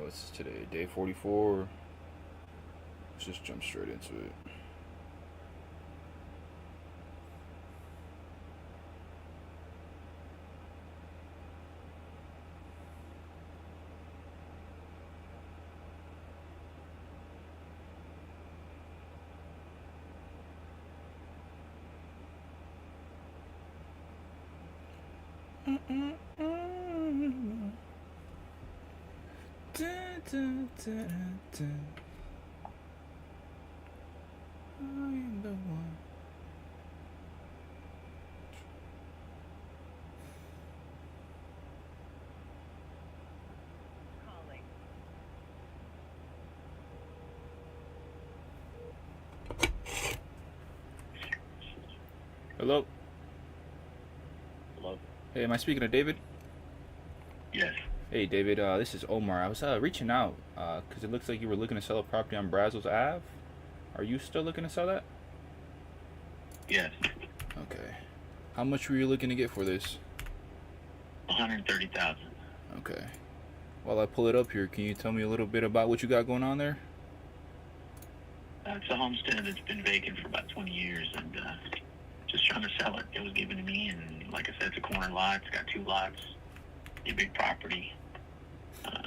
What's today? Day 44. Let's just jump straight into it. I am the one. Hello. Hello? Hey, am I speaking to David? Yes. Hey, David. This is Omar. I was reaching out because it looks like you were looking to sell a property on Brazos Ave. Are you still looking to sell that? Yes. Okay. How much were you looking to get for this? 130,000. Okay. While I pull it up here, can you tell me a little bit about what you got going on there? It's a homestead that's been vacant for about 20 years, and just trying to sell it. It was given to me, and like I said, it's a corner lot. It's got 2 lots, a big property.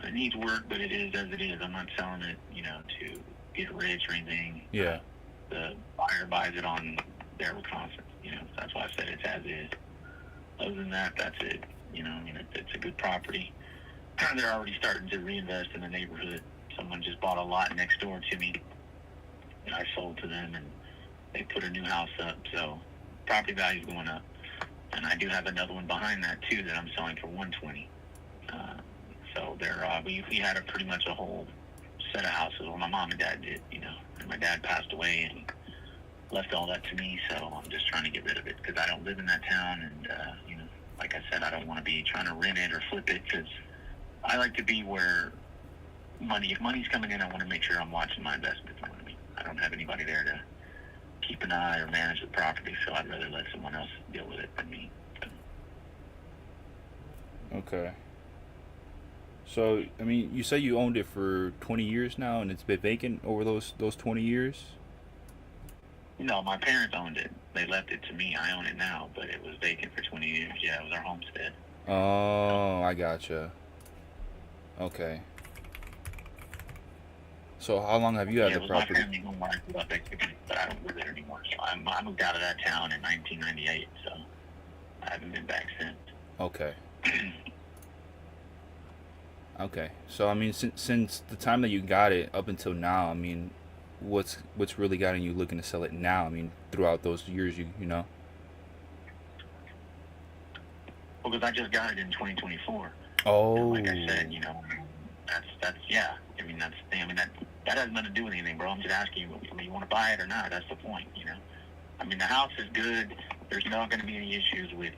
It needs work, but it is as it is. I'm not selling it, to get rich or anything. Yeah. The buyer buys it on their reconnaissance, so that's why I said it's as is. Other than that, that's it. It's a good property. They're already starting to reinvest in the neighborhood. Someone just bought a lot next door to me that I sold to them, and they put a new house up, so property value's going up. And I do have another one behind that too that I'm selling for 120. So we had pretty much a whole set of houses. Well, my mom and dad did, and my dad passed away and left all that to me. So I'm just trying to get rid of it because I don't live in that town, and like I said, I don't want to be trying to rent it or flip it because I like to be where if money's coming in, I want to make sure I'm watching my investments. I don't have anybody there to keep an eye or manage the property, so I'd rather let someone else deal with it than me. Okay. So, I mean, you say you owned it for 20 years now, and it's been vacant over those 20 years? No, my parents owned it. They left it to me. I own it now, but it was vacant for 20 years. Yeah, it was our homestead. Oh, I gotcha. Okay. So, how long have you had Yeah, the it was my property? family home when I grew up, basically, but I don't live there anymore. So I moved out of that town in 1998, so I haven't been back since. Okay. Okay. So, I mean, since the time that you got it up until now, I mean, what's really gotten you looking to sell it now? I mean, throughout those years, you know. Well, because I just got it in 2024. And Oh. like I said, that's yeah. I mean, that's the thing. I mean, that has nothing to do with anything, bro. I'm just asking you, you want to buy it or not? That's the point, I mean, the house is good. There's not going to be any issues with,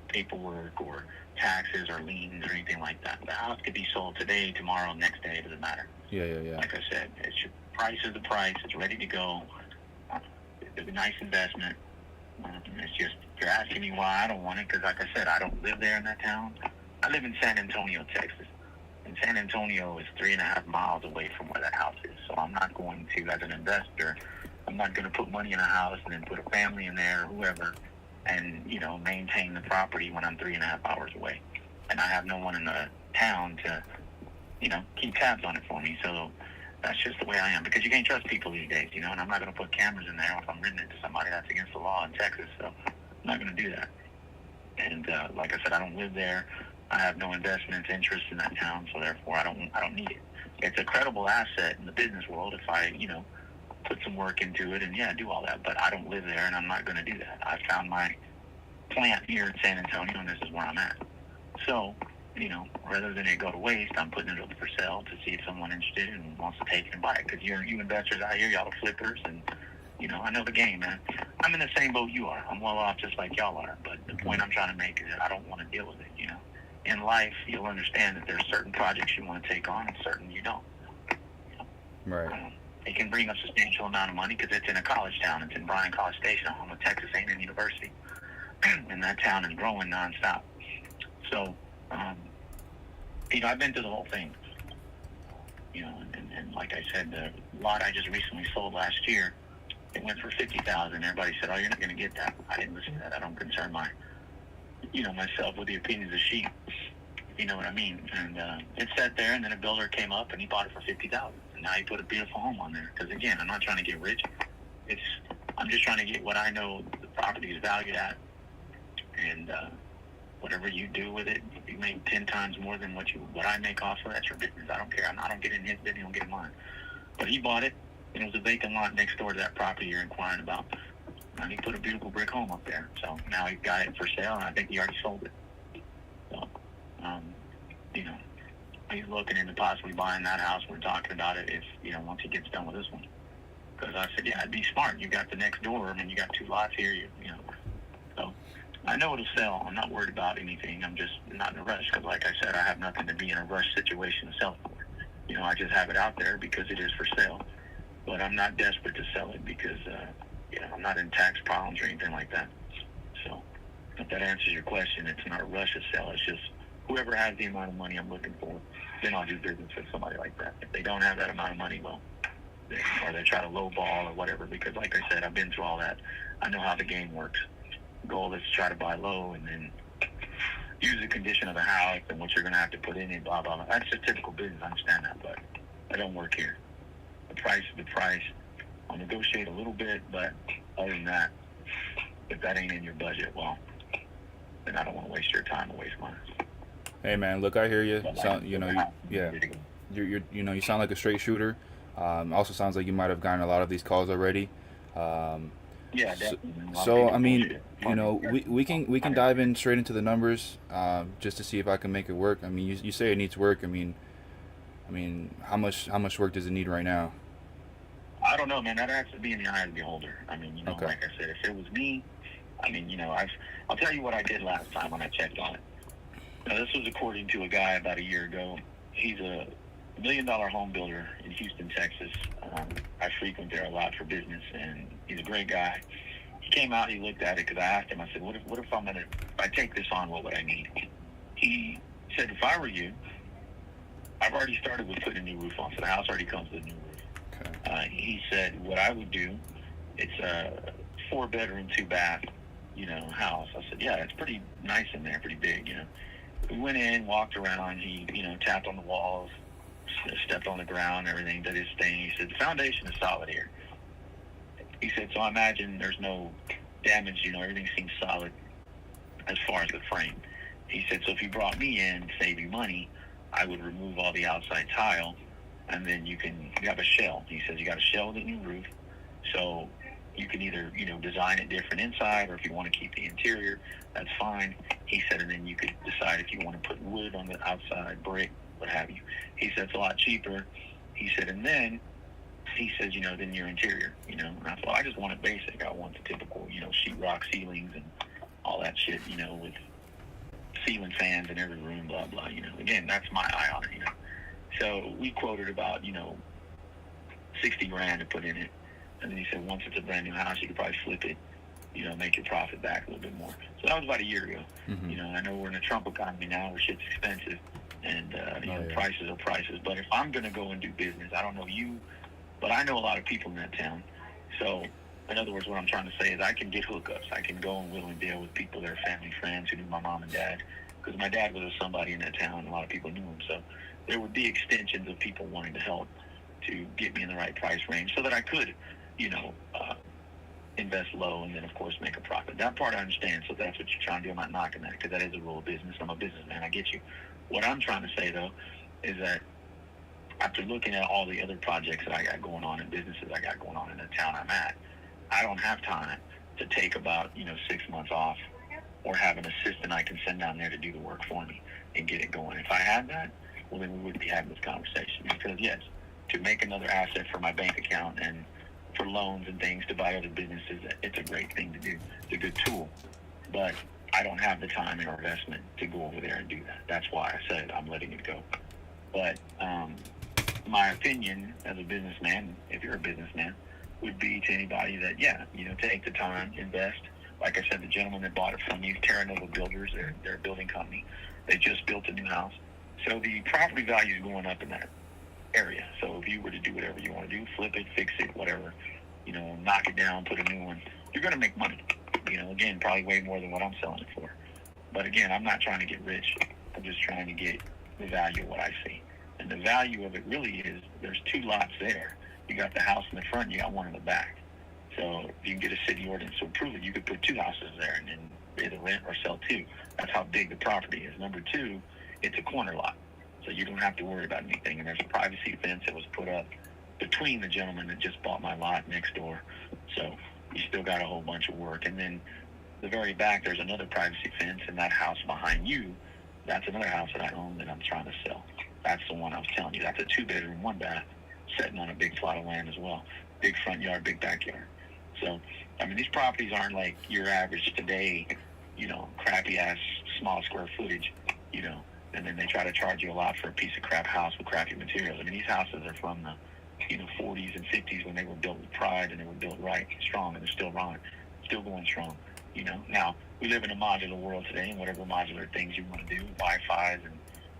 paperwork or taxes or liens or anything like that. The house could be sold today, tomorrow, next day. It doesn't matter. Yeah. Like I said, price is the price. It's ready to go. It's a nice investment. It's just, you're asking me why I don't want it because, like I said, I don't live there in that town. I live in San Antonio, Texas. And San Antonio is 3.5 miles away from where that house is. So I'm not going to, as an investor, I'm not going to put money in a house and then put a family in there or whoever and, maintain the property when I'm 3.5 hours away. And I have no one in the town to, keep tabs on it for me. So that's just the way I am because you can't trust people these days, and I'm not going to put cameras in there if I'm renting it to somebody. That's against the law in Texas. So I'm not going to do that. And like I said, I don't live there. I have no investments, interest in that town, so therefore I don't need it. It's a credible asset in the business world if I, put some work into it and do all that. But I don't live there, and I'm not going to do that. I found my plant here in San Antonio, and this is where I'm at. So, rather than it go to waste, I'm putting it up for sale to see if someone interested and wants to take it and buy it. Because you investors out here, y'all are flippers, and I know the game, man. I'm in the same boat you are. I'm well off just like y'all are. But the point I'm trying to make is that I don't want to deal with it. In life, you'll understand that there's certain projects you want to take on and certain you don't. Right. It can bring a substantial amount of money because it's in a college town. It's in Bryan College Station, home of Texas A&M University. And that town is growing nonstop. So, I've been through the whole thing. You know, and like I said, the lot I just recently sold last year, it went for 50,000. Everybody said, "Oh, you're not going to get that." I didn't listen to that. I don't concern myself with the opinions of sheep. You know what I mean? And it sat there, and then a builder came up and he bought it for 50,000. And now he put a beautiful home on there. Because again, I'm not trying to get rich. I'm just trying to get what I know the property is valued at, and whatever you do with it, if you make 10 times more than what I make off of, that's your business. I don't care. I don't get in his business. He don't get in mine. But he bought it, and it was a vacant lot next door to that property you're inquiring about. And he put a beautiful brick home up there. So now he's got it for sale, and I think he already sold it. So, you know, he's looking into possibly buying that house. We're talking about it if, once he gets done with this one. Because I said, yeah, it'd be smart. You got the next door. I mean, you got 2 lots here. So I know it'll sell. I'm not worried about anything. I'm just not in a rush. Because like I said, I have nothing to be in a rush situation to sell it for. I just have it out there because it is for sale. But I'm not desperate to sell it because, I'm not in tax problems or anything like that. So if that answers your question, it's not a rush to sell. It's just whoever has the amount of money I'm looking for, then I'll do business with somebody like that. If they don't have that amount of money, well, or they try to lowball or whatever, because like I said, I've been through all that. I know how the game works. The goal is to try to buy low and then use the condition of the house and what you're going to have to put in it, blah, blah, blah. That's just typical business. I understand that, but I don't work here. The price is the price. I'll negotiate a little bit, but other than that, if that ain't in your budget, well, then I don't want to waste your time or waste mine. Hey man, look, I hear you. You sound like a straight shooter. Also sounds like you might have gotten a lot of these calls already. Yeah, definitely. So I mean, we can dive in straight into the numbers, just to see if I can make it work. I mean, you say it needs work. I mean, how much work does it need right now? I don't know, man. That has to be in the eye of the beholder. I mean, Okay. Like I said, if it was me, I mean, I'll tell you what I did last time when I checked on it. Now, this was according to a guy about a year ago. He's a $1 million home builder in Houston, Texas. I frequent there a lot for business, and he's a great guy. He came out, he looked at it, because I asked him, I said, what if if I take this on, what would I need? He said, if I were you, I've already started with putting a new roof on, so the house already comes with a new roof. Okay. He said, what I would do, it's a 4-bedroom, 2-bath, house. I said, yeah, it's pretty nice in there, pretty big, We went in, walked around, he, tapped on the walls, stepped on the ground, everything, did his thing. He said, the foundation is solid here. He said, so I imagine there's no damage, everything seems solid as far as the frame. He said, so if you brought me in to save you money, I would remove all the outside tile, and then you have a shell. He says, you got a shell with a new roof, so you can either, design it different inside, or if you want to keep the interior, that's fine. He said, and then you could decide if you want to put wood on the outside, brick, what have you. He said, it's a lot cheaper. He said, and then he says, then your interior, and I thought, I just want it basic. I want the typical, sheetrock ceilings and all that shit, with ceiling fans in every room, blah, blah, Again, that's my eye on it, So we quoted about, $60,000 to put in it. And then he said, once it's a brand new house, you could probably flip it, make your profit back a little bit more. So that was about a year ago. Mm-hmm. I know we're in a Trump economy now where shit's expensive, and yeah. Prices are prices. But if I'm going to go and do business, I don't know you, but I know a lot of people in that town. So in other words, what I'm trying to say is I can get hookups. I can go and will and deal with people that are family friends who knew my mom and dad, because my dad was somebody in that town, and a lot of people knew him. So there would be extensions of people wanting to help to get me in the right price range so that I could, invest low and then, of course, make a profit. That part I understand, so that's what you're trying to do. I'm not knocking that, because that is a rule of business. I'm a businessman. I get you. What I'm trying to say, though, is that after looking at all the other projects that I got going on and businesses I got going on in the town I'm at, I don't have time to take about, 6 months off or have an assistant I can send down there to do the work for me and get it going. If I had that, well, then we wouldn't be having this conversation. Because, yes, to make another asset for my bank account and for loans and things to buy other businesses, it's a great thing to do. It's a good tool. But I don't have the time or investment to go over there and do that. That's why I said I'm letting it go. But my opinion as a businessman, if you're a businessman, would be to anybody that, take the time, invest. Like I said, the gentleman that bought it from you, Terra Nova Builders, they're a building company. They just built a new house. So the property value is going up in that area. So if you were to do whatever you want to do, flip it, fix it, whatever, knock it down, put a new one, you're going to make money. Again, probably way more than what I'm selling it for. But again, I'm not trying to get rich. I'm just trying to get the value of what I see. And the value of it really is there's 2 lots there. You got the house in the front, you got one in the back. So if you can get a city ordinance to approve it, you could put 2 houses there and then either rent or sell 2. That's how big the property is. Number 2, it's a corner lot. So you don't have to worry about anything. And there's a privacy fence that was put up between the gentleman that just bought my lot next door. So you still got a whole bunch of work. And then the very back, there's another privacy fence, and that house behind you, that's another house that I own that I'm trying to sell. That's the one I was telling you. That's a 2-bedroom, 1-bath, sitting on a big plot of land as well. Big front yard, big backyard. So, these properties aren't like your average today, crappy-ass, small square footage, and then they try to charge you a lot for a piece of crap house with crappy materials. These houses are from the, 40s and 50s when they were built with pride and they were built right, strong, and they're still going strong. Now we live in a modular world today, and whatever modular things you want to do, Wi-Fi's and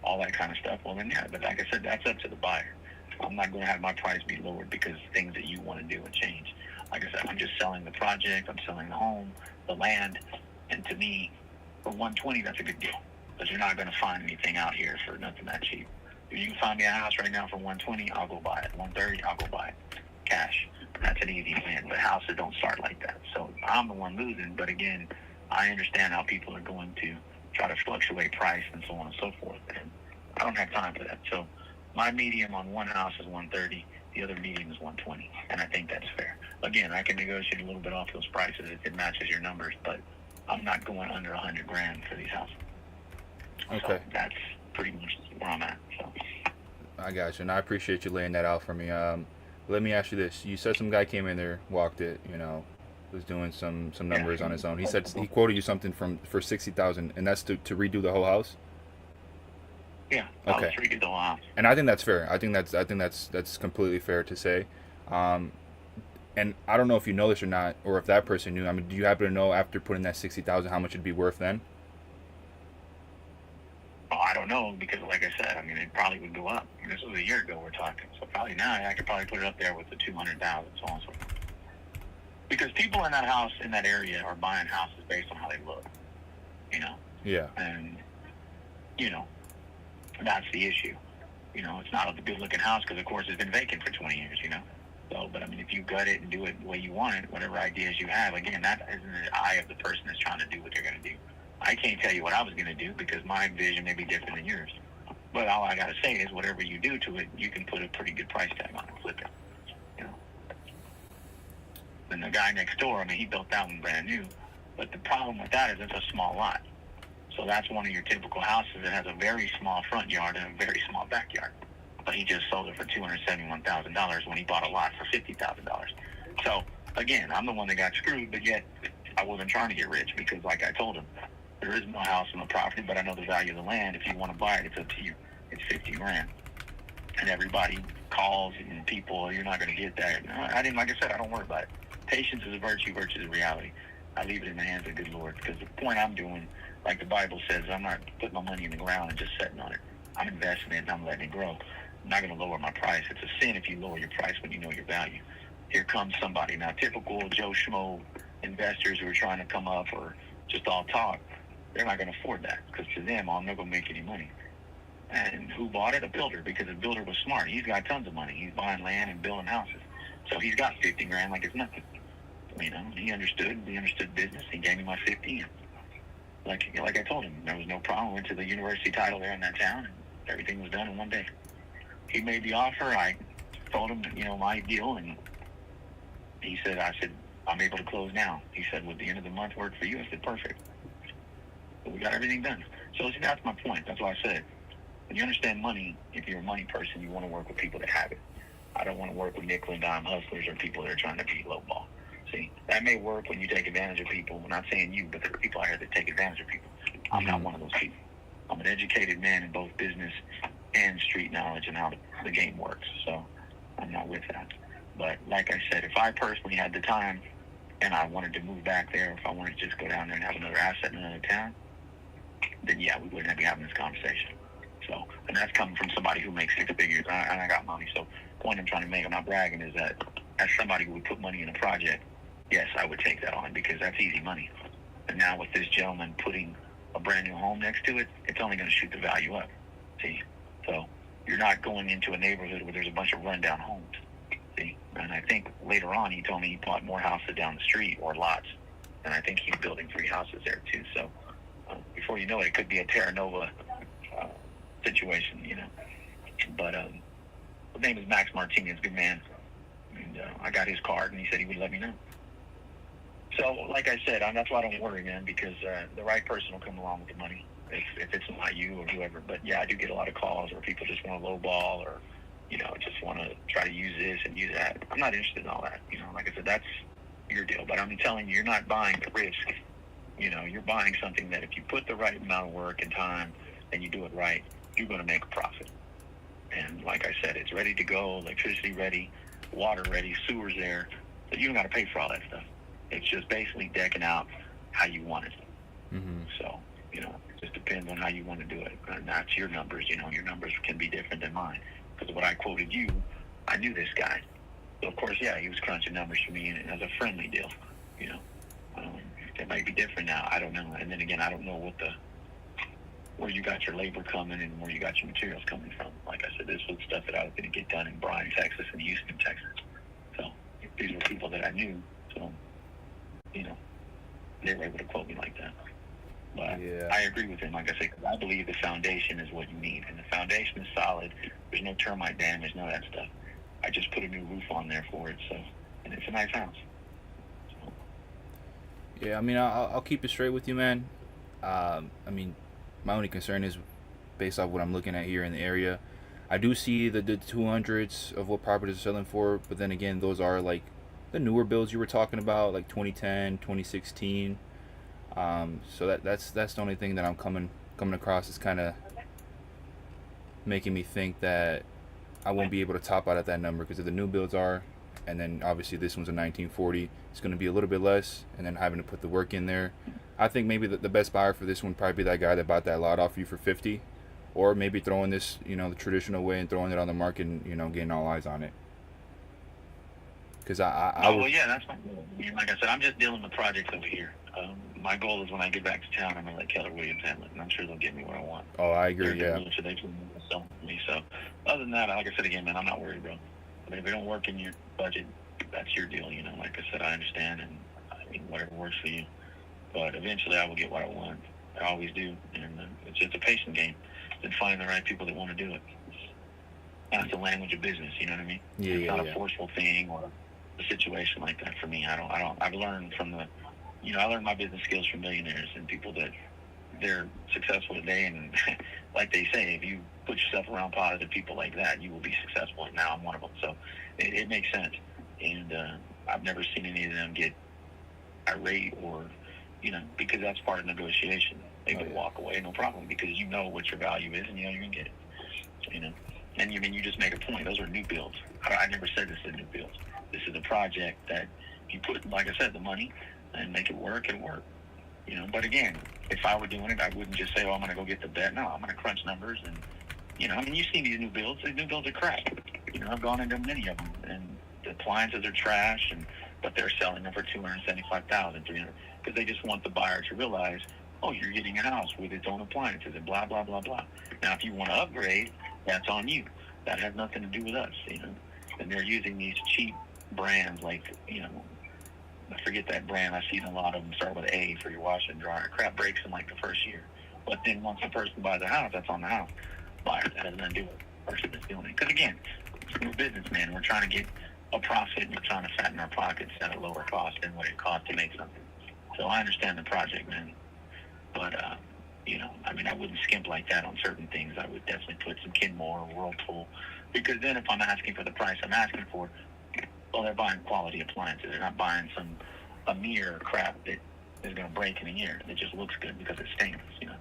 all that kind of stuff. Well, then yeah, but like I said, that's up to the buyer. I'm not going to have my price be lowered because things that you want to do and change. Like I said, I'm just selling the project, I'm selling the home, the land, and to me, for $120, that's a good deal because you're not going to find anything out here for nothing that cheap. If you can find me a house right now for $120, I'll go buy it. $130, I'll go buy it, cash. That's an easy win, but houses don't start like that. So I'm the one losing, but again, I understand how people are going to try to fluctuate price and so on and so forth, and I don't have time for that. So my medium on one house is $130, the other medium is $120, and I think that's fair. Again, I can negotiate a little bit off those prices if it matches your numbers, but I'm not going under $100,000 for these houses. Okay. So that's pretty much where I'm at. So I got you, and I appreciate you laying that out for me. Let me ask you this: you said some guy came in there, walked it, was doing some numbers on his own. He said he quoted you something for $60,000, and that's to redo the whole house. Yeah. Okay. To redo the whole house. And I think that's fair. I think that's completely fair to say. And I don't know if you know this or not, or if that person knew. Do you happen to know after putting that $60,000 how much it'd be worth then? Oh, I don't know because, like I said, it probably would go up. This was a year ago we're talking, so probably now I could probably put it up there with the 200,000, so on and so forth. Because people in that house, in that area, are buying houses based on how they look, Yeah. And, that's the issue. It's not a good-looking house because, of course, it's been vacant for 20 years, So, but, if you gut it and do it the way you want it, whatever ideas you have, again, that is in the eye of the person that's trying to do what they're going to do. I can't tell you what I was going to do because my vision may be different than yours. But all I got to say is whatever you do to it, you can put a pretty good price tag on it, flip it. And the guy next door, he built that one brand new. But the problem with that is it's a small lot. So that's one of your typical houses that has a very small front yard and a very small backyard. But he just sold it for $271,000 when he bought a lot for $50,000. So, again, I'm the one that got screwed, but yet I wasn't trying to get rich because, like I told him, there is no house on the property, but I know the value of the land. If you want to buy it, it's up to you. It's $50,000. And everybody calls and people, you're not going to get that. Like I said, I don't worry about it. Patience is a virtue, virtue is a reality. I leave it in the hands of the good Lord because the point I'm doing, like the Bible says, I'm not putting my money in the ground and just sitting on it. I'm investing it and I'm letting it grow. I'm not going to lower my price. It's a sin if you lower your price when you know your value. Here comes somebody. Now, typical Joe Schmo investors who are trying to come up or just all talk, they're not going to afford that because to them, I'm not going to make any money. And who bought it? A builder, because the builder was smart. He's got tons of money. He's buying land and building houses. So he's got $50,000 like it's nothing. He understood business. He gave me my 15. Like I told him, there was no problem. Went to the university title there in that town, and everything was done in one day. He made the offer. I told him, my deal, and I said, I'm able to close now. He said, would the end of the month work for you? I said, perfect. So we got everything done. So see, that's my point. That's why I said, when you understand money, if you're a money person, you want to work with people that have it. I don't want to work with nickel and dime hustlers or people that are trying to be lowball. See, that may work when you take advantage of people. I'm not saying you, but there are people out here that take advantage of people. I'm not one of those people. I'm an educated man in both business and street knowledge and how the game works. So I'm not with that. But like I said, if I personally had the time and I wanted to move back there, if I wanted to just go down there and have another asset in another town, then yeah, we wouldn't be having this conversation. So, and that's coming from somebody who makes six figures, and I got money. So, the point I'm trying to make, I'm not bragging, is that as somebody who would put money in a project, yes, I would take that on because that's easy money. And now with this gentleman putting a brand new home next to it, it's only going to shoot the value up. See? So you're not going into a neighborhood where there's a bunch of rundown homes. See? And I think later on he told me he bought more houses down the street or lots. And I think he's building 3 houses there too. So before you know it, it could be a Terra Nova situation, you know. But his name is Max Martinez, good man. And I got his card, and he said he would let me know. So, like I said, that's why I don't worry, man, because the right person will come along with the money if it's not you or whoever. But, yeah, I do get a lot of calls where people just want to lowball or, you know, just want to try to use this and use that. I'm not interested in all that. You know, like I said, that's your deal. But I'm telling you, you're not buying the risk. You know, you're buying something that if you put the right amount of work and time and you do it right, you're going to make a profit. And like I said, it's ready to go, electricity ready, water ready, sewers there. So you don't got to pay for all that stuff. It's just basically decking out how you want it. Mm-hmm. So, you know, it just depends on how you want to do it. And that's your numbers. You know, your numbers can be different than mine. Because what I quoted you, I knew this guy. So, of course, yeah, he was crunching numbers for me as a friendly deal. You know, it might be different now. I don't know. And then again, I don't know where you got your labor coming and where you got your materials coming from. Like I said, this was stuff that I was going to get done in Bryan, Texas and Houston, Texas. So these were people that I knew. So, you know, they were able to quote me like that. But Yeah. I agree with him. Like I said, 'cause I believe the foundation is what you need. And the foundation is solid. There's no termite damage, none of that stuff. I just put a new roof on there for it. So, and it's a nice house. So, Yeah, I mean, I'll keep it straight with you, man. I mean, my only concern is based off what I'm looking at here in the area. I do see the 200s of what properties are selling for, but then again, those are like the newer builds you were talking about, like 2010, 2016. So that's the only thing that I'm coming across is kind of making me think that I won't be able to top out at that number because of the new builds are, and then obviously this one's a 1940. It's going to be a little bit less, and then having to put the work in there. I think maybe the best buyer for this one would probably be that guy that bought that lot off you for 50, or maybe throwing this, you know, the traditional way and throwing it on the market and, you know, getting all eyes on it. Because well, yeah, that's my goal. I mean, like I said, I'm just dealing with projects over here. My goal is when I get back to town, I'm going to let Keller Williams handle it, and I'm sure they'll get me where I want. Oh, I agree, yeah. So they can sell me. So other than that, like I said again, man, I'm not worried, bro. I mean, if it don't work in your budget, that's your deal, you know. Like I said, I understand, and I mean, whatever works for you. But eventually I will get what I want. I always do. And it's just a patient game. Then finding the right people that want to do it. That's the language of business, you know what I mean? Yeah, it's not yeah. a forceful thing or a situation like that for me. I've learned from I learned my business skills from millionaires and people that they're successful today. And like they say, if you put yourself around positive people like that, you will be successful. And now I'm one of them. So it makes sense. And I've never seen any of them get irate or, you know, because that's part of negotiation. They would walk away, no problem, because you know what your value is and you know you're going to get it. You know? And you just make a point. Those are new builds. I never said this is a new build. This is a project that you put, like I said, the money and make it work, it'll work. You know, but again, if I were doing it, I wouldn't just say, oh, I'm going to go get the bet. No, I'm going to crunch numbers. And, you know, I mean, you've seen these new builds. These new builds are crap. You know, I've gone into many of them. And the appliances are trash, but they're selling them for $275,000, $300,000, because they just want the buyer to realize, oh, you're getting a house with its own appliances and blah, blah, blah, blah. Now, if you want to upgrade, that's on you. That has nothing to do with us, you know. And they're using these cheap brands like, you know, I forget that brand. I've seen a lot of them start with A for your washer and dryer. Crap breaks in like the first year. But then once the person buys a house, that's on the house buyer. That has nothing to do with the person that's doing it. Because again, we're businessmen. We're trying to get a profit and we're trying to fatten our pockets at a lower cost than what it costs to make something. So I understand the project, man. But, you know, I mean, I wouldn't skimp like that on certain things. I would definitely put some Kenmore or Whirlpool. Because then if I'm asking for the price I'm asking for, well, they're buying quality appliances. They're not buying a mere crap that is going to break in a year. It just looks good because it's stainless, you know.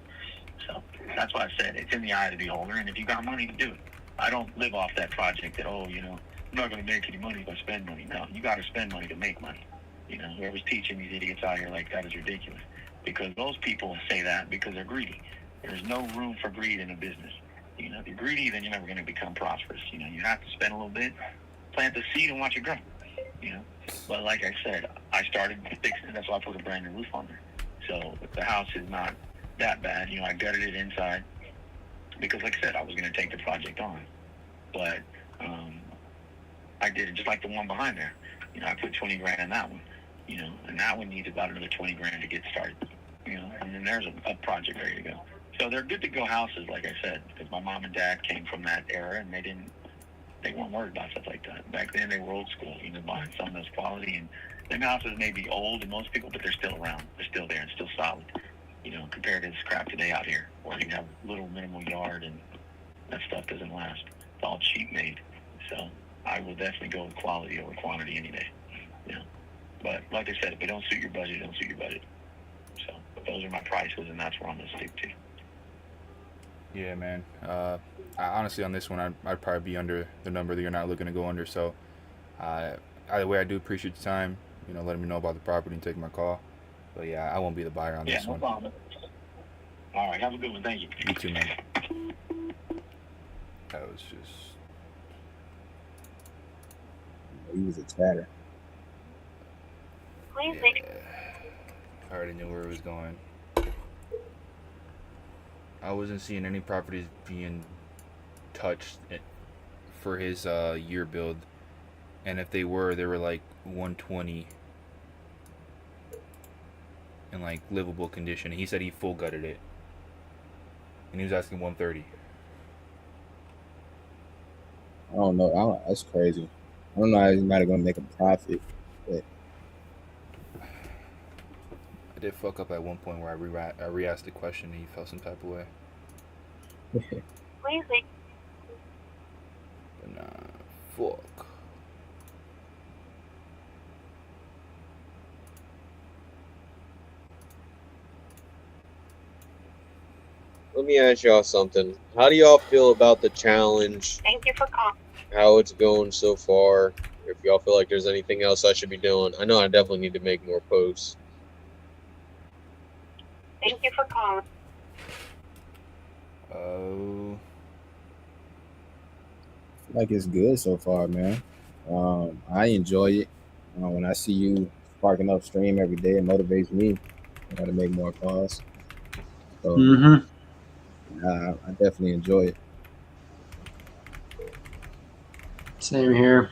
So that's why I said it's in the eye of the beholder, and if you got money to do it. I don't live off that project that, oh, you know, I'm not going to make any money if I spend money. No, you got to spend money to make money. You know, whoever's teaching these idiots out here like that is ridiculous. Because those people say that because they're greedy. There's no room for greed in a business. You know, if you're greedy, then you're never going to become prosperous. You know, you have to spend a little bit, plant the seed, and watch it grow. You know, but like I said, I started fixing it. That's why I put a brand new roof on there. So the house is not that bad. You know, I gutted it inside because, like I said, I was going to take the project on. But I did it just like the one behind there. You know, I put 20 grand in that one. You know, and that one needs about another 20 grand to get started. You know, and then there's a project ready to go. So they're good to go houses, like I said, because my mom and dad came from that era, and they weren't worried about stuff like that. Back then, they were old school, you know, buying something that's quality. And them houses may be old to most people, but they're still around. They're still there and still solid. You know, compared to this crap today out here, where you have little minimal yard and that stuff doesn't last. It's all cheap made. So I will definitely go with quality over quantity any day. You know, but like I said, if it don't suit your budget, it don't suit your budget. So, but those are my prices, and that's where I'm gonna stick to. Yeah, man. I, honestly, on this one, I'd probably be under the number that you're not looking to go under. So, either way, I do appreciate your time. You know, letting me know about the property and taking my call. But yeah, I won't be the buyer on this No one. problem. All right, have a good one. Thank you. You too, man. That was just. He was a chatter. Please Yeah. I already knew where it was going. I wasn't seeing any properties being touched for his year build, and if they were like 120 in like livable condition. He said he full gutted it, and he was asking 130. I don't know. That's crazy. I don't know how anybody gonna make a profit. But I did fuck up at one point where I re-asked the question and he felt some type of way. leave. But nah, fuck. Let me ask y'all something. How do y'all feel about the challenge? Thank you for calling. How it's going so far? If y'all feel like there's anything else I should be doing, I know I definitely need to make more posts. Thank you for calling. Oh, like it's good so far, man. I enjoy it. When I see you sparking up stream every day, it motivates me. I gotta make more calls. So I definitely enjoy it. Same here.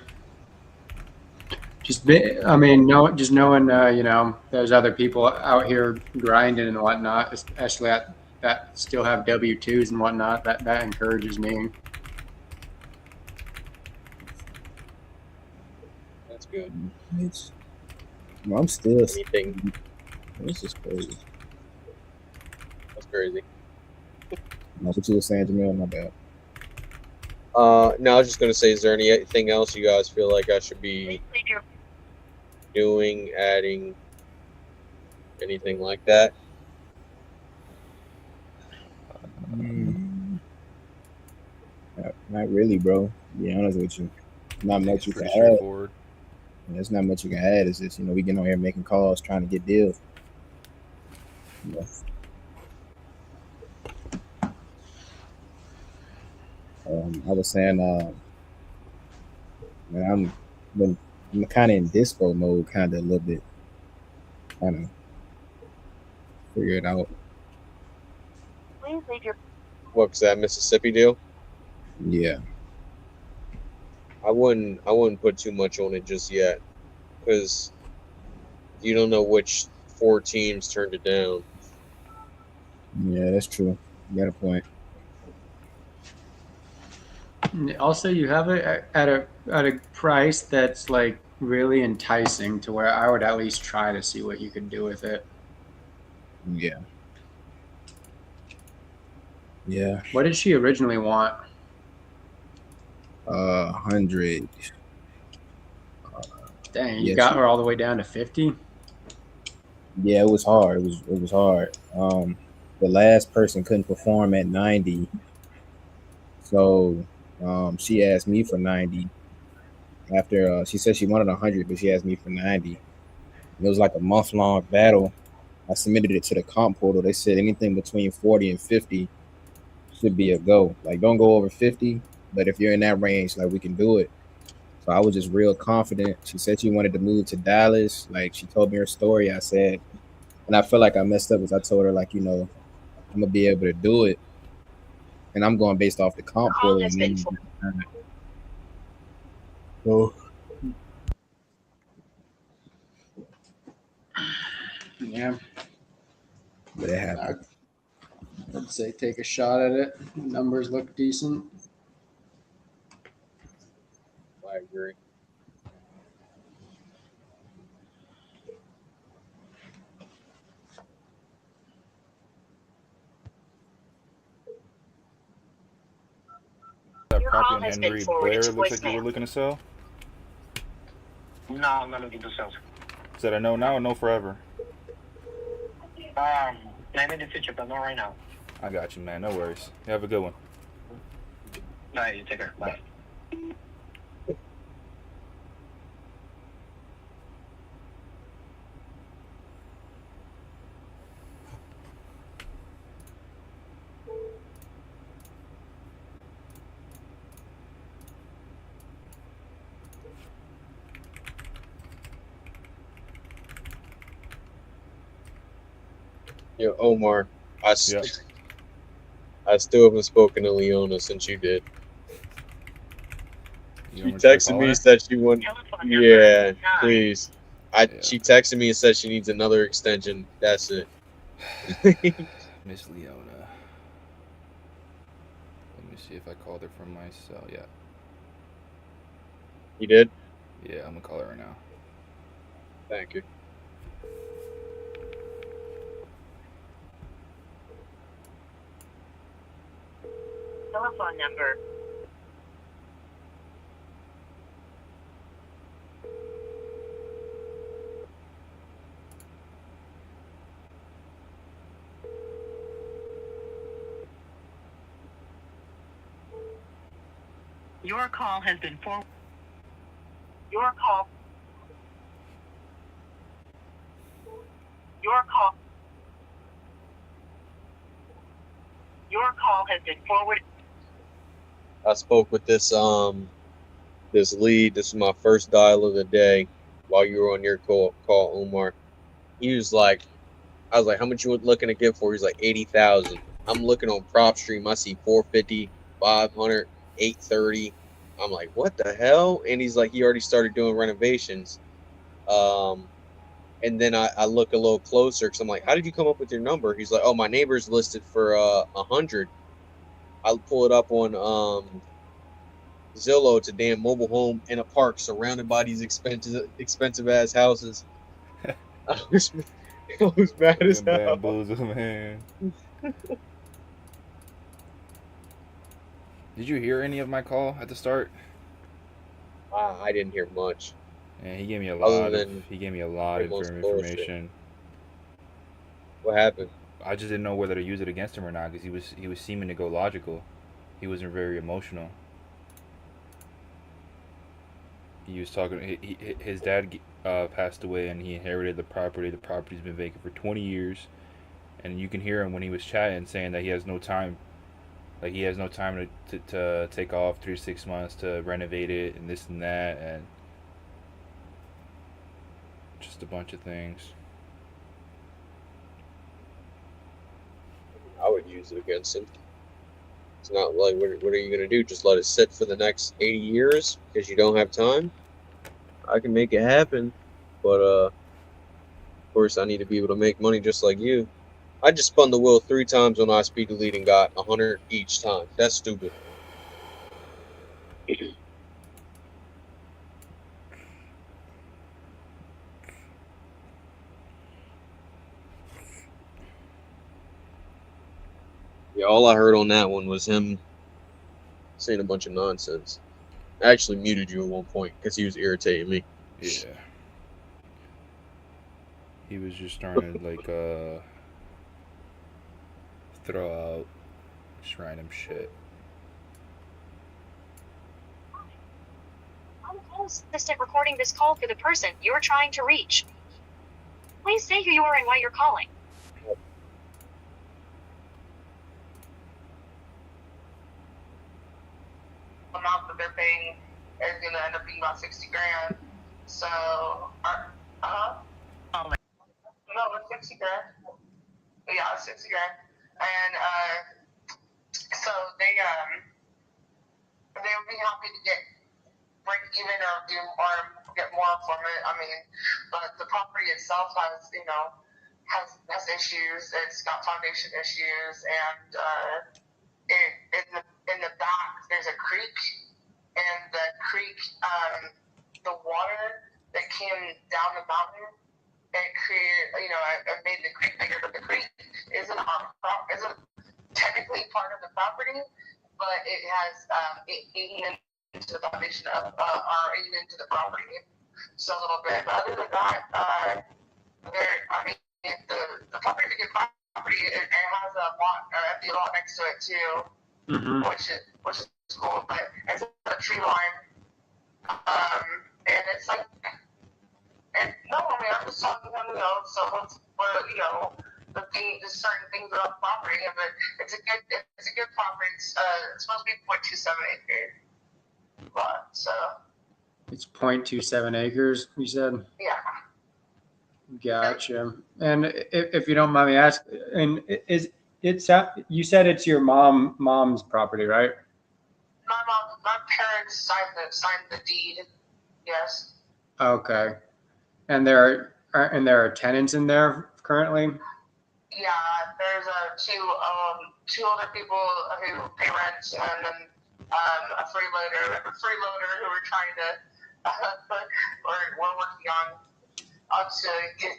Just knowing, you know, there's other people out here grinding and whatnot, especially that still have W-2s and whatnot. That encourages me. That's good. I'm still. Anything? This is crazy. That's crazy. That's what you were saying, Jamil. My bad. No, I was just gonna say, is there anything else you guys feel like I should be Please leave your doing, adding, anything like that? Not really, bro. To be honest with you, not I think much it's you can pretty add. straightforward. There's not much you can add. It's just, you know, we get on here making calls, trying to get deals. Yeah. I was saying, man, I'm kind of in dispo mode, kind of a little bit, kind of figure it out. please leave your What's that Mississippi deal? Yeah, I wouldn't put too much on it just yet, because you don't know which 4 teams turned it down. yeah, that's true. You got a point. Also, you have it at a price that's like really enticing to where I would at least try to see what you could do with it. Yeah. Yeah. What did she originally want? 100. Dang, you Yes. got her all the way down to 50? Yeah, it was hard. It was hard. The last person couldn't perform at 90, so she asked me for 90. After she said she wanted 100, but she asked me for 90. It was like a month-long battle. I submitted it to the comp portal. They said anything between 40 and 50, should be a go. Like, don't go over 50, but if you're in that range, like, we can do it. So I was just real confident. She said she wanted to move to Dallas. Like, she told me her story. I said, and I feel like I messed up because I told her, like, you know, I'm gonna be able to do it, and I'm going based off the comp Call pool. has been So Yeah, but it happened. I'd say take a shot at it. Numbers look decent. I agree. That Your property call on has been Henry forwarded Blair to looks like you voicemail. were looking to sell. No, I'm not looking to sell. Is that a no now or no forever? Maybe in the future, but not right now. I got you, man. No worries. You have a good one. No, you take care. Bye. Yo, Omar, Yeah. I still haven't spoken to Leona since you did. You She want me to try texted calling me her? said she want. Telephone number Yeah, 9. please. Yeah. She texted me and said she needs another extension. That's it. Miss Leona. Let me see if I called her from my cell. Yeah. You did? Yeah, I'm gonna call her right now. Thank you. Telephone number. Your call has been forwarded. Your call. Your call. Your call has been forwarded. I spoke with this lead. This is my first dial of the day while you were on your call, Omar. He was like, I was like, how much you looking to get for? He's like 80,000. I'm looking on PropStream. I see 450, 500, 830. I'm like, what the hell? And he's like, he already started doing renovations. And then I look a little closer because I'm like, how did you come up with your number? He's like, oh, my neighbor's listed for 100. I'll pull it up on Zillow. It's a damn mobile home in a park surrounded by these expensive ass houses. I was mad as Fucking hell. bamboozle, man. Did you hear any of my call at the start? I didn't hear much. And he gave me a Other lot than of most bullshit. information. What happened? I just didn't know whether to use it against him or not because he was seeming to go logical. He wasn't very emotional. He was talking. His dad passed away and he inherited the property. The property's been vacant for 20 years, and you can hear him when he was chatting saying that he has no time. Like he has no time to take off 3 to 6 months to renovate it and this and that and just a bunch of things. I would use it against him. It's not like, what are you going to do? Just let it sit for the next 80 years because you don't have time? I can make it happen, but of course I need to be able to make money just like you. I just spun the wheel 3 times on iSpeed Elite and got 100 each time. That's stupid. Yeah, all I heard on that one was him saying a bunch of nonsense. I actually muted you at one point because he was irritating me. Yeah. He was just starting to like throw out just random shit. Call assistant recording this call for the person you're trying to reach. Please say who you are and why you're calling. amount that they're paying is going to end up being about 60 grand. So, no, it's 60 grand. Yeah, it's 60 grand. And so they would be happy to break even or get more from it. I mean, but the property itself has has issues. It's got foundation issues, and in the back there's a creek, and the creek, the water that came down the mountain, it created, it made the creek bigger, but the creek isn't technically part of the property, but it has eaten into the foundation of, or eaten into the property, so a little bit. But other than that, the property is a good property. It has a lot, empty lot next to it too, which is cool. But it's a tree line, and it's like, and no, I mean, I'm just talking to him, so there's certain things about the property, but it's a good property. It's supposed to be 0.27 acre lot, so. It's 0.27 acres, you said? Yeah. Gotcha. And if you don't mind me asking, and you said it's your mom's property, right? My parents signed the deed. Yes. Okay. And there are tenants in there currently? Yeah, there's two older people who pay rent, and then a freeloader who we're trying to we're working on to get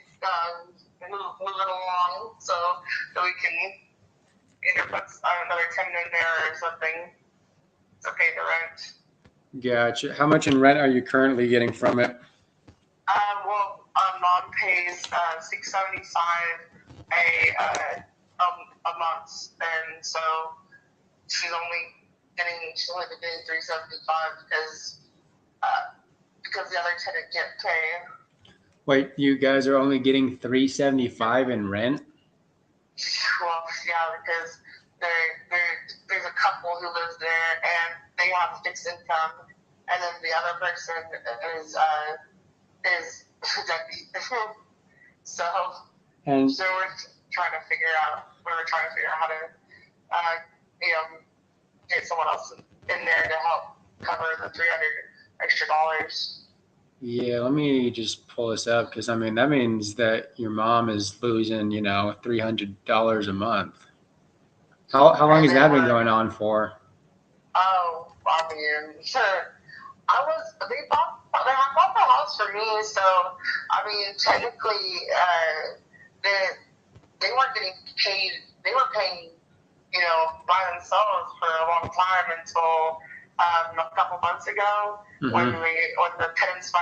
move it along so that we can either put another tenant in there or something to pay the rent. Gotcha. How much in rent are you currently getting from it? Mom pays $675 a month, and so she's only been getting $375 because the other tenant can't pay. Wait, you guys are only getting $375 in rent? Well, yeah, because there's a couple who lives there, and they have fixed income, and then the other person is deadbeat. So we're trying to figure out how to get someone else in there to help cover the $300 extra. Yeah, let me just pull this up, because I mean that means that your mom is losing, $300 a month. How long has that been going on for? Oh, I mean, they bought the house for me, so I mean technically they weren't getting paid. They were paying, by themselves for a long time until a couple months ago when the tenants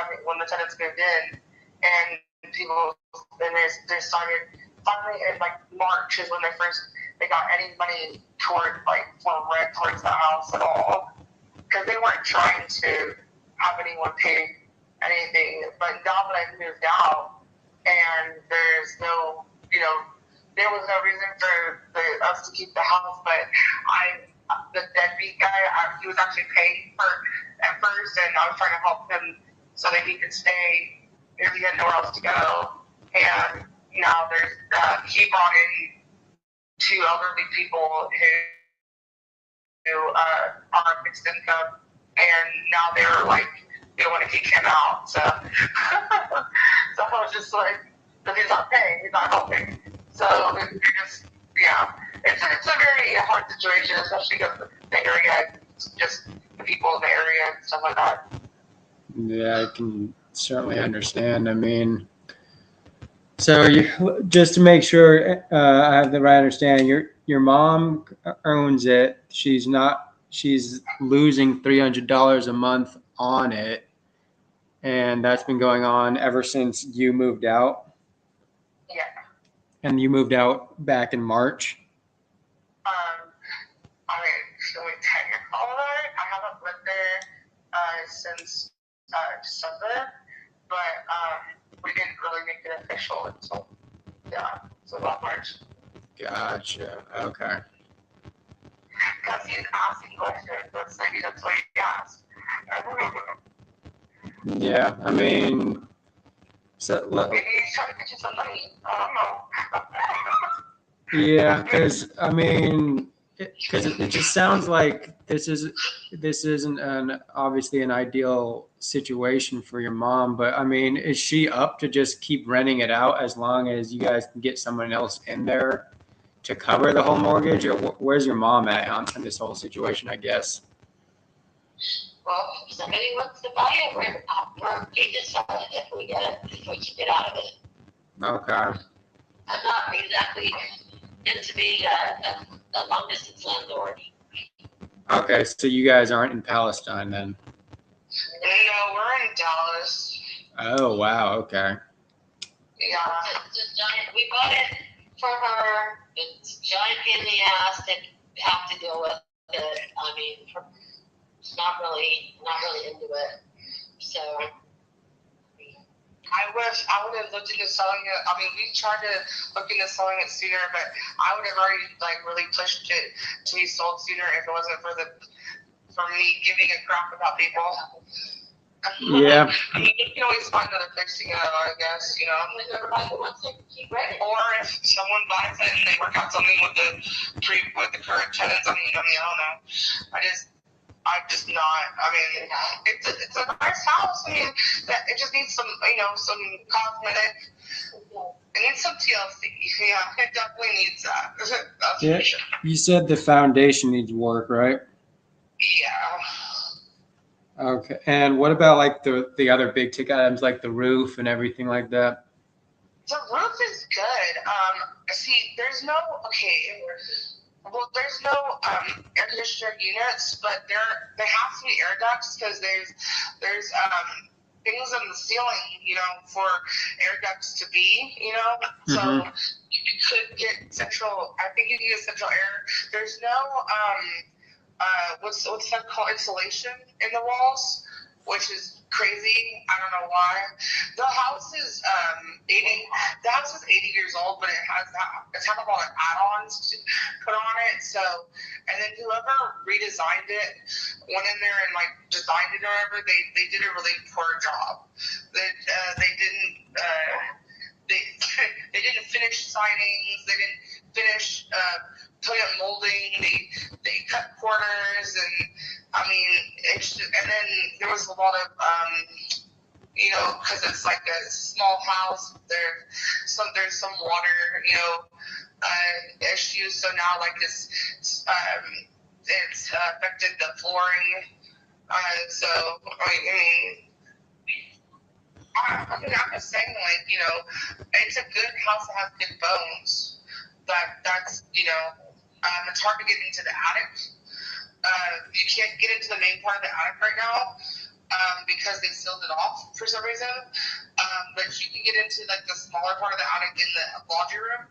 moved in, and they started finally in like March is when they got any money toward for rent towards the house at all, because they weren't trying to have anyone pay anything. But now that I've moved out and there's no, there was no reason for us to keep the house, but the deadbeat guy, he was actually paying for at first, and I was trying to help him so that he could stay if he had nowhere else to go. And now he brought in two elderly people who are fixed income, and now they're like, they want to kick him out. So, so I was just like, because he's not paying, he's not helping. So you're just, it's a very hard situation, especially because the area, just the people in the area and stuff like that. Yeah, I can certainly understand. I mean, so just to make sure I have the right understanding, your mom owns it. She's losing $300 a month on it, and that's been going on ever since you moved out. Yeah. And you moved out back in March. I mean, should we technical about it? I haven't lived there since December, but we didn't really make it official until about March. Gotcha. Okay. because he's asking questions. That's maybe that's what he asked. Yeah, I mean, so Maybe he's trying to get you some money. I don't know. yeah, because I mean, because it just sounds like this isn't an obviously an ideal situation for your mom. But I mean, is she up to just keep renting it out as long as you guys can get someone else in there to cover the whole mortgage, or where's your mom at on this whole situation? I guess. Well, if somebody wants to buy it, we're okay to sell it if we get out of it. Okay. I'm not exactly into being a long distance landlord. Okay, so you guys aren't in Palestine then? No, we're in Dallas. Oh wow. Okay. Yeah. It's a giant. We bought it for her. It's a giant pain in the ass to have to deal with it. I mean, not really into it. So. I wish I would have looked into selling it. I mean, we tried to look into selling it sooner, but I would have already really pushed it to be sold sooner if it wasn't for me giving a crap about people. Yeah. I mean, you can always find another place to go, I guess, Or if someone buys it and they work out something with the current tenants, I don't know. I'm just not. I mean, it's a nice house. I mean, it just needs some cosmetic. It needs some TLC. Yeah, it definitely needs that. That's Yeah. for sure. You said the foundation needs work, right? Yeah. Okay. And what about like the other big ticket items like the roof and everything like that? The roof is good. See, there's no air conditioner units, but there has to be air ducts because there's things in the ceiling, for air ducts to be, So you could get central. I think you can get central air. There's no what's that called, insulation in the walls, which is crazy. I don't know why. The house is 80 years old, but it's had a lot of add-ons to put on it. So, and then whoever redesigned it went in there and designed it or whatever. They did a really poor job. They didn't finish sidings. They didn't finish putting up molding. They cut corners, and I mean, and then there was a lot of because it's like a small house. There's some water, issues. So now it's affected the flooring. So I'm just saying, it's a good house that has good bones. That's it's hard to get into the attic. You can't get into the main part of the attic right now because they sealed it off for some reason. But you can get into the smaller part of the attic in the laundry room.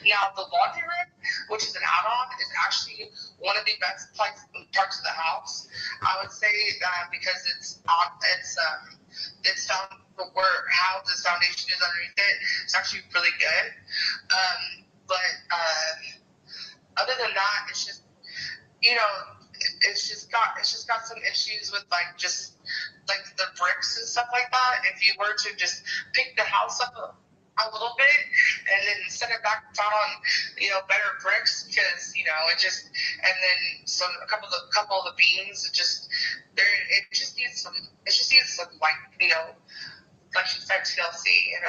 Now, the laundry room, which is an add-on, is actually one of the best parts of the house. I would say because it's found where how the foundation is underneath it. It's actually really good. But other than that, it's just it's just got some issues with the bricks and stuff like that. If you were to just pick the house up a little bit and then set it back down on better bricks, because it just, and then a couple of the beams, it just needs some like you said, TLC, and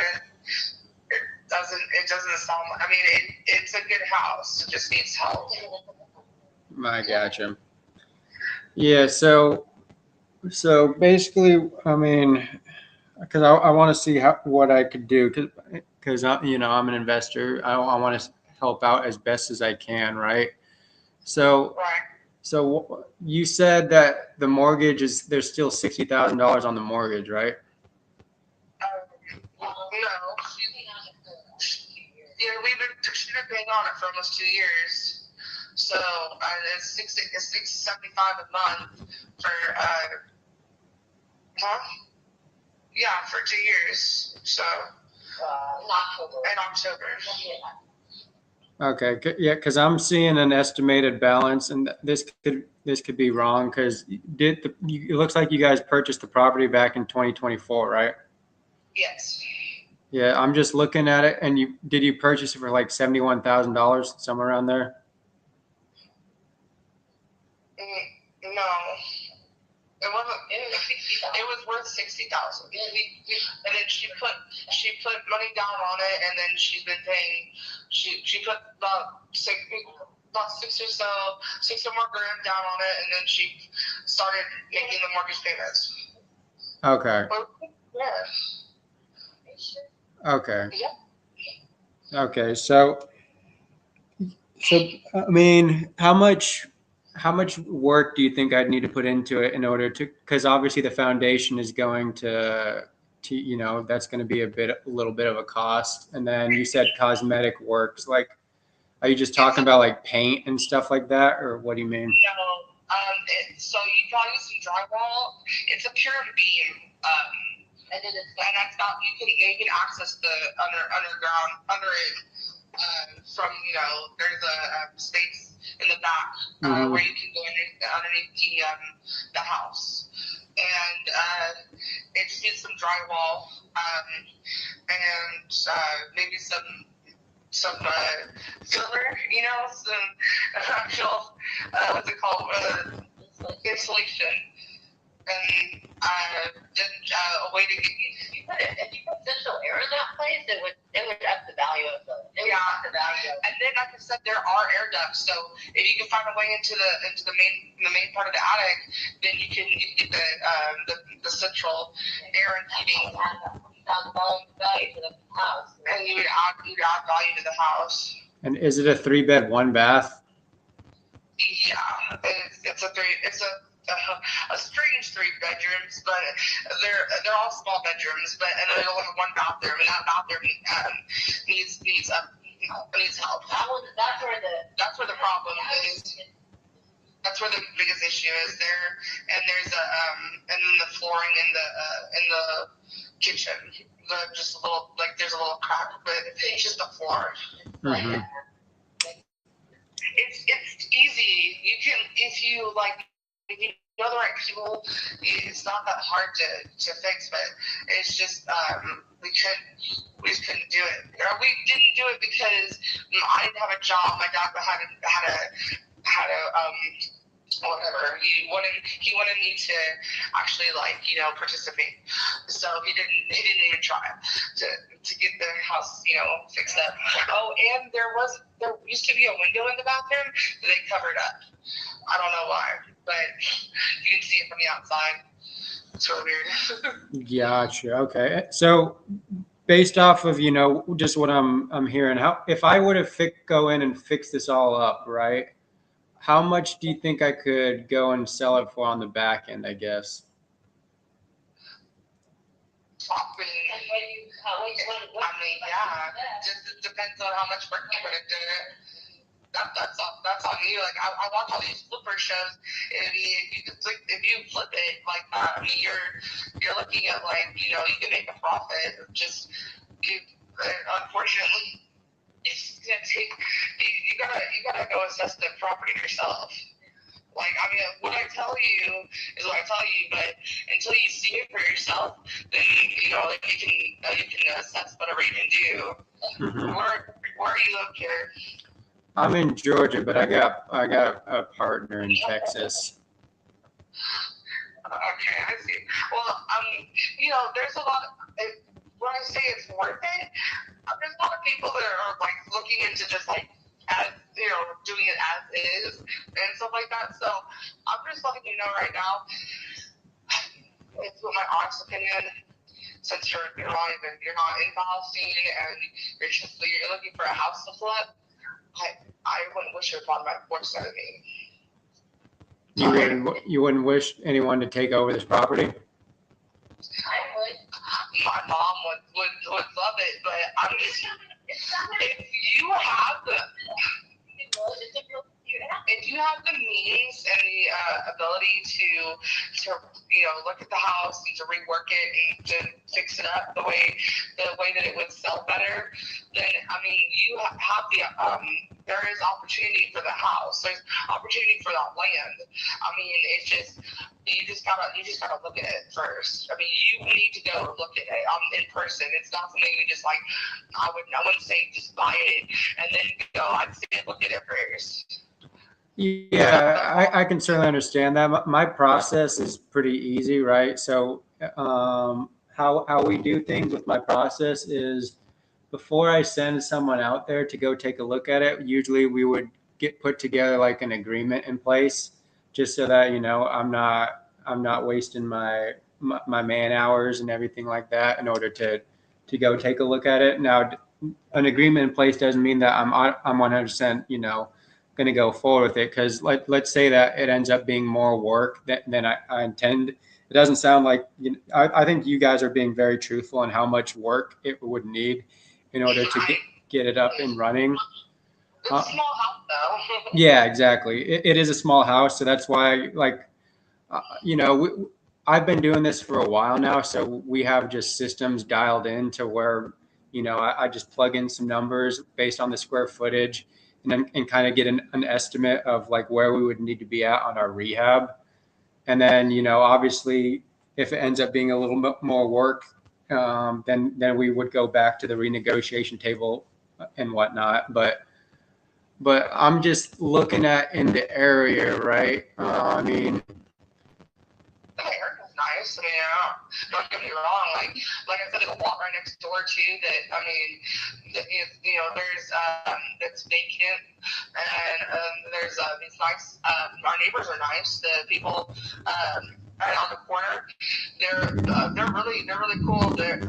it doesn't sound like, I mean, it's a good house. It just needs help. I gotcha. Yeah. So basically, I mean, because I want to see what I could do, because I'm an investor. I want to help out as best as I can, right? So Right. so you said that the mortgage there's still $60,000 on the mortgage, right? No. Yeah, she's been paying on it for almost 2 years. So it's $675 a month for yeah, for 2 years. So in October. Okay, yeah, because I'm seeing an estimated balance, and this could be wrong because it looks like you guys purchased the property back in 2024, right? Yes. Yeah, I'm just looking at it, and did you purchase it for like $71,000, somewhere around there? No, it wasn't. It was worth 60,000. And then she put money down on it, and then she's been paying. She put about six or more grand down on it, and then she started making the mortgage payments. Okay. Yeah. Okay. Yep. Okay. So I mean, how much work do you think I'd need to put into it in order to? Because obviously the foundation is going to that's going to be a little bit of a cost, and then you said cosmetic works. Like, are you just talking about like paint and stuff like that, or what do you mean? No. So you probably use some drywall. It's a pure beam. And that's not you can access the underground under it. From there's a space in the back where you can go underneath the house, and it just needs some drywall and maybe some filler, some actual what's it called, insulation, and then a way to get. If you put central air in that place, it would up the value of up the value. And then, like I said, there are air ducts. So if you can find a way into the main part of the attic, then you can get the central air and heating. Value to the house. And you would add value to the house. And is it a 3-bed, 1-bath? Yeah, it's a strange 3 bedrooms, but they're all small bedrooms. But and they only have 1 bathroom, and that bathroom needs help. That's where the problem is. That's where the biggest issue is there. And there's and then the flooring in the kitchen. Just a little there's a little crack, but it's just the floor. Mm-hmm. It's easy. You can if you know the right people. It's not that hard to fix, but it's just we just couldn't do it. We didn't do it because I didn't have a job. My dad had a whatever. He wanted me to actually participate. So he didn't even try to get the house fixed up. Oh, and there used to be a window in the bathroom that they covered up. I don't know why, but you can see it from the outside. It's really weird. Gotcha. Okay. So based off of just what I'm hearing, if I were to go in and fix this all up, right? How much do you think I could go and sell it for on the back end, I guess? Yeah, just depends on how much work you put into it. That's on you. Like I watch all these flipper shows. If you flip it like that, I mean you're looking at you can make a profit. Unfortunately, it's gonna take you gotta go assess the property yourself. What I tell you is what I tell you, but until you see it for yourself, then you can assess whatever you can do. Mm-hmm. Where are you located? I'm in Georgia, but I got a partner in Texas. Okay, I see. Well, there's a lot. When I say it's worth it, there's a lot of people that are looking into just doing it as is and stuff like that. So I'm just letting you know right now. It's my honest opinion. Since you're not in Palestine and you're looking for a house to flip, I wouldn't wish it upon my worst enemy. You wouldn't wish anyone to take over this property? I would. My mom would love it, but if you have the if you have the means and the ability to look at the house and to rework it and to fix it up the way that it would sell better, then I mean you have the there is opportunity for the house. There's opportunity for that land. I mean, it's just you just gotta look at it first. I mean, you need to go look at it in person. It's not something you just like. I wouldn't say just buy it and then go. I'd say look at it first. Yeah, I can certainly understand that. My process is pretty easy, right? So, how we do things with my process is before I send someone out there to go take a look at it, usually we would put together like an agreement in place, just so that I'm not wasting my man hours and everything like that in order to go take a look at it. Now, an agreement in place doesn't mean that I'm 100% going to go forward with it, because let's say that it ends up being more work than I intend. It doesn't sound like I think you guys are being very truthful on how much work it would need in order to get it up and running. It's a small house, though. Yeah, exactly. It is a small house, so that's why, I've been doing this for a while now, so we have just systems dialed in to where, I just plug in some numbers based on the square footage, and kind of get an estimate of like where we would need to be at on our rehab. And then, obviously, if it ends up being a little bit more work, then we would go back to the renegotiation table and whatnot. But I'm just looking at in the area, right? I mean, The area is nice. I mean, don't get me wrong. Like I said, there's a lot right next door too. That I mean, there's that's vacant, and there's these nice. Our neighbors are nice. The people right on the corner, they're really cool. They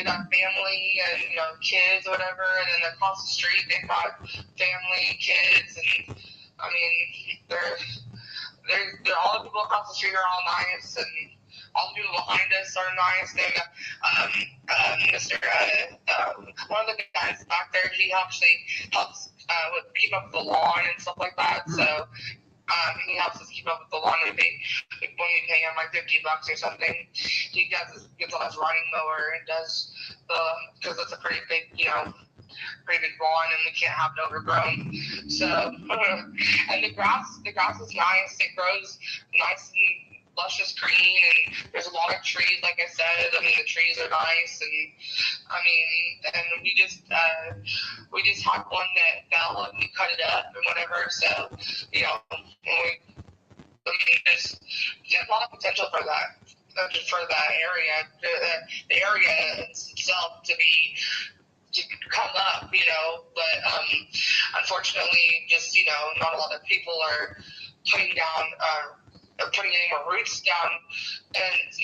got family and kids or whatever, and then across the street they've got family, kids, and I mean they're all the people across the street are all nice, and all the people behind us are nice. They got one of the guys back there. He actually helps keep up with the lawn and stuff like that. So he helps us keep up with the lawn. When we pay him like $50 or something, he gets on his riding mower and does because it's a pretty big lawn, and we can't have it overgrown. So, and the grass is nice. It grows nice and luscious green, and there's a lot of trees. Like I said, I mean the trees are nice, and I mean, and we just had one that fell and we cut it up and whatever. So, there's a lot of potential for that. For that area, the area itself to come up, but unfortunately, just not a lot of people are putting any more roots down, and to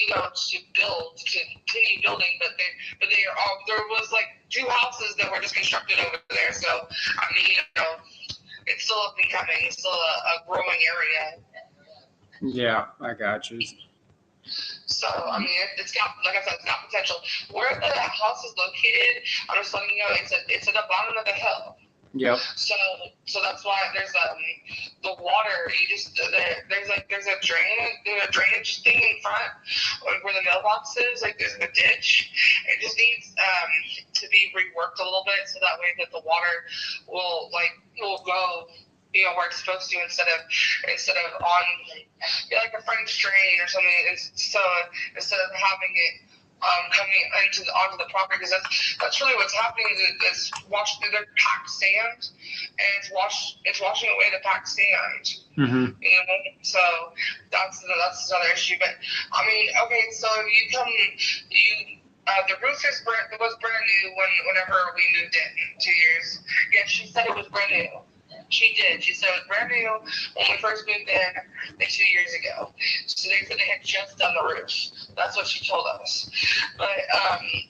continue building. But there was like 2 houses that were just constructed over there. So I mean, it's still up and coming. It's still a growing area. yeah, I got you. So, I mean, it's got, like I said, it's got potential. Where the house is located, I'm just letting you know, it's at the bottom of the hill. Yep. So that's why there's the water. There's a drainage thing in front where the mailbox is. Like there's a ditch. It just needs to be reworked a little bit so that way that the water will go where it's supposed to instead of on like a French drain or something. So instead of having it coming onto the property, because that's really what's happening is they're packed sand, and it's washing away the packed sand. Mm-hmm. So that's another issue. But I mean, okay, so the roof was brand new whenever we moved in 2 years. Yeah, she said it was brand new. She did. She said it was brand new when we first moved in 2 years ago. So they said they had just done the roof. That's what she told us. But I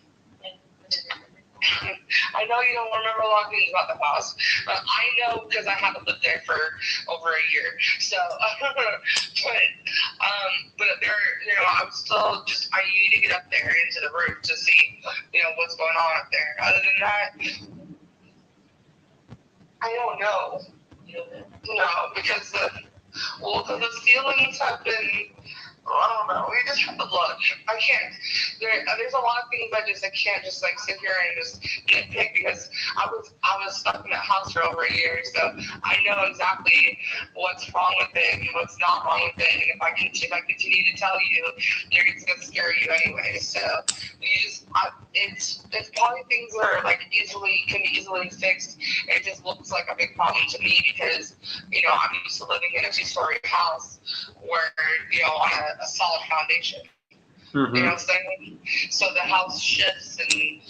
know you don't remember a lot of things about the house, but I know because I haven't lived there for over a year. So, but there, I'm still I need to get up there into the roof to see, what's going on up there. Other than that, I don't know. No, because the ceilings have been. I don't know. We just have to look. I can't. There's a lot of things I can't just like sit here and just nitpick because I was stuck in that house for over a year, so I know exactly what's wrong with it and what's not wrong with it. And if I continue to tell you, it's gonna scare you anyway. So you just it's probably things that are like can be easily fixed. It just looks like a big problem to me because I'm used to living in a 2-story house where on a solid foundation. Mm-hmm. You know what I'm saying? So the house shifts and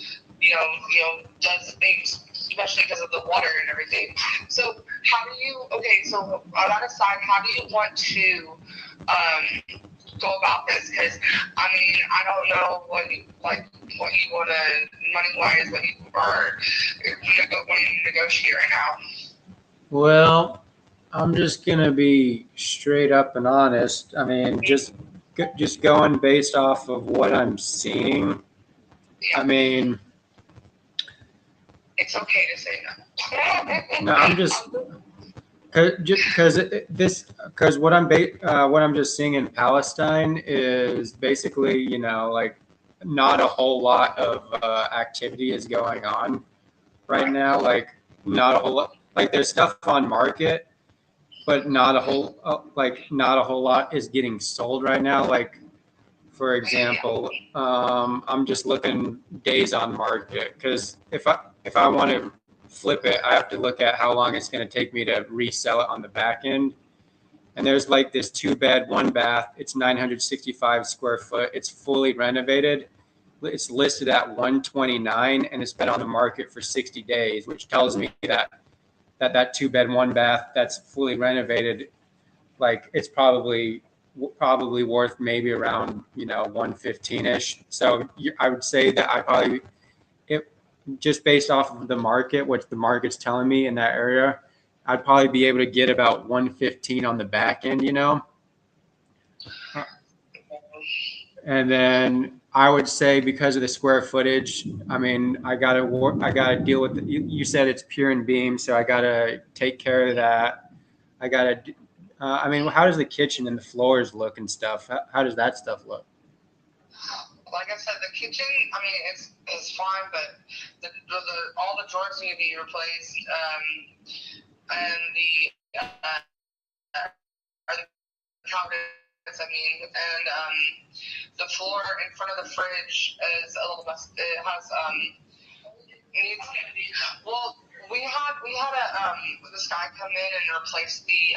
does things, especially because of the water and everything. So so that aside, how do you want to go about this? Because I don't know what you want to money wise, what you are wanting to negotiate right now. Well, I'm just gonna be straight up and honest. I mean, just going based off of what I'm seeing. Yeah. I mean, it's okay to say no. No, I'm just because what I'm just seeing in Palestine is basically like not a whole lot of activity is going on right now. Like not a whole lot. Like there's stuff on market, but not a whole lot is getting sold right now. Like for example, I'm just looking days on market because if I want to flip it, I have to look at how long it's going to take me to resell it on the back end. And there's like this 2-bed, 1-bath. It's 965 square foot. It's fully renovated. It's listed at 129 and it's been on the market for 60 days, which tells me that 2-bed, 1-bath that's fully renovated, like it's probably worth maybe around 115-ish. So I would say that I probably just based off of the market, what the market's telling me in that area, I'd probably be able to get about 115 on the back end, And then I would say because of the square footage, I gotta deal with you said it's pure and beam, so I gotta take care of that. I gotta. How does the kitchen and the floors look and stuff? How does that stuff look? Like I said, the kitchen, it's fine, but all the drawers need to be replaced, and the cabinets, and the floor in front of the fridge is a little messed. It has needs. Well, we had this guy come in and replace the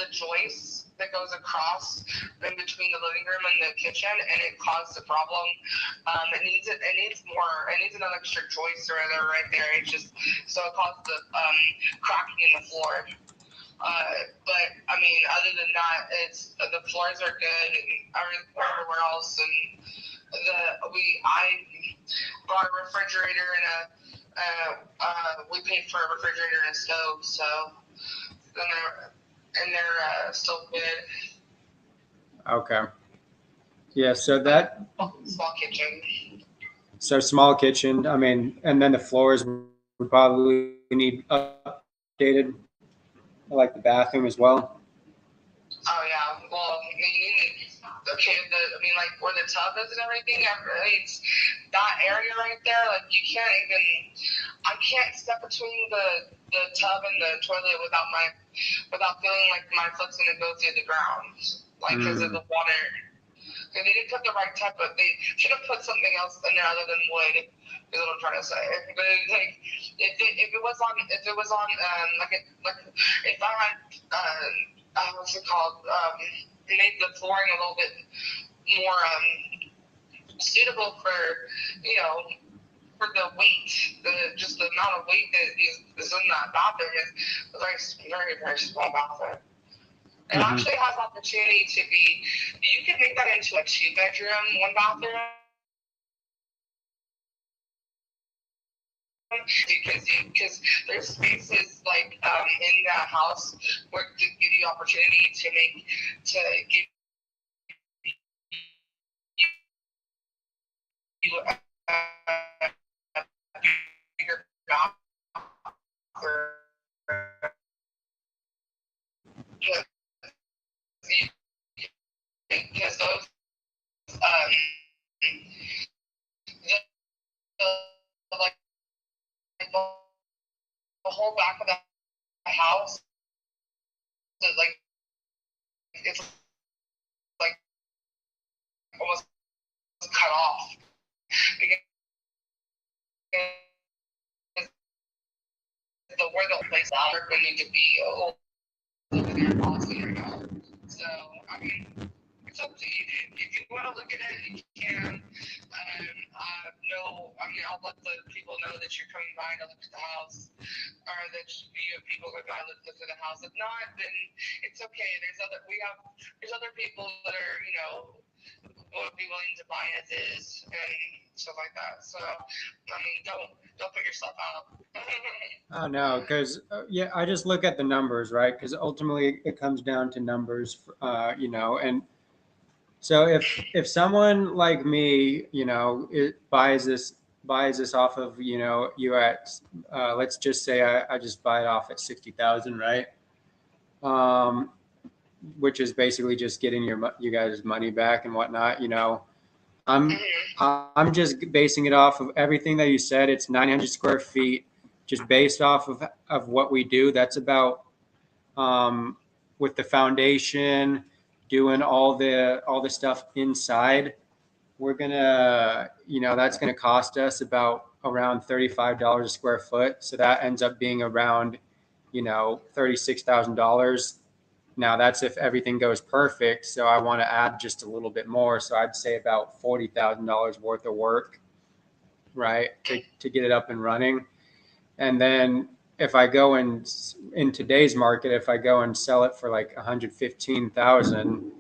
joist that goes across in between the living room and the kitchen, and it caused a problem. It needs an electric joist right there. It caused the cracking in the floor. But other than that, the floors are good everywhere else, and I bought a refrigerator and we paid for a refrigerator and a stove, so then they're still good. Okay. Yeah. So that small kitchen. So small kitchen. And then the floors would probably need updated, like the bathroom as well. Oh yeah. Well, okay. Like where the tub is and everything. It's that area right there. Like I can't step between the tub and the toilet without feeling like my foot's gonna go through the ground, like because of the water. They didn't put the right type of. They should have put something else in there other than wood. Is what I'm trying to say. But like, if it was on, like if I had, what's it called, made the flooring a little bit more suitable for for the weight, just the amount of weight that is in that bathroom is a very, very small bathroom. It actually has opportunity to be. You could make that into a 2-bedroom, 1-bathroom. Because there's spaces like in that house where to give you opportunity to give you a bigger bathroom whole back of the house, so like it's like almost cut off because the where the place out are going to be over there Boston right now. So I mean, it's up to you, dude. If you want to look at it, you can. No, I mean, I'll let the people know that you're coming by to look at the house, or that you have people go by to look at the house. If not, then it's okay. There's other people that are, you know, would be willing to buy as is and stuff like that. So I mean, don't put yourself out. Oh no, because yeah, I just look at the numbers, right? Because ultimately it comes down to numbers, you know. And so if someone like me, you know, buys this off of, you know, you at let's just say I just buy it off at 60,000, right? Which is basically just getting you guys' money back and whatnot, you know. I'm just basing it off of everything that you said. It's 900 square feet, just based off of what we do. That's about with the foundation, doing all the stuff inside. We're gonna, you know, that's gonna cost us about around $35 a square foot. So that ends up being around, you know, $36,000. Now that's if everything goes perfect. So I want to add just a little bit more. So I'd say about $40,000 worth of work, right, to get it up and running. And then if I go in today's market, if I go and sell it for like 115,000,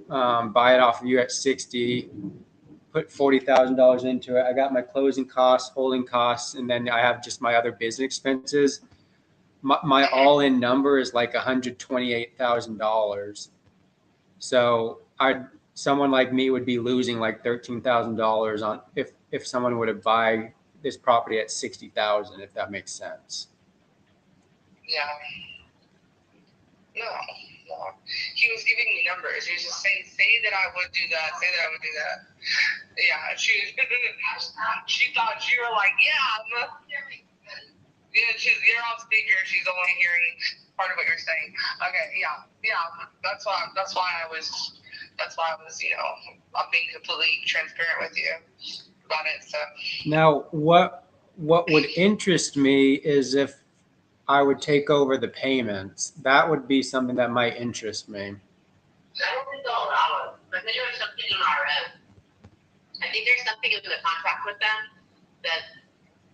buy it off of you at 60, put $40,000 into it. I got my closing costs, holding costs, and then I have just my other business expenses. My all-in number is like $128,000. So someone like me would be losing like $13,000 on if someone would have buy this property at 60,000, if that makes sense. Yeah. No. He was giving me numbers. He was just saying, say that I would do that. Say that I would do that. Yeah. She thought you were like, yeah. Yeah, you're on speaker. She's only hearing part of what you're saying. Okay, yeah. That's why I was, you know, I'm being completely transparent with you about it. So now, what would interest me is if I would take over the payments. That would be something that might interest me. I don't think they'll allow it, but there was something in our I think there's something in the contract with them that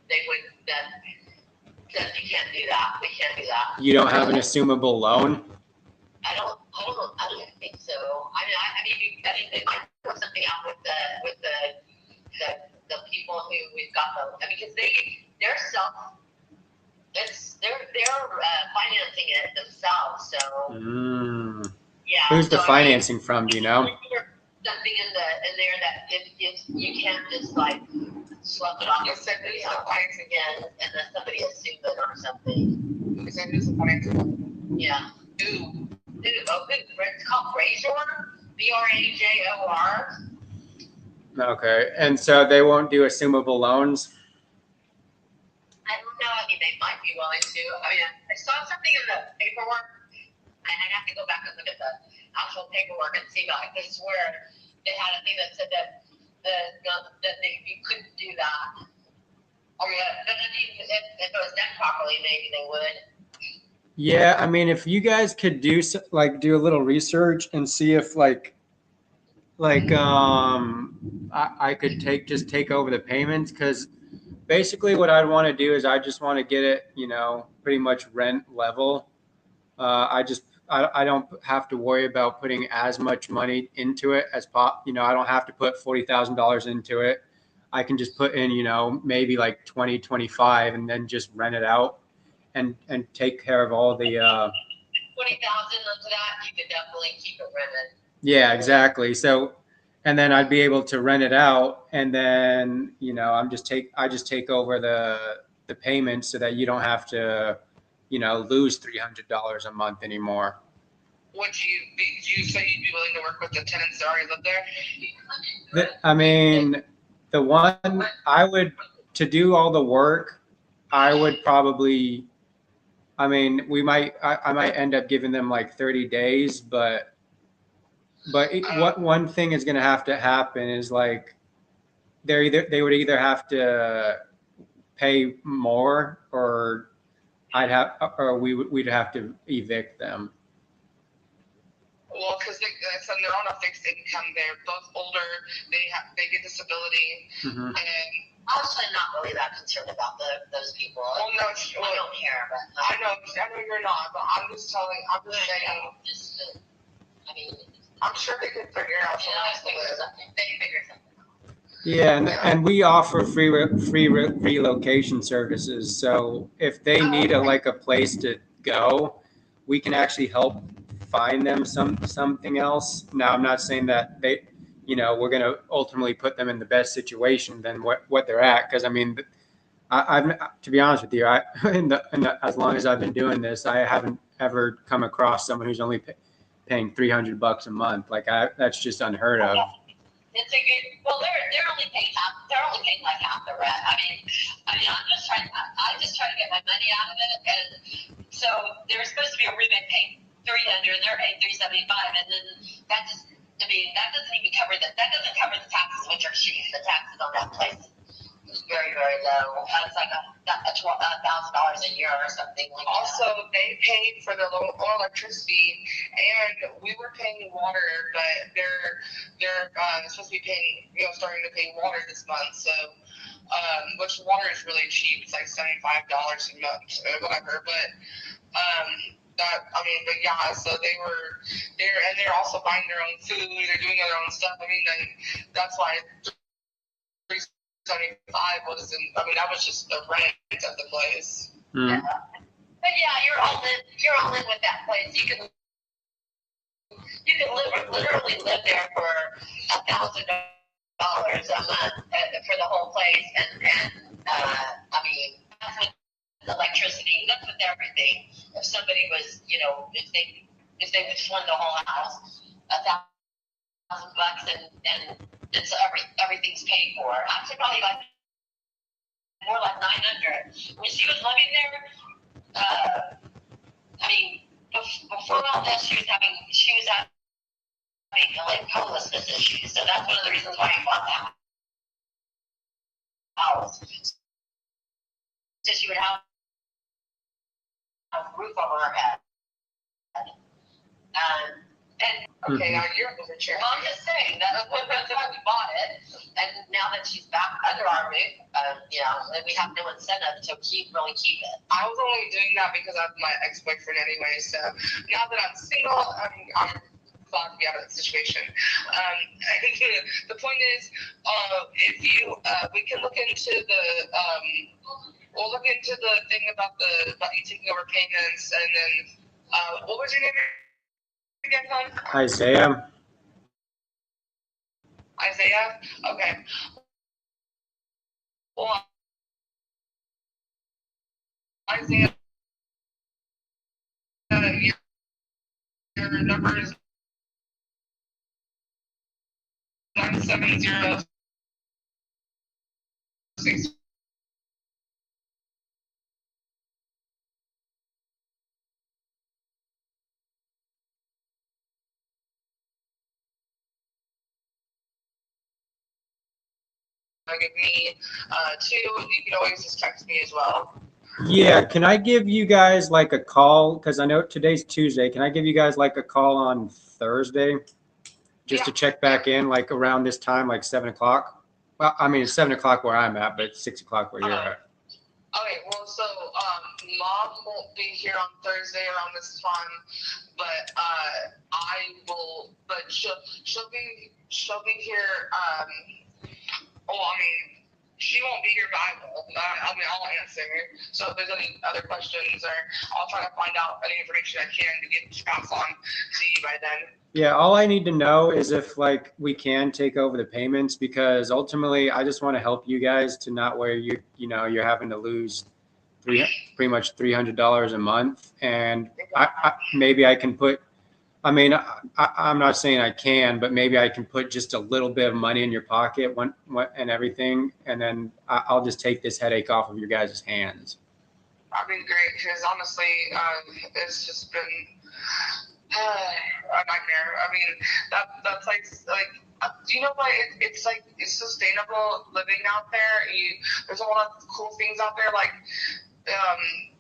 they would that you can't do that. We can't do that. You don't have an assumable loan? I don't think so. I mean, they might put something out with the people who we've got because they're financing it themselves. So yeah. Who's the financing from? Do you know? Something in there that if you can't just like slap it on your secondary clients again, and then somebody assume it or something. is that who's the financial? Yeah. Who? It's called Brajor. BRAJOR. Okay, and so they won't do assumable loans? I don't know. I mean, they might be willing to. I mean, I saw something in the paperwork, and I'd have to go back and look at the actual paperwork and see. But I could swear they had a thing that said that you couldn't do that. Or but I mean, if it was done properly, maybe they would. Yeah, I mean, if you guys could do a little research and see if I could take over the payments, because basically what I want to do is I just want to get it, you know, pretty much rent level. I don't have to worry about putting as much money into it as you know, I don't have to put $40,000 into it. I can just put in, you know, maybe like 20, 25 and then just rent it out and take care of all the 20,000 into that, you could definitely keep it rented. Yeah, exactly. So, and then I'd be able to rent it out, and then, you know, I just take over the payments so that you don't have to, you know, lose $300 a month anymore. Would you say you'd be willing to work with the tenants that already live there? I mean, the one I would, to do all the work, I would probably, I mean, I might end up giving them like 30 days, but what one thing is going to happen is like they would either have to pay more or we'd have to evict them. Well, because they're on a fixed income. They're both older. They get disability, Mm-hmm. and Honestly, I'm not really that concerned about those people. well, no, I don't care, but I know you're not, but I'm just saying. I mean, I'm sure they could figure out you know, something. they can figure something out. Yeah, and we offer free relocation services. So if they need a place to go, we can actually help find them something else. Now, I'm not saying that we're going to ultimately put them in the best situation than what they're at. Because I mean, I've to be honest with you, as long as I've been doing this, I haven't ever come across someone who's only paying $300 a month. Like that's just unheard of. It's a good. Well, they're only paying half. They're only paying like half the rent. I mean, I just try to get my money out of it, and so they were supposed to be a roommate paying $300, and they're paying $375, and then that just. I mean, that doesn't even cover that. That doesn't cover the taxes, which are cheap. The taxes on that place is very, very low. It's like $1,000 a year or something like that. Also, they paid for their own electricity, and we were paying water, but they're supposed to be paying, starting to pay water this month. So, which water is really cheap. It's like $75 a month or whatever. But but yeah. So they're also buying their own food. They're doing their own stuff. I mean, that's why. $375 was that was just the rent of the place. Mm. But yeah, you're all in with that place. You can literally live there for $1,000 a month for the whole place, and I mean that's with electricity, that's with everything. If somebody was, if they would fund the whole house, $1,000 and it's everything's paid for. Actually, probably like more like $900. When she was living there, I mean, before all this, she was having like homelessness issues. So that's one of the reasons why I bought that house. So she would have a roof over her head. Okay, now you're over chair. Well, I'm just saying that's why we bought it, and now that she's back under our roof, we have no incentive to really keep it. I was only doing that because of my ex-boyfriend anyway. So now that I'm single, I'm glad to be out of the situation. The point is, if we can look into we'll look into the thing about you taking over payments, and then what was your name again, hon? Isaiah. Isaiah? Okay. Well, Isaiah, your number is 970-6. Give me 2. You can always just text me as well. Yeah, can I give you guys like a call? Because I know today's Tuesday. Can I give you guys like a call on Thursday just to check back in like around this time, like 7 o'clock? Well, I mean, it's 7 o'clock where I'm at, but it's 6 o'clock where you're at. Okay, well, so Mom won't be here on Thursday around this time, but I will. But she'll be here. She won't be here, but I will. I'll answer. So if there's any other questions, or I'll try to find out any information I can to get pass on to you by then. Yeah, all I need to know is if like we can take over the payments, because ultimately I just want to help you guys to not where you're having to lose pretty much $300 a month, and maybe I can put. I mean, I'm not saying I can, but maybe I can put just a little bit of money in your pocket and everything, and then I'll just take this headache off of your guys' hands. I've been great because honestly, it's just been a nightmare. I mean, that place, like, you know what? It's like it's sustainable living out there. There's a lot of cool things out there, like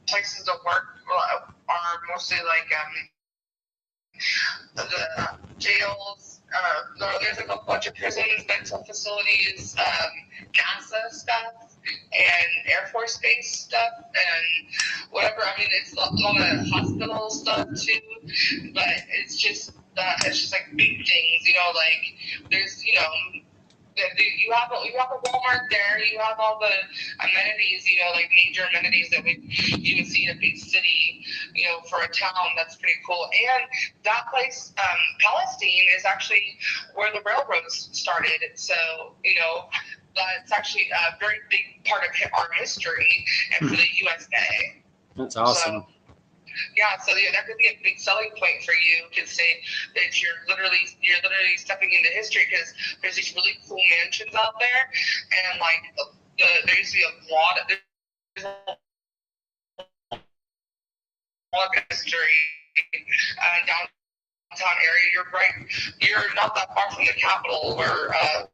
places to work are mostly like the jails. There's like a bunch of prisons, mental facilities, NASA stuff, and Air Force Base stuff, and whatever. I mean, it's a lot of hospital stuff too, but it's just like big things, you know. Like there's, you know. You have a Walmart there. You have all the amenities, you know, like major amenities that you would see in a big city, you know, for a town. That's pretty cool. And that place, Palestine, is actually where the railroads started. So, you know, that's actually a very big part of our history and for the USA. That's awesome. So that could be a big selling point for you to say that you're literally stepping into history, because there's these really cool mansions out there, and like there used to be a lot of history downtown area. You're not that far from the Capitol where I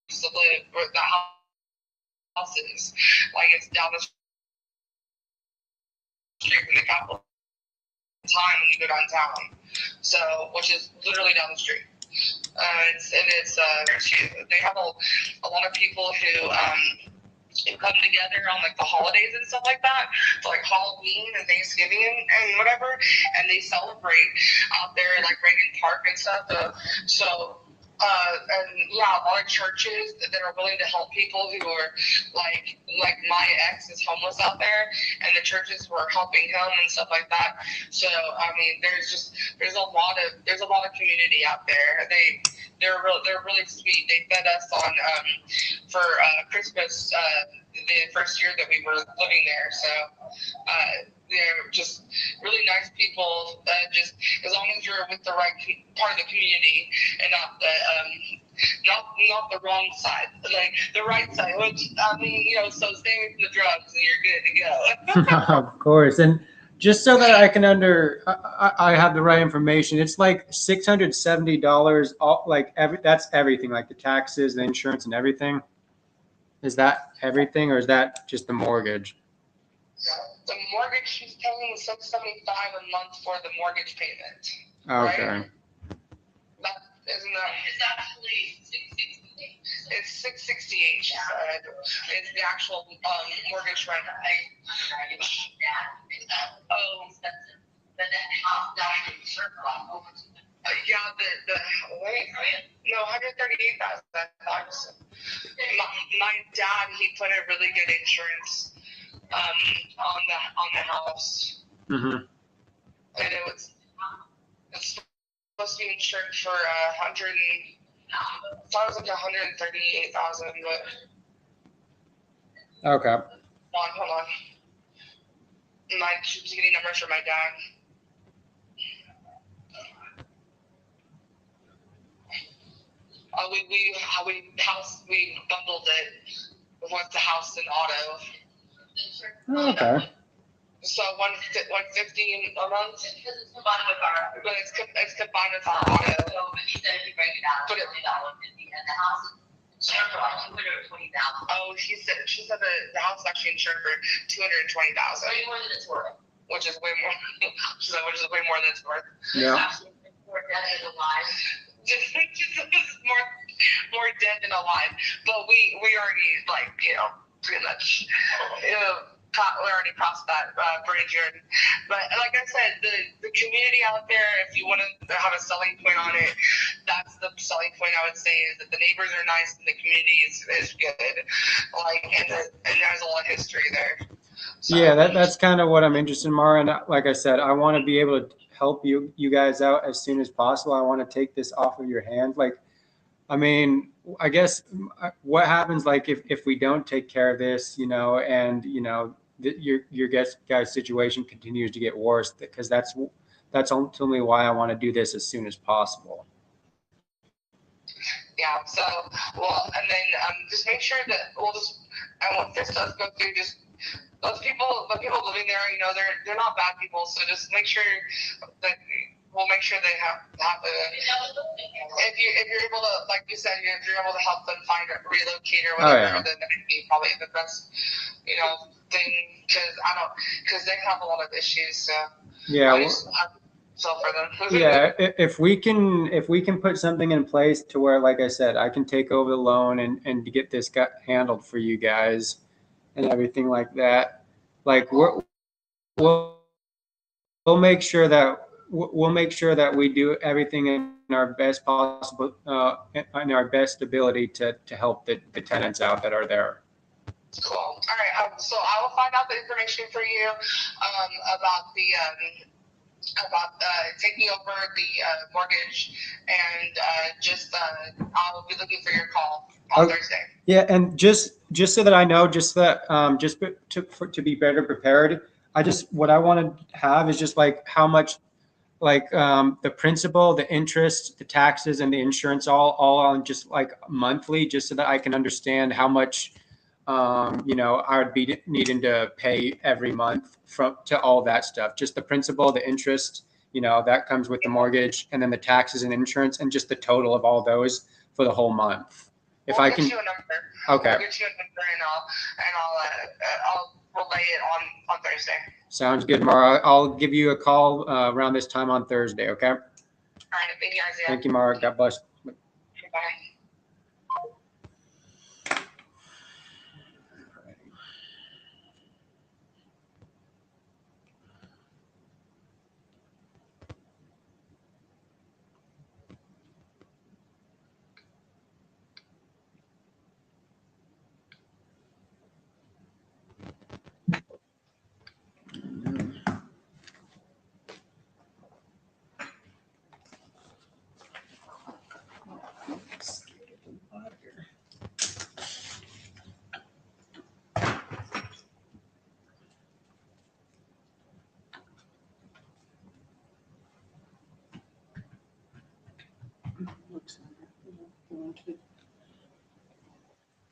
used to live, where the houses, like it's down the street from the Capitol time when you go downtown. So, which is literally down the street. They have a lot of people who come together on like the holidays and stuff like that, so like Halloween and Thanksgiving and whatever, and they celebrate out there like Reagan Park and stuff. And a lot of churches that are willing to help people who are like my ex is homeless out there, and the churches were helping him and stuff like that. So I mean, there's a lot of community out there. They're really sweet. They fed us on for Christmas the first year that we were living there. So they're just really nice people. Just as long as you're with the right part of the community and not the wrong side, like the right side. Which I mean, you know, so stay away from the drugs and you're good to go. Of course. And just so that I can I have the right information, it's like $670. That's everything, like the taxes, the insurance, and everything. Is that everything, or is that just the mortgage? The mortgage, she's paying $675 a month for the mortgage payment. Okay. Right? It's actually $668. It's $668. She said. It's the actual mortgage rent. But that house down in Circle. No, $138,000. My dad, he put a really good insurance on the house, Mm-hmm. and it's supposed to be insured for $138,000. But Okay. hold on. She was getting numbers for my dad. We bundled it with the house and auto. Okay. So $150 a month. Because it's combined with our. But it's combined with our auto. So he said if you break it down, it's $150, and the house is insured for like $220,000. Oh, she said the house is actually insured for $220,000. Way more than it's worth. Which is way more. She said, which is way more than it's worth. Yeah. More dead than alive. Just more dead than alive. But we already, like, you know, pretty much, we already crossed that bridge. But like I said, the community out there, if you want to have a selling point on it, that's the selling point I would say, is that the neighbors are nice and the community is good. Like, and there's a lot of history there. So, yeah, that's kind of what I'm interested in, Mara. And like I said, I want to be able to help you guys out as soon as possible. I want to take this off of your hands. Like, I mean, I guess what happens, like, if we don't take care of this, you know, and, you know, your guys' situation continues to get worse, because that's ultimately why I want to do this as soon as possible. Yeah. So, well, and then just make sure that and what this does go through, just the people living there, you know, they're not bad people. So just make sure that we'll make sure they have a. If you're able to, like you said, if you're able to help them find a relocator or whatever, yeah. then that would be probably the best, you know, thing, because they have a lot of issues. So Yeah. I feel for them. Yeah, if we can put something in place to where, like I said, I can take over the loan and to get this handled for you guys and everything like that. Like we'll make sure that we do everything in our best possible in our best ability to help the tenants out that are there. Cool. All right. So I will find out the information for you about the taking over the mortgage, and I'll be looking for your call on Thursday. Yeah, and just so that I know, just that just to be better prepared, what I want to have is just like how much, like the principal, the interest, the taxes, and the insurance all on just like monthly, just so that I can understand how much I would be needing to pay every month to all that stuff. Just the principal, the interest, that comes with the mortgage, and then the taxes and insurance, and just the total of all those for the whole month. If I can. Get you a number. Okay. I'll get you a number, and I'll relay it on Thursday. Sounds good, Mara. I'll give you a call around this time on Thursday. Okay. All right. Thank you, Isaiah. Thank you, Mara. God bless. Bye.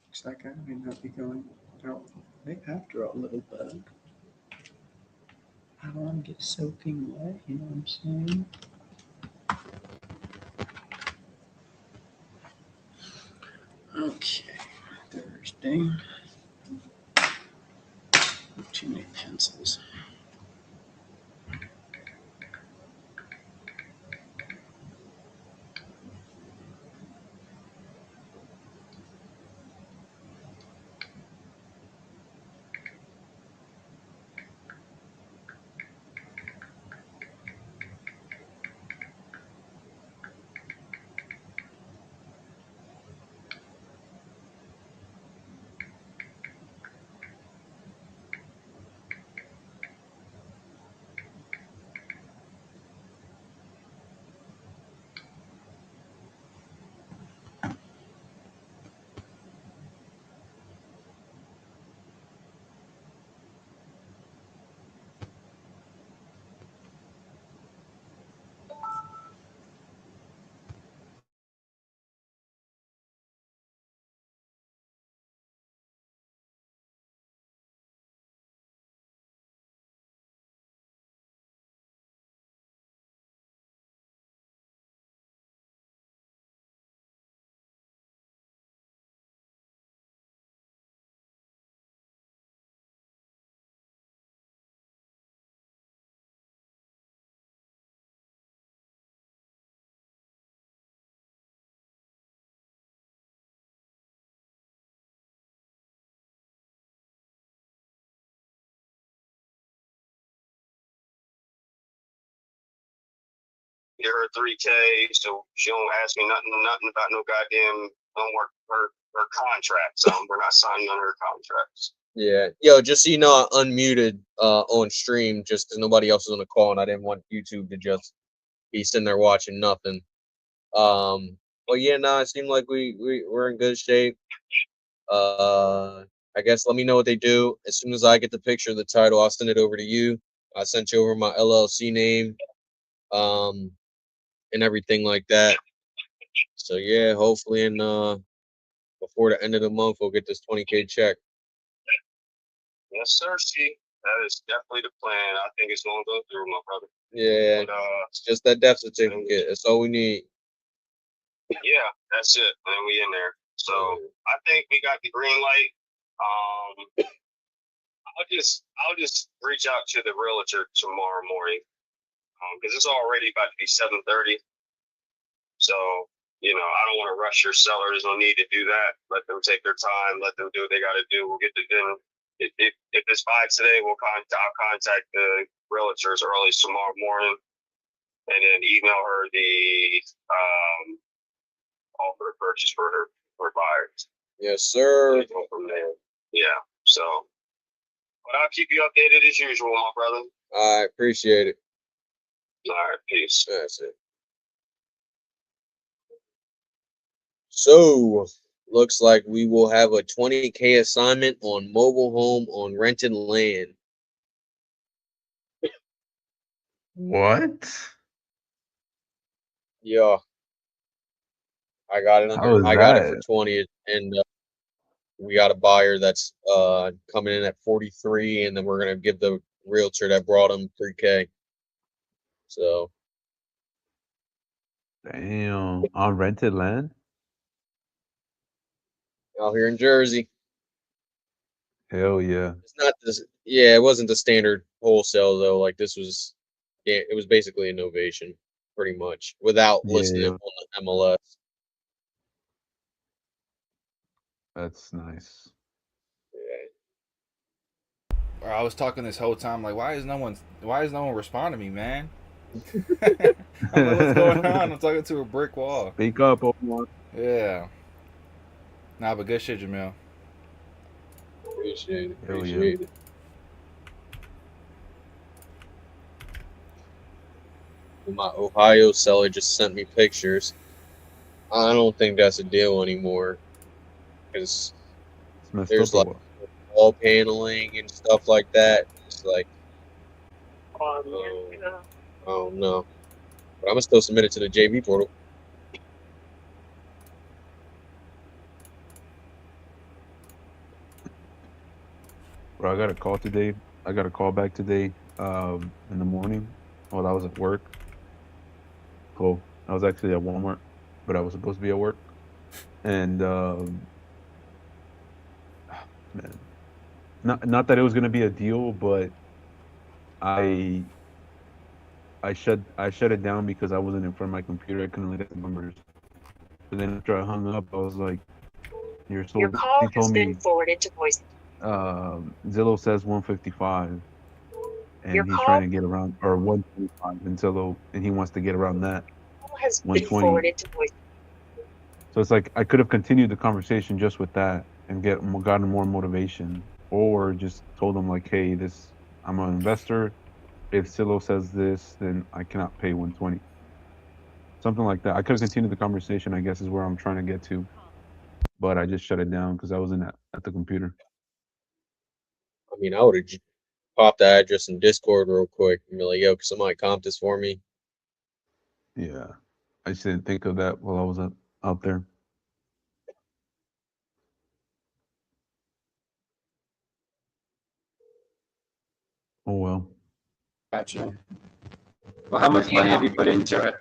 Looks like I may not be going out after a little bit. I don't want to get soaking wet, you know what I'm saying? Okay, Thursday. Too many pencils. Get her 3K, so she don't ask me nothing about no goddamn homework. Her contracts. We're not signing on her contracts. Yeah. Yo, just so you know, I unmuted on stream just because nobody else was on the call, and I didn't want YouTube to just be sitting there watching nothing. But yeah, no, it seemed like we're in good shape. I guess let me know what they do. As soon as I get the picture of the title, I'll send it over to you. I sent you over my LLC name, and everything like that. So yeah, hopefully in before the end of the month we'll get this 20K check. Yes, sir. See, that is definitely the plan. I think it's gonna go through, my brother. Yeah, But it's just that death certificate. That's all we need. yeah, that's it. And we in there. So I think we got the green light. I'll just reach out to the realtor tomorrow morning. Because it's already about to be 7:30. So, I don't want to rush your seller. There's no need to do that. Let them take their time. Let them do what they got to do. We'll get the dinner. If it's 5 today, I'll contact the realtors early tomorrow morning, and then email her the offer of purchase for her buyers. Yes, sir. And go from there. Yeah. So, but I'll keep you updated as usual, my brother. I appreciate it. All right, peace. That's it. So, looks like we will have a 20K assignment on mobile home on rented land. What? Yeah, I got it How is I got it that? for 20, and we got a buyer that's coming in at 43, and then we're gonna give the realtor that brought him 3K. So Damn. On rented land? out here in Jersey, Hell yeah. it's not this. Yeah, it wasn't the standard wholesale though. Like this was, yeah, it was basically a novation, pretty much, without listing it Yeah, on the MLS. that's nice. I was talking this whole time like, why is no one responding to me, man? I'm like, what's going on? I'm talking to a brick wall. Speak up, Omar. Yeah. Nah, but good shit, Jamil. Appreciate it. Hell yeah. Appreciate it. My Ohio seller just sent me pictures. I don't think that's a deal anymore because It's messed there's up like or what? wall paneling and stuff like that. It's like, I don't know. But I'm gonna still submit it to the JV portal. Bro, I got a call today. I got a call back today in the morning while I was at work. Cool. I was actually at Walmart, but I was supposed to be at work. And man, not that it was gonna be a deal, but I shut it down because I wasn't in front of my computer. I couldn't look at the numbers. And then after I hung up, I was like, Your he call has told been me forwarded to voice. Zillow says 155 and Your he's call trying to get around, or 125 in Zillow, and he wants to get around that has been 120. forwarded to voice. So it's like I could have continued the conversation just with that and gotten more motivation, or just told him like, hey, I'm an investor. If Zillow says this, then I cannot pay 120. Something like that. I could have continued the conversation, I guess, is where I'm trying to get to. But I just shut it down because I wasn't at the computer. I mean, I would have popped the address in Discord real quick and be like, yo, can somebody comp this for me? Yeah. I just didn't think of that while I was out there. Oh well. Gotcha. Well, how much money have you put into it?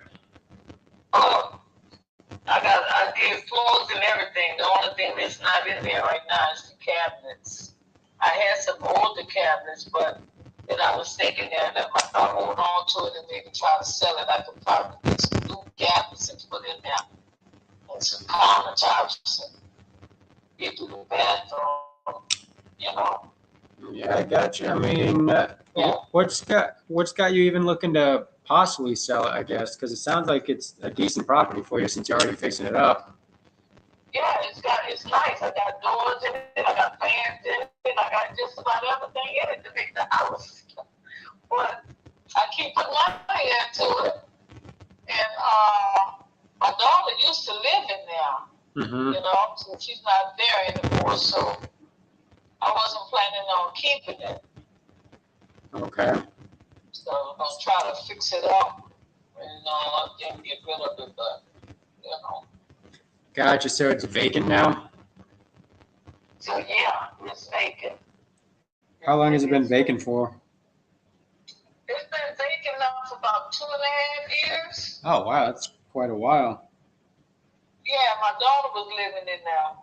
Oh, I did floors and everything. The only thing that's not in there right now is the cabinets. I had some older cabinets, but then I was thinking that if I hold on to it and maybe try to sell it, I could probably get some new cabinets and put in there and some countertops and get to the bathroom, you know. Yeah, I got you. I mean, Yeah. what's got you even looking to possibly sell it? I guess because it sounds like it's a decent property for you since you're already fixing it up. Yeah, it's nice. I got doors in it, I got fans in it, I got just about everything in it to make the house. But I keep putting money into it. And my daughter used to live in there, Mm-hmm. you know, so she's not there anymore, so I wasn't planning on keeping it. Okay. So I'm gonna try to fix it up and then get rid of it, but know. Gotcha. So it's vacant now. So yeah, it's vacant. How long has it been vacant for? It's been vacant now for about 2.5 years. Oh wow, that's quite a while. Yeah, my daughter was living in there.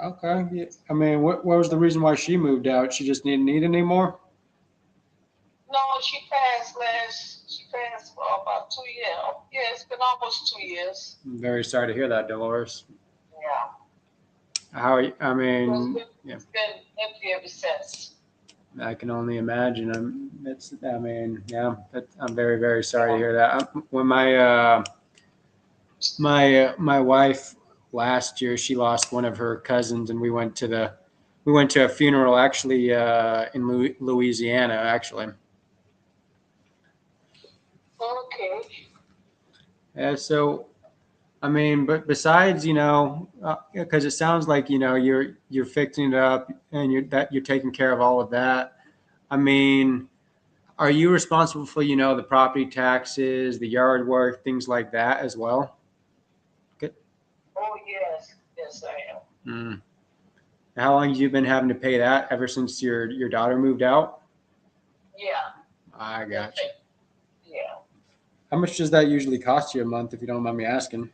Okay. Yeah. I mean, what was the reason why she moved out? She just didn't need anymore. No, she passed for about 2 years. Yeah, it's been almost 2 years. I'm very sorry to hear that, Dolores. Yeah. I mean, yeah, It's been empty ever since. I can only imagine. I'm very, very sorry to hear that. When my wife last year, she lost one of her cousins, and we went to a funeral actually in Louisiana actually. Okay. Yeah, so I mean, but besides, because it sounds like you're fixing it up and you're taking care of all of that. I mean, are you responsible for the property taxes, the yard work, things like that as well? Good. Oh yes, yes I am. Mm. How long have you been having to pay that ever since your daughter moved out? Yeah. I got you. Yeah. How much does that usually cost you a month, if you don't mind me asking?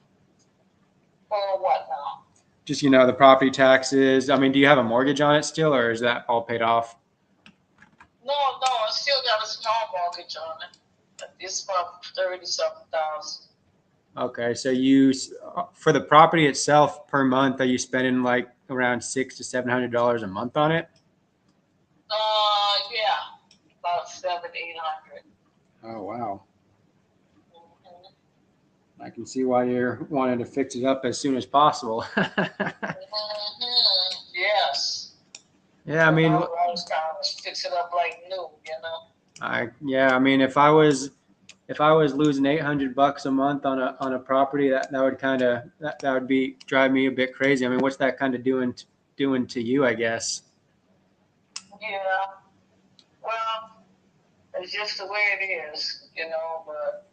For what now? Just the property taxes. I mean, do you have a mortgage on it still, or is that all paid off? No, I still got a small mortgage on it. It's about 30-something thousand. Okay, so for the property itself per month, are you spending like around $600 to $700 a month on it? Yeah, about 700-800. Oh wow! I can see why you're wanting to fix it up as soon as possible. Yes. Yeah, I mean, I was trying to fix it up like new, I mean, if I was losing $800 a month on a property, that would that would be drive me a bit crazy. I mean, what's that kind of doing to you, I guess? Yeah. Well, it's just the way it is, but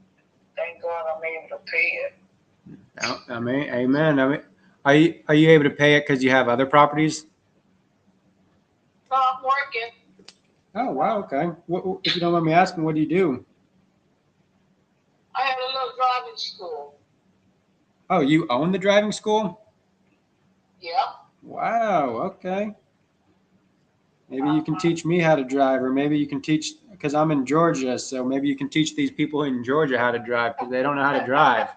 thank God I'm able to pay it. I mean, amen. I mean, are you able to pay it because you have other properties? No, I'm working. Oh wow, okay. What, if you don't mind me asking, what do you do? I had a little driving school. Oh, you own the driving school? Yeah. Wow. Okay. Maybe you can teach me how to drive, or maybe you can teach, because I'm in Georgia, so maybe you can teach these people in Georgia how to drive because they don't know how to drive.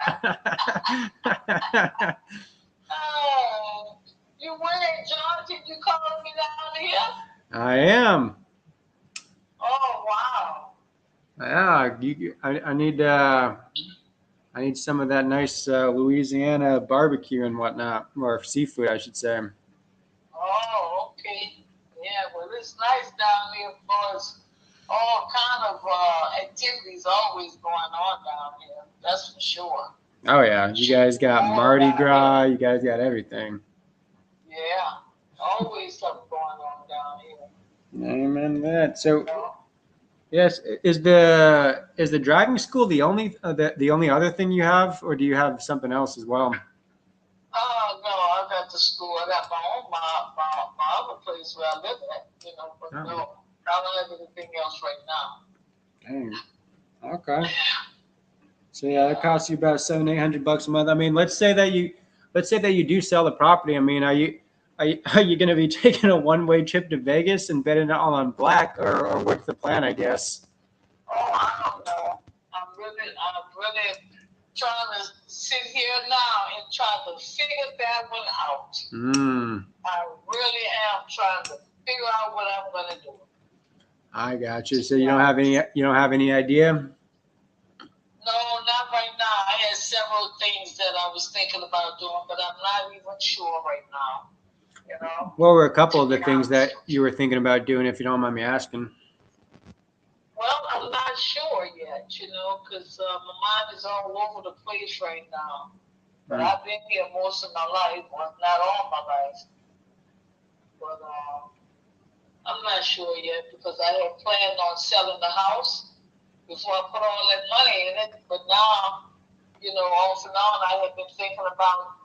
Oh, you went in Georgia? You calling me down here? I am. Oh wow. Yeah. I need some of that nice Louisiana barbecue and whatnot, or seafood, I should say. Oh, okay. Yeah, well, it's nice down here because all kind of activities always going on down here. That's for sure. Oh yeah, you guys got Mardi Gras. You guys got everything. Yeah, always something going on down here. Amen. That. So, yes, is the driving school the only other thing you have, or do you have something else as well? Oh no, I got the school. I got my own my other place where I live at. But no, I don't have anything else right now. Dang. Okay. So yeah, that costs you about $700-800 a month. I mean, let's say that you do sell the property. I mean, are you going to be taking a one-way trip to Vegas and betting it all on black, or what's the plan? I guess. Oh, I don't know. I'm really trying to sit here now and try to figure that one out. I really am trying to figure out what I'm gonna do. I got you. So you don't have any idea? No, not right now. I had several things that I was thinking about doing, but I'm not even sure right now. What were a couple of the things that you were thinking about doing, if you don't mind me asking? Well, I'm not sure yet, because my mind is all over the place right now. But I've been here most of my life, well, not all my life. But I'm not sure yet because I had planned on selling the house before I put all that money in it. But now off and on, I had been thinking about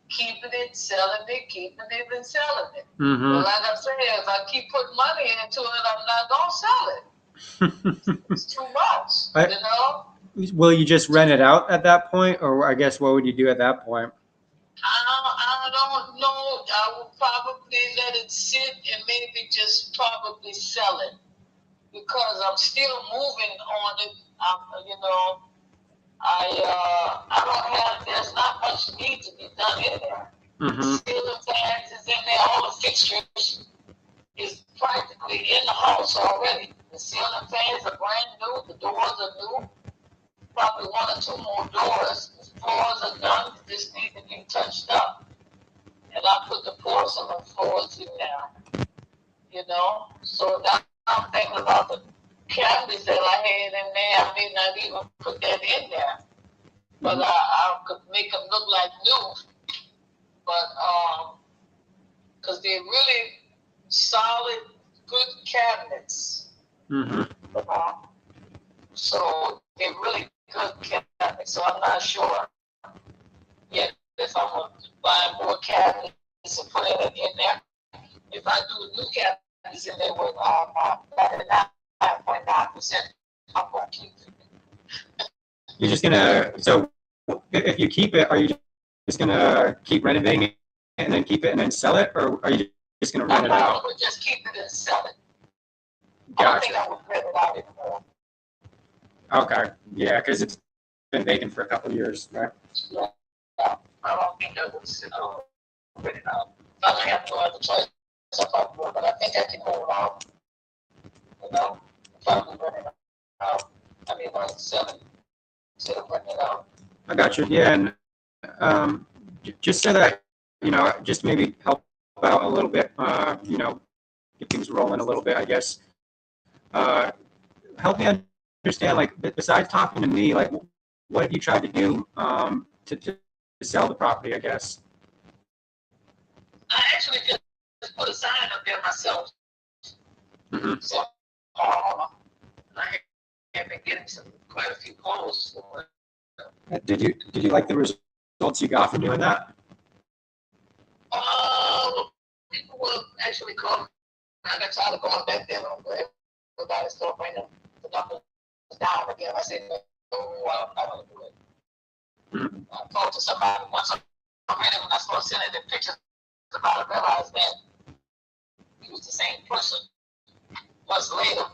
keeping it, selling it, keeping it, and selling it. Mm-hmm. But like I said, if I keep putting money into it, I'm not gonna sell it. It's too much, Will you just rent it out at that point, or I guess what would you do at that point? I don't know. I would probably let it sit and maybe just probably sell it because I'm still moving on it. I don't have. There's not much need to be done in there. Mm-hmm. Ceiling fans is in there. All the fixtures is practically in the house already. The ceiling fans are brand new. The doors are new. Probably one or two more doors. The floors are done. Just need to be touched up. And I put the porcelain floors in there. So now I'm thinking about the cabinets that I had in there. I may not even put that in there. But I could make them look like new. But, because they're really solid, good cabinets. Mm-hmm. So they're really good cabinets. So I'm not sure yet if I'm going to buy more cabinets and put it in there. If I do new cabinets in there with 99.9%, I'm going to keep it. You're just gonna. So if you keep it, are you just gonna keep renovating it and then keep it and then sell it, or are you just gonna rent it out? I would just keep it and sell it. I don't think I would rent it out anymore. Okay. Yeah, because it's been vacant for a couple of years, right? Yeah. I don't think I would rent it out. I don't have no other choice. But I think I can hold out. Probably rent it out. I mean, sell it instead of renting it out. I got you. Yeah, and just so that just maybe help out a little bit. Get things rolling a little bit, I guess. Help me understand, like, besides talking to me, like, what have you tried to do to sell the property, I guess? I actually just put a sign up there myself. Mm-hmm. So I have been getting quite a few calls for it. Did you like the results you got from doing that? People will actually call. I got tired of going back there on everybody still bringing the numbers down again. I said, no, I'm not going to do it. Mm-hmm. I talked to somebody once already when I started sending the pictures about it, I realized that he was the same person. Months later,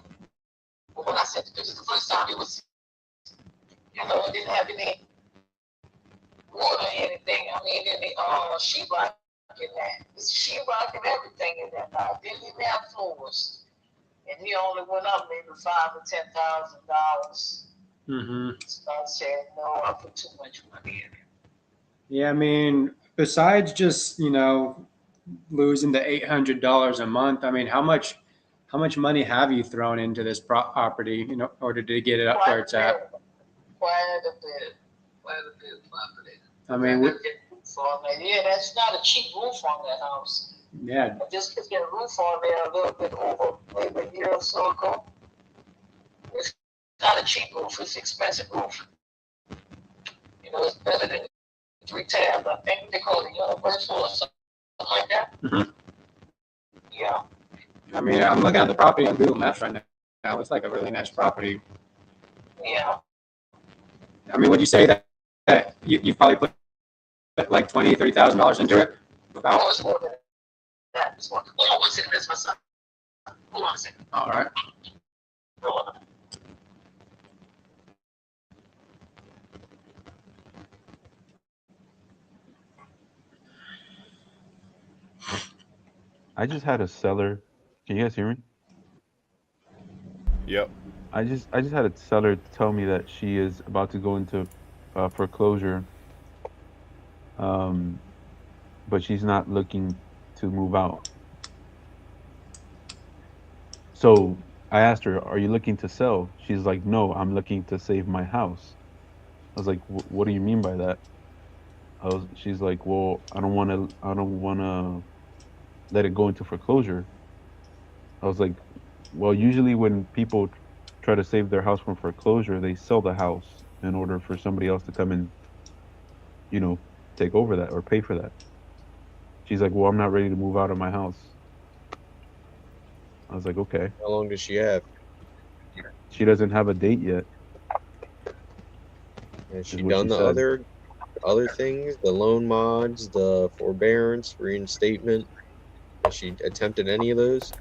but when I sent the pictures the first time, it was, it didn't have any water or anything. I mean, any sheetrock in that. It's sheetrock and everything in that now. It didn't even have floors. And he only went up maybe $5,000 to $10,000. Mm-hmm. So I said, no, I put too much money in it. Yeah, I mean, besides just, losing the $800 a month, I mean, how much money have you thrown into this property, in order to get it up where it's at? Quite a bit property. I mean, yeah, that's not a cheap roof on that house. Yeah. I just could get a roof on there a little bit over maybe a year or so ago. It's not a cheap roof, it's an expensive roof. It's better than 3 tabs. I think they call it universal or something like that. Mm-hmm. Yeah. I mean, I'm looking at the property on Google Maps right now. It's like a really nice property. Yeah. I mean, would you say that you probably put like $20,000, $30,000 into it? About? Oh, it's more than that. It's more. Hold on one second. That's my son. Hold on a second. All right. Hold on. I just had a seller. Can you guys hear me? Yep. I just had a seller tell me that she is about to go into foreclosure. But she's not looking to move out. So I asked her, "Are you looking to sell?" She's like, "No, I'm looking to save my house." I was like, "What do you mean by that?" She's like, "Well, I don't want to let it go into foreclosure." I was like, "Well, usually when people try to save their house from foreclosure, they sell the house in order for somebody else to come and you know, take over that or pay for that. She's like, well, I'm not ready to move out of my house. I was like, okay. How long does she have? She doesn't have a date yet. Has she what done she the said. other things, the loan mods, the forbearance, reinstatement? Has she attempted any of those?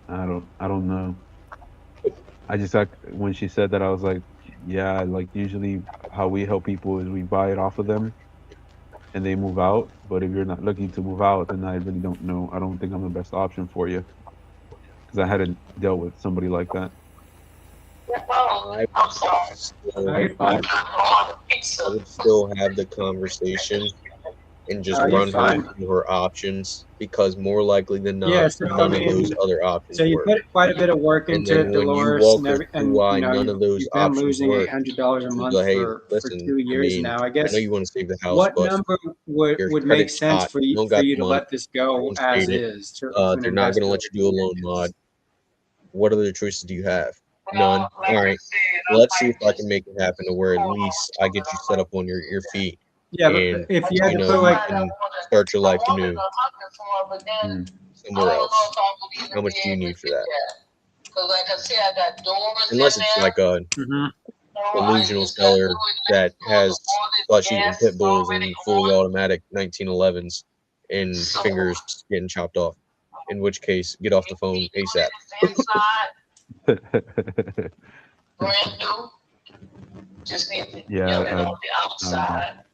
I don't know. I just like when she said that, I was like, yeah, like usually how we help people is we buy it off of them and they move out. But if you're not looking to move out, then I really don't know. I don't think I'm the best option for you because I hadn't dealt with somebody like that. I'm sorry. I would still have the conversation and just run her through her options, because more likely than not, Yeah, so, none of those other options so you work. put quite a bit of work And into then it, when you Dolores, walk and, her every, through and why you know, none of those you've been options losing work, $800 a she's month like, hey, for listen, 2 years now. I I guess know you want to save the house, what but number your would make credit's sense hot. for You you don't got the to money. let this go as is to an They're not going to investor? let you do a loan mod. What other choices do you have? None. All right. Let's see if I can make it happen to where at least I get you set up on your feet. Yeah, And but if you had to put you like can start your life anew somewhere else. How much do you need for that? Because like I said, I got doors Unless in it's there. like a delusional seller that has flesh-eating pit bulls and fully automatic 1911s and fingers getting chopped off. In which case, get off the phone ASAP. Brand new. Just need to Yeah, get it on the outside.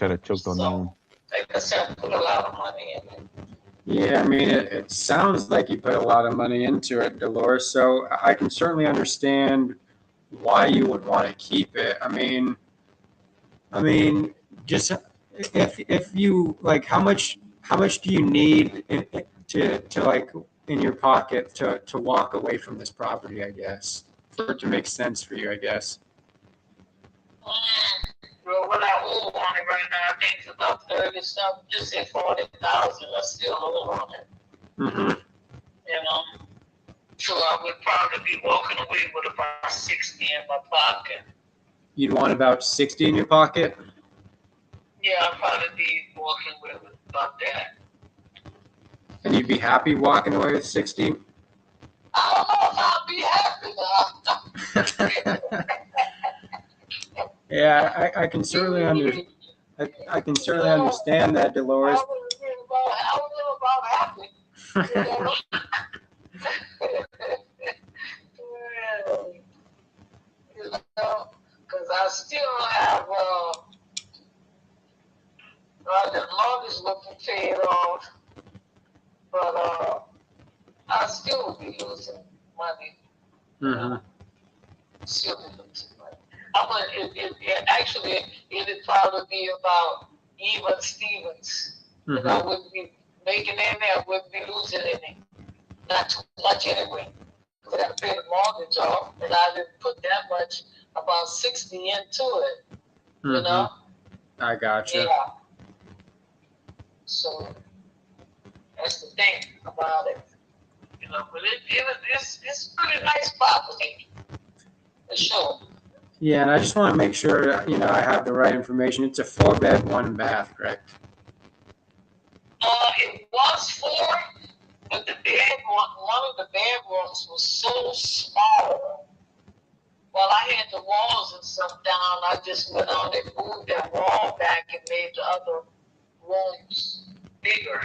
kind of choked on that one. Like I said, I put a lot of money in it. Yeah, I mean, it sounds like you put a lot of money into it, Dolores. So I can certainly understand why you would want to keep it. I mean, just if you like, how much do you need to like in your pocket to walk away from this property? I guess for it to make sense for you. I guess. Well, what I owe on it right now, I think it's about 30 something. Just say 40,000. I still owe on it. Mm-hmm. You know, so I would probably be walking away with about 60 in my pocket. You'd want about 60 in your pocket. Yeah, I'd probably be walking with about that. And you'd be happy walking away with 60? I don't know if I'd be happy. Yeah, I can certainly I can certainly understand that, Dolores. I was about happy. You know? You know, because I still have the mortgage looking paid off, but I still would be losing money. Mm-hmm. Still be losing money. It'd probably be about even Stevens. Mm-hmm. I wouldn't be making any, I wouldn't be losing any. Not too much anyway. Because I got to pay the mortgage off, and I didn't put that much, about 60 into it. You know? I gotcha. Yeah. So that's the thing about it. You know, but it's pretty nice property. For sure. Yeah, and I just want to make sure I have the right information. It's a 4-bed, 1-bath, correct? It was 4, but one of the bedrooms was so small. While I had the walls and stuff down, I just went on and moved that wall back and made the other rooms bigger.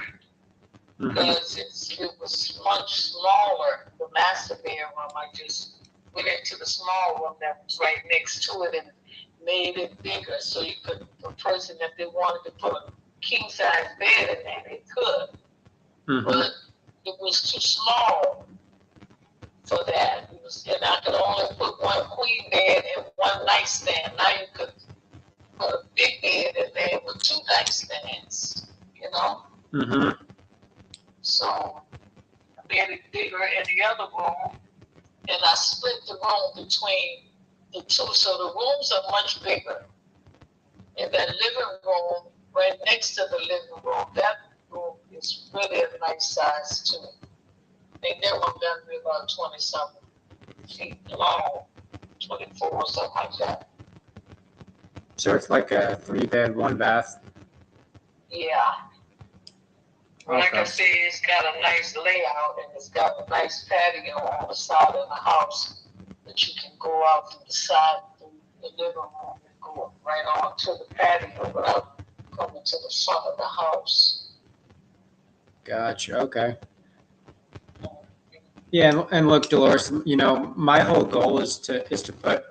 Because it was much smaller. The master bedroom, I just went into the small room that was right next to it and made it bigger, so you could, a person, if they wanted to put a king size bed in there, they could. But it was too small for that. And I could only put one queen bed and one nightstand. Now you could put a big bed in there with 2 nightstands, you know? So I made it bigger in the other room, and I split the room between the two, so the rooms are much bigger. And that living room, right next to the living room, that room is really a nice size too. I think that one got to be about 20-something feet long, 24 or something like that. So it's like a 3-bed, 1-bath. Yeah. Like I Okay. said, it's got a nice layout and it's got a nice patio on the side of the house that you can go out from the side through the living room and go right on to the patio without coming to the front of the house. Gotcha. Okay. Yeah, and look, Dolores, my whole goal is to put,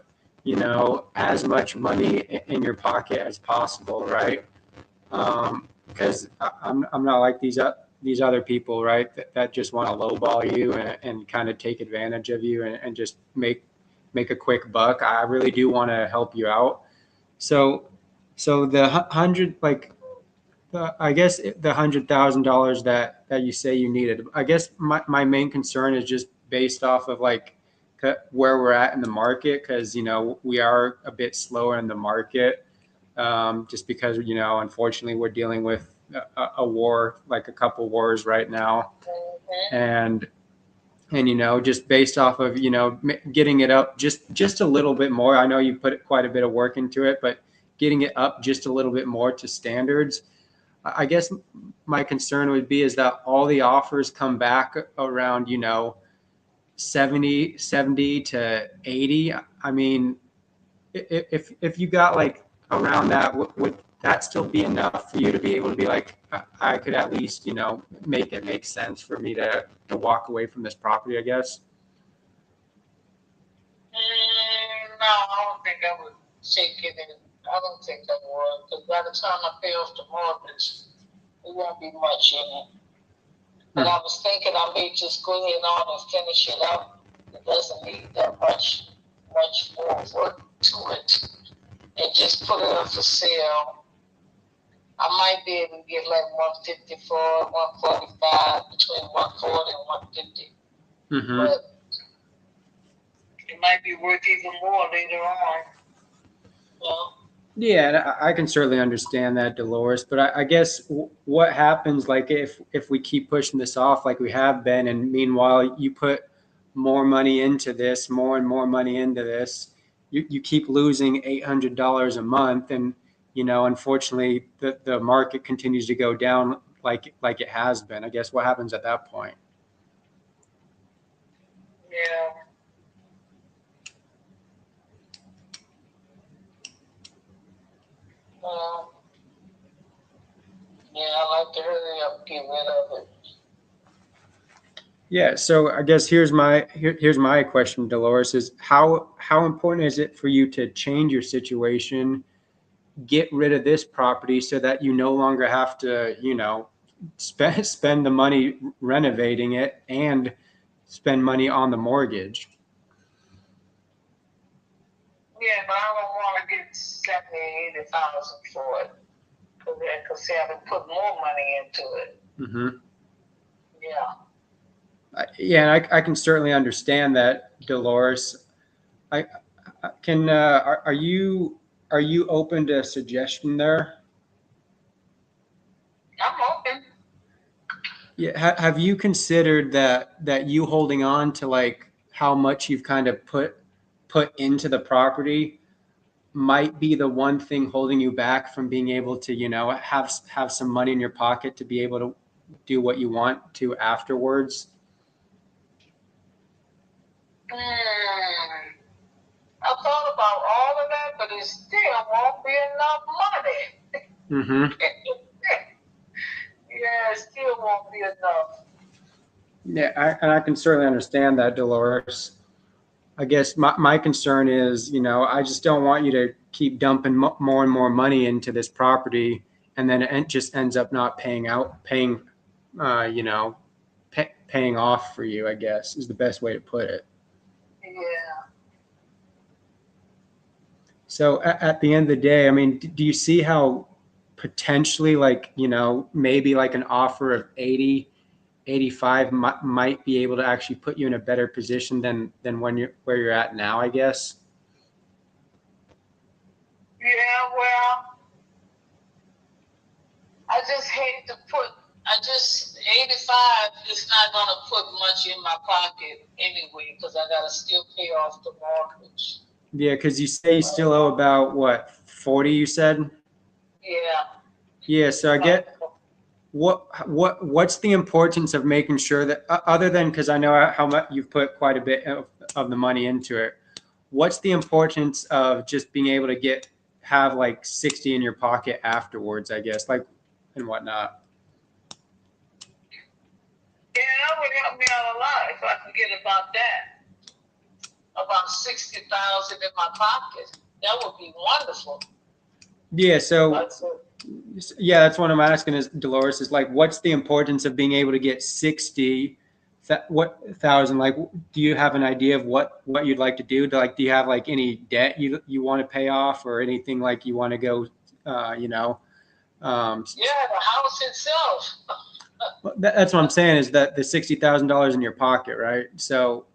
as much money in your pocket as possible, right? Because I'm not like these other people, right? That just want to lowball you and kind of take advantage of you and just make a quick buck. I really do want to help you out. So the I guess the $100,000 that you say you needed. I guess my main concern is just based off of like where we're at in the market, because we are a bit slower in the market, just because unfortunately we're dealing with a war, like a couple wars right now, and just based off of getting it up just a little bit more. I know you put quite a bit of work into it, but getting it up just a little bit more to standards. I guess my concern would be is that all the offers come back around, 70 to 80. I mean, if you got like around that, would that still be enough for you to be able to be like, I could at least, make it make sense for me to walk away from this property, I guess? No, I don't think I would take it in. I don't think I would, because by the time I pay off the mortgage, there won't be much in it. But I was thinking I may just go ahead on and finish it up. It doesn't need that much more work to it. And just put it up for sale. I might be able to get like 154, 145, between 140 and 150. Mm-hmm. But it might be worth even more later on. Yeah, and I can certainly understand that, Dolores. But I guess what happens, like if we keep pushing this off like we have been, and meanwhile you put more money into this, more and more money into this, you keep losing $800 a month, and unfortunately the market continues to go down like it has been. I guess what happens at that point? Yeah. Yeah, I like to hurry up, get rid of it. Yeah, so I guess here's my question, Dolores, is how important is it for you to change your situation, get rid of this property so that you no longer have to, spend the money renovating it and spend money on the mortgage? Yeah, but I don't want to get 70,000, 80,000 for it, because see, I've been putting more money into it. Mm-hmm. Yeah. Yeah, and I can certainly understand that, Dolores. I can. Are you open to a suggestion there? I'm open. Yeah. Have you considered that you holding on to like how much you've kind of put into the property might be the one thing holding you back from being able to, have some money in your pocket to be able to do what you want to afterwards? I thought about all of that, but it still won't be enough money. Mm-hmm. Yeah, it still won't be enough. Yeah, I can certainly understand that, Dolores. I guess my concern is, I just don't want you to keep dumping more and more money into this property, and then it just ends up not paying off for you, I guess, is the best way to put it. Yeah. So at the end of the day, I mean, do you see how potentially maybe like an offer of 80, 85 might be able to actually put you in a better position than where you're at now, I guess? Yeah, well, I just hate to 85 is not going to put much in my pocket anyway, because I got to still pay off the mortgage. Yeah, because you say you still owe about what, 40, you said? Yeah. Yeah, so I get what's the importance of making sure that other than, because I know how much you've put quite a bit of the money into it, what's the importance of just being able to have like 60 in your pocket afterwards, I guess, like, and whatnot? Yeah, that would help me out a lot if I could get about 60,000 in my pocket. That would be wonderful. Yeah, so That's it. yeah, that's what I'm asking is, Dolores, is like, what's the importance of being able to get 60,000? Like, do you have an idea of what you'd like to do? Do you have like any debt you want to pay off, or anything like you want to go, you know? Yeah, the house itself. That's what I'm saying, is that the $60,000 in your pocket, right? So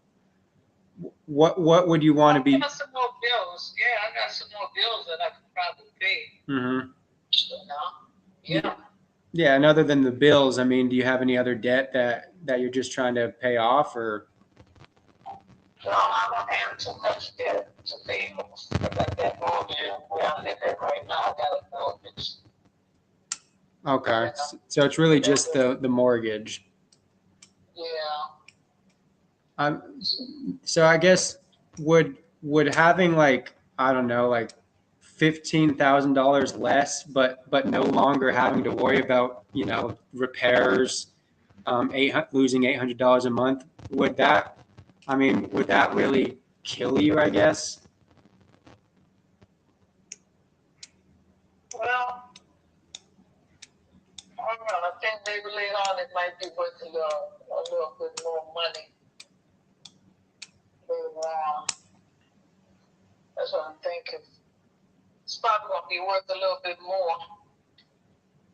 what would you want to be? I got some more bills. Yeah, I got some more bills that I could probably pay. Mm-hmm. You know? Yeah. Yeah, and other than the bills, I mean, do you have any other debt that you're just trying to pay off, or? No, I don't have too much debt to pay off. I got that mortgage where I live at right now. I got a mortgage. Okay, so it's really just the mortgage. Yeah. So I guess would having like, I don't know, like $15,000 less, but no longer having to worry about, you know, repairs, losing $800 a month, would that really kill you, I guess? Well, I don't know. I think maybe later on it might be worth a little bit more money. That's what I'm thinking. It's probably going to be worth a little bit more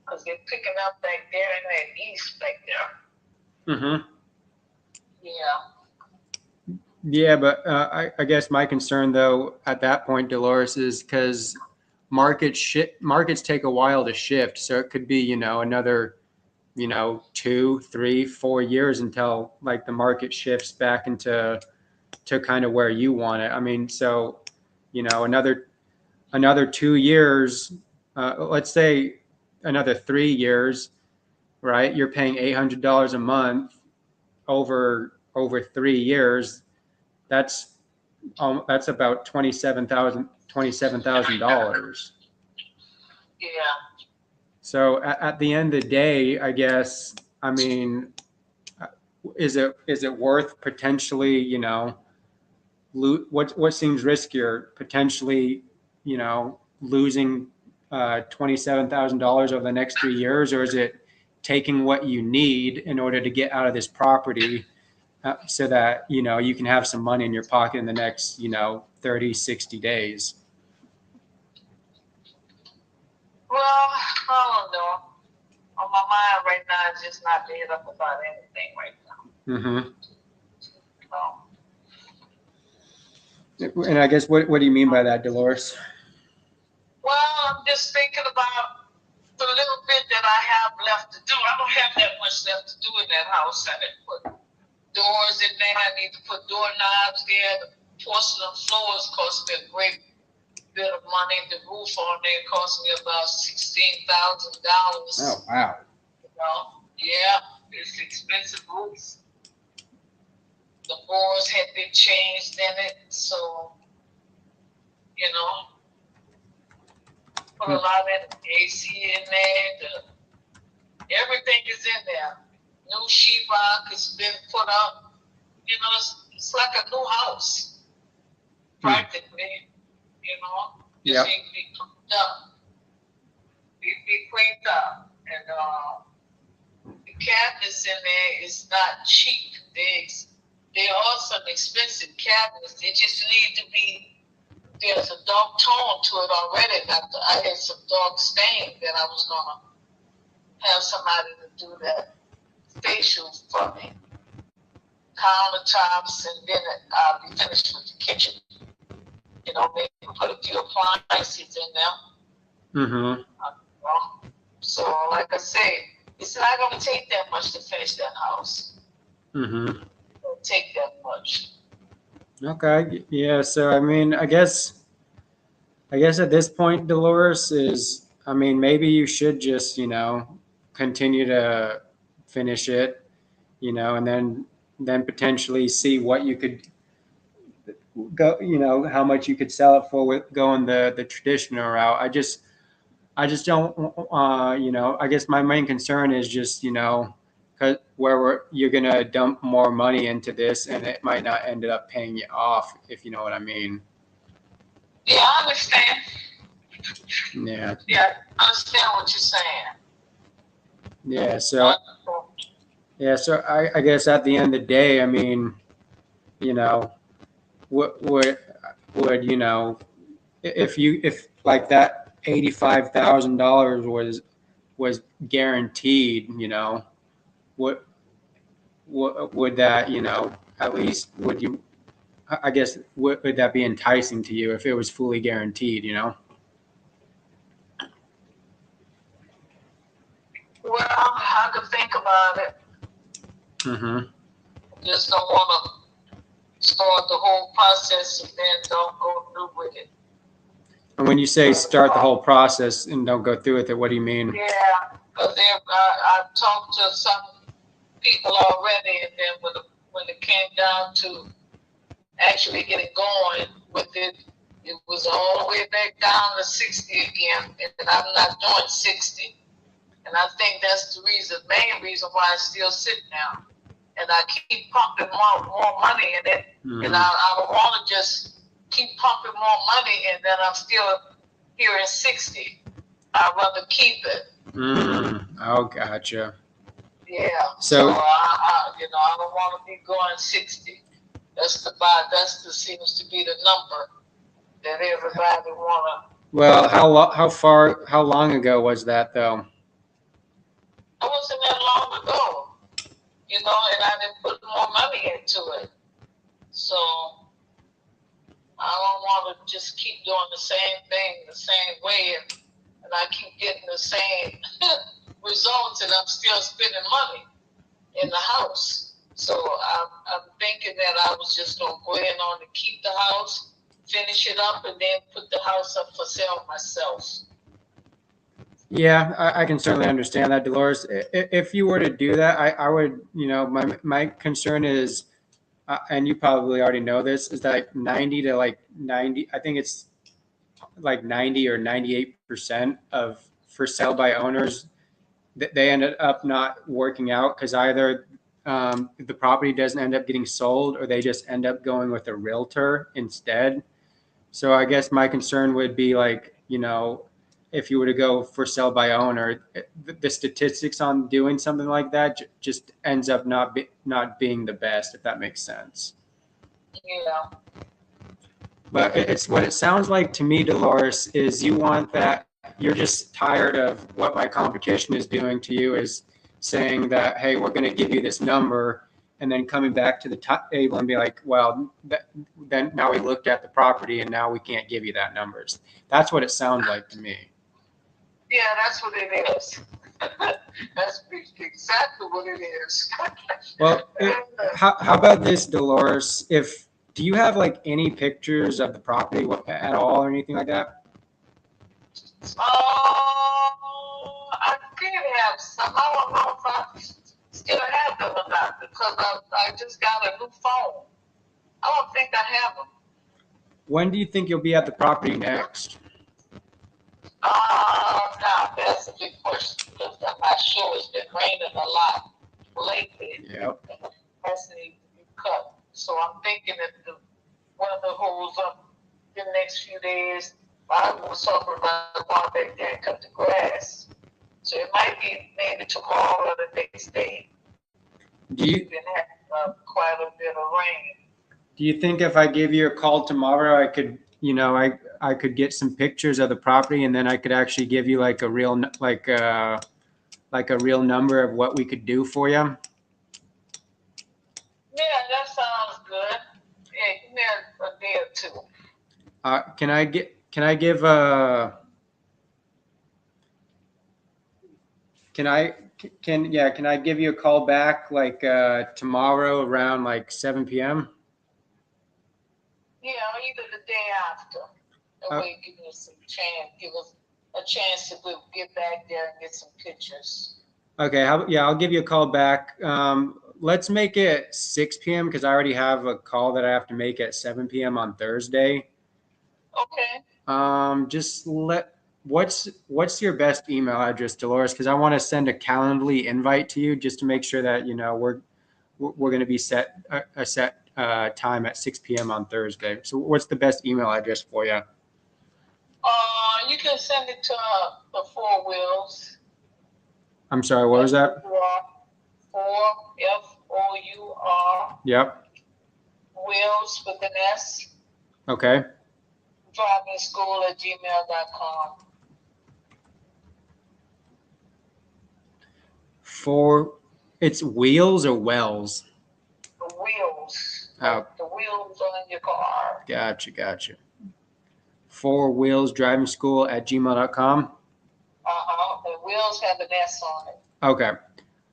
because they're picking up back there in that east back there. Mm-hmm. Yeah. Yeah, but I guess my concern though at that point, Dolores, is because markets take a while to shift. So it could be, you know, another, you know, 2, 3, 4 years until like the market shifts back to kind of where you want it. I mean, so, you know, another 2 years, let's say another 3 years, right? You're paying $800 a month over 3 years. That's about $27,000. Yeah. So at the end of the day, I guess, I mean, is it worth potentially, you know, what seems riskier, potentially, you know, losing $27,000 over the next 3 years, or is it taking what you need in order to get out of this property, so that, you know, you can have some money in your pocket in the next, you know, 30, 60 days? Well, I don't know. On my mind right now, it's just not made up about anything right now. Mm-hmm. So. And I guess what do you mean by that, Dolores? Well, I'm just thinking about the little bit that I have left to do. I don't have that much left to do in that house. I didn't put doors in there. I need to put doorknobs there. The porcelain floors cost me a great bit of money. The roof on there cost me about $16,000. Oh, wow. You know? Yeah, it's expensive roofs. The boards had been changed in it, so, you know, put a lot of AC in there. Everything is in there. New sheetrock has been put up. You know, it's like a new house, practically. You know, just need to be cleaned up. Be cleaned up, and the cabinets in there is not cheap. They are some expensive cabinets. They just need to be. There's a dark tone to it already. I had some dark stain that I was gonna have somebody to do that facial for me. Countertops, and then I'll be finished with the kitchen. You know, maybe put a few appliances in there. Mm-hmm. So, like I say, it's not gonna take that much to finish that house. Mm-hmm. It won't take that much. Okay. Yeah. So, I mean, I guess I guess at this point, Dolores, is, I mean, maybe you should just, continue to finish it, and then potentially see what you could go, how much you could sell it for with going the traditional route. I just don't, I guess my main concern is just, 'cause you're gonna dump more money into this, and it might not end up paying you off, if you know what I mean. Yeah, I understand. Yeah. Yeah, I understand what you're saying. Yeah. So I guess at the end of the day, I mean, what would if like that $85,000 was guaranteed, what would that, at least would you, I guess, would that be enticing to you if it was fully guaranteed, Well, I could think about it. Mm-hmm. Just don't want to start the whole process and then don't go through with it. And when you say start the whole process and don't go through with it, what do you mean? Yeah, because I've talked to some people already, and then when it came down to actually getting going with it, it was all the way back down to 60 again, and I'm not doing 60. And I think that's the main reason why I still sit now. And I keep pumping more money in it, and I don't want to just keep pumping more money, and then I'm still here at 60. I'd rather keep it. Oh, gotcha. Yeah. So I don't want to be going 60. That seems to be the number that everybody wanna. Well, how long ago was that though? It wasn't that long ago, and I didn't put more money into it. So I don't want to just keep doing the same thing the same way, and I keep getting the same results, and I'm still spending money in the house. So I'm thinking that I was just going to go in on to keep the house, finish it up, and then put the house up for sale myself. Yeah, I can certainly understand that, Dolores. If you were to do that, I would, my concern is, and you probably already know this, is that like 90 to like 90, I think it's like 90 or 98% of for sale by owners, they ended up not working out because either the property doesn't end up getting sold or they just end up going with a realtor instead. So I guess my concern would be like, if you were to go for sell by owner, the statistics on doing something like that just ends up not being the best, if that makes sense. Yeah. But it's what it sounds like to me, Dolores, is you want that. You're just tired of what my competition is doing to you, is saying that, hey, we're going to give you this number, and then coming back to the table and be like, well, then now we looked at the property and now we can't give you that numbers. That's what it sounds like to me. Yeah, that's what it is. That's exactly what it is. Well, how about this, Dolores? Do you have like any pictures of the property at all or anything like that? I did have some. I don't know if I still have them or not because I just got a new phone. I don't think I have them. When do you think you'll be at the property next? Now that's a big question because I'm not sure. It's been raining a lot lately. Yep. That's need to be cut. So I'm thinking that the weather holds up the next few days. I was talking about going back there and cut the grass. So it might be maybe tomorrow or the next day. We've been having quite a bit of rain. Do you think if I gave you a call tomorrow, I could, I could get some pictures of the property and then I could actually give you like a real, like a real number of what we could do for you? Yeah, that sounds good. Yeah, give me a day or two. Can I give can I give you a call back like tomorrow around like 7 p.m.? Yeah, either the day after. That way, give us a chance to get back there and get some pictures. Okay, I'll give you a call back. Let's make it 6 p.m. because I already have a call that I have to make at 7 p.m. on Thursday. Okay. What's your best email address, Dolores? Because I want to send a Calendly invite to you just to make sure that we're going to be set a set time at 6 p.m. on Thursday. So what's the best email address for you? You can send it to the Four Wheels. I'm sorry, what was that? Four, Yep. Wheels with an S. Okay. DrivingSchool@gmail.com. It's Wheels or Wells? The wheels. Oh. The wheels on your car. Gotcha. 4 Wheels Driving School at gmail.com. The wheels have an S on it. Okay.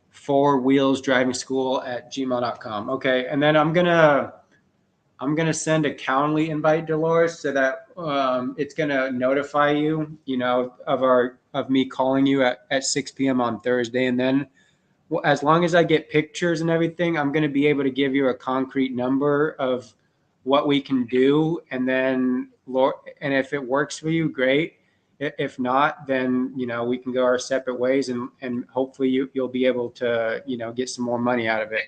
4 Wheels Driving School at gmail.com. Okay. And then I'm gonna send a Calendly invite, Dolores, so that it's gonna notify you, of me calling you at 6 p.m. on Thursday. And then as long as I get pictures and everything, I'm gonna be able to give you a concrete number of what we can do. And then and if it works for you, great. If not, then we can go our separate ways, and hopefully you'll be able to get some more money out of it.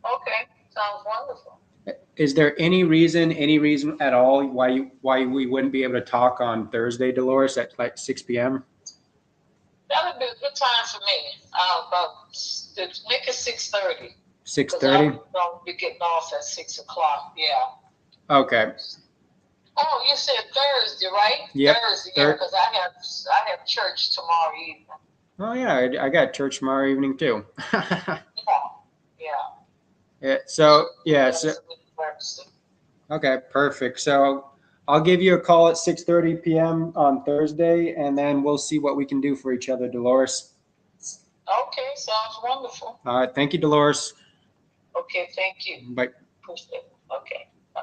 Okay, sounds wonderful. Is there any reason at all why we wouldn't be able to talk on Thursday, Dolores, at like 6 p.m.? That would be a good time for me. Make it 6:30. 6:30. I'll be getting off at 6 o'clock. Yeah. Okay. Oh, you said Thursday, right? Yep. Thursday, yeah, because I have church tomorrow evening. Oh yeah, I got church tomorrow evening too. Yeah. So okay, perfect. So I'll give you a call at 6:30 p.m. on Thursday, and then we'll see what we can do for each other, Dolores. Okay, sounds wonderful. All right, thank you, Dolores. Okay, thank you. Bye. Appreciate it. Okay. Bye.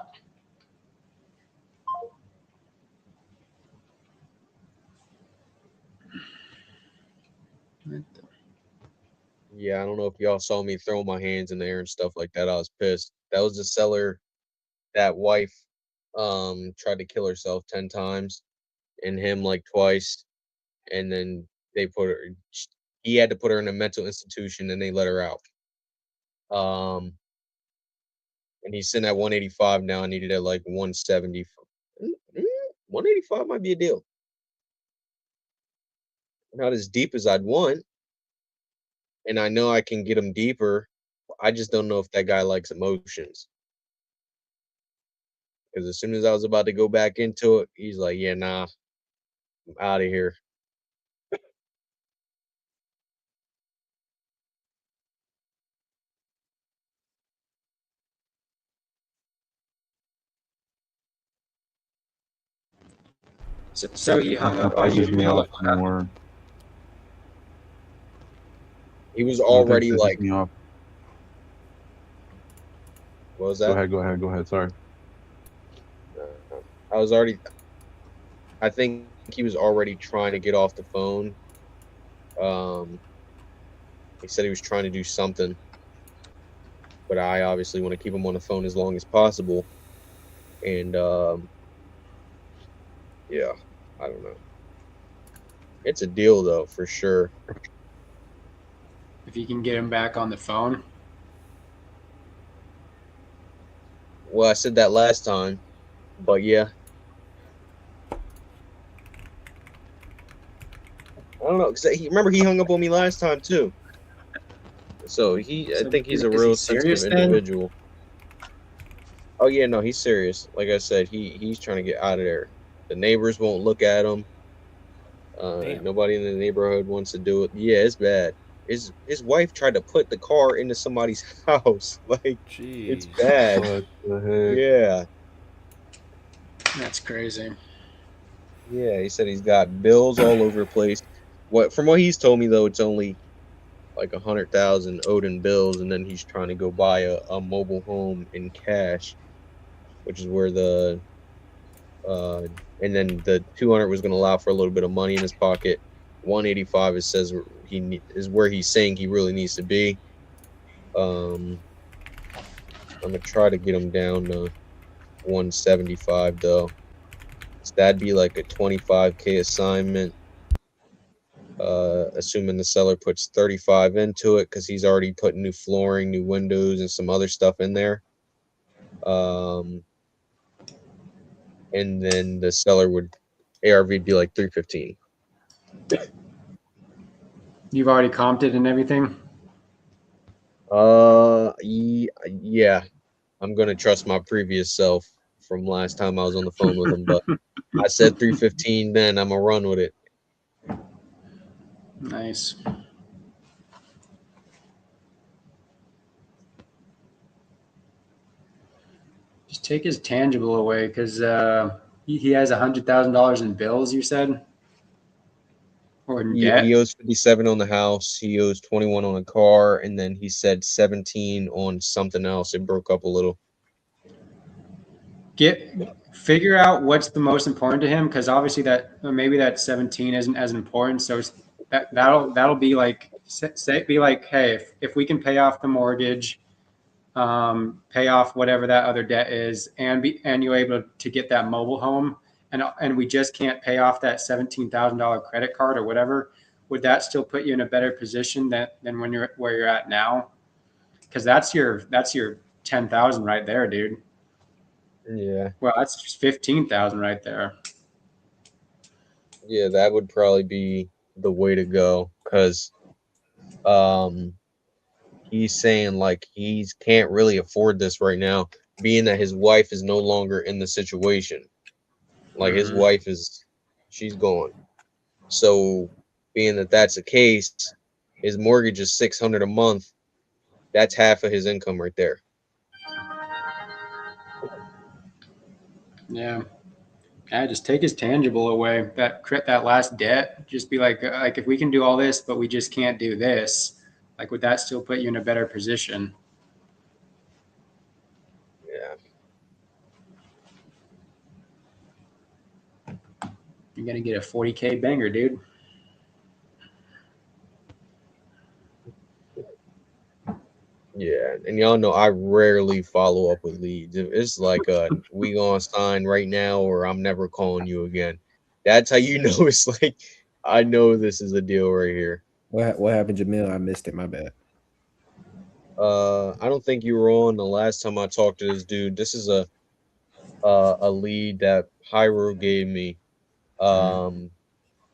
Yeah, I don't know if y'all saw me throwing my hands in the air and stuff like that. I was pissed. That was the seller. That wife tried to kill herself 10 times, and him like twice, and then he had to put her in a mental institution, and they let her out. And he's sitting at 185 now. I needed at like 170. 185 might be a deal. Not as deep as I'd want, and I know I can get him deeper. I just don't know if that guy likes emotions. Because as soon as I was about to go back into it, he's like, yeah, nah, I'm out of here. So he hung up I on use me you. more. He was already Pisses like, me off. what was that? Go ahead. Sorry. I think he was already trying to get off the phone. He said he was trying to do something, but I obviously want to keep him on the phone as long as possible. And yeah, I don't know. It's a deal though, for sure. If you can get him back on the phone. Well, I said that last time, but yeah. I don't know, because remember he hung up on me last time too. So I think he's a real sensitive individual. Oh yeah, no, he's serious. Like I said, he's trying to get out of there. The neighbors won't look at him. Nobody in the neighborhood wants to do it. Yeah, it's bad. His wife tried to put the car into somebody's house. Like, jeez. It's bad. What the heck? Yeah. That's crazy. Yeah, he said he's got bills all over the place. From what he's told me though, it's only like 100,000 owed in bills, and then he's trying to go buy a mobile home in cash, which is where the And then the 200 was going to allow for a little bit of money in his pocket. 185 it says is where he's saying he really needs to be. I'm gonna try to get him down to 175 though. So that'd be like a 25K assignment. Assuming the seller puts 35 into it because he's already put new flooring, new windows, and some other stuff in there. And then the seller would ARV be like 315. You've already comped it and everything? Yeah. I'm gonna trust my previous self from last time I was on the phone with him, but I said 315 then. I'm gonna run with it. Nice. Just take his tangible away because he has $100,000 in bills, you said? Or in debt? He owes 57 on the house. He owes 21 on a car, and then he said 17 on something else. It broke up a little. Figure out what's the most important to him, because obviously maybe that 17 isn't as important. So that'll be like hey, if we can pay off the mortgage, pay off whatever that other debt is, and you're able to get that mobile home, and we just can't pay off that $17,000 credit card or whatever, would that still put you in a better position than when you're where you're at now? Because that's your 10,000 right there, dude. Yeah. Well, that's 15,000 right there. Yeah, that would probably be the way to go, because he's saying like he can't really afford this right now, being that his wife is no longer in the situation. Like his wife she's gone. So being that that's the case, his mortgage is $600 a month. That's half of his income right there. Yeah. Just take his tangible away. That last debt. Just be like if we can do all this, but we just can't do this. Like, would that still put you in a better position? Yeah. You're gonna get a 40K banger, dude. Yeah, and y'all know I rarely follow up with leads. It's like we gonna sign right now or I'm never calling you again. That's how you know it's like I know this is a deal right here. What happened, Jamil? I missed it. My bad. I don't think you were on the last time I talked to this dude. This is a lead that Hyro gave me.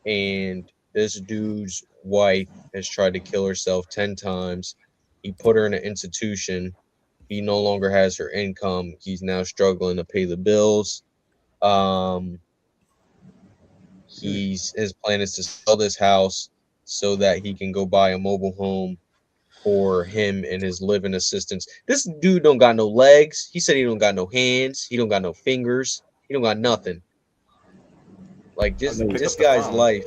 And this dude's wife has tried to kill herself 10 times. He put her in an institution. He no longer has her income. He's now struggling to pay the bills. His plan is to sell this house so that he can go buy a mobile home for him and his living assistants. This dude don't got no legs. He said he don't got no hands. He don't got no fingers. He don't got nothing. Like this guy's life.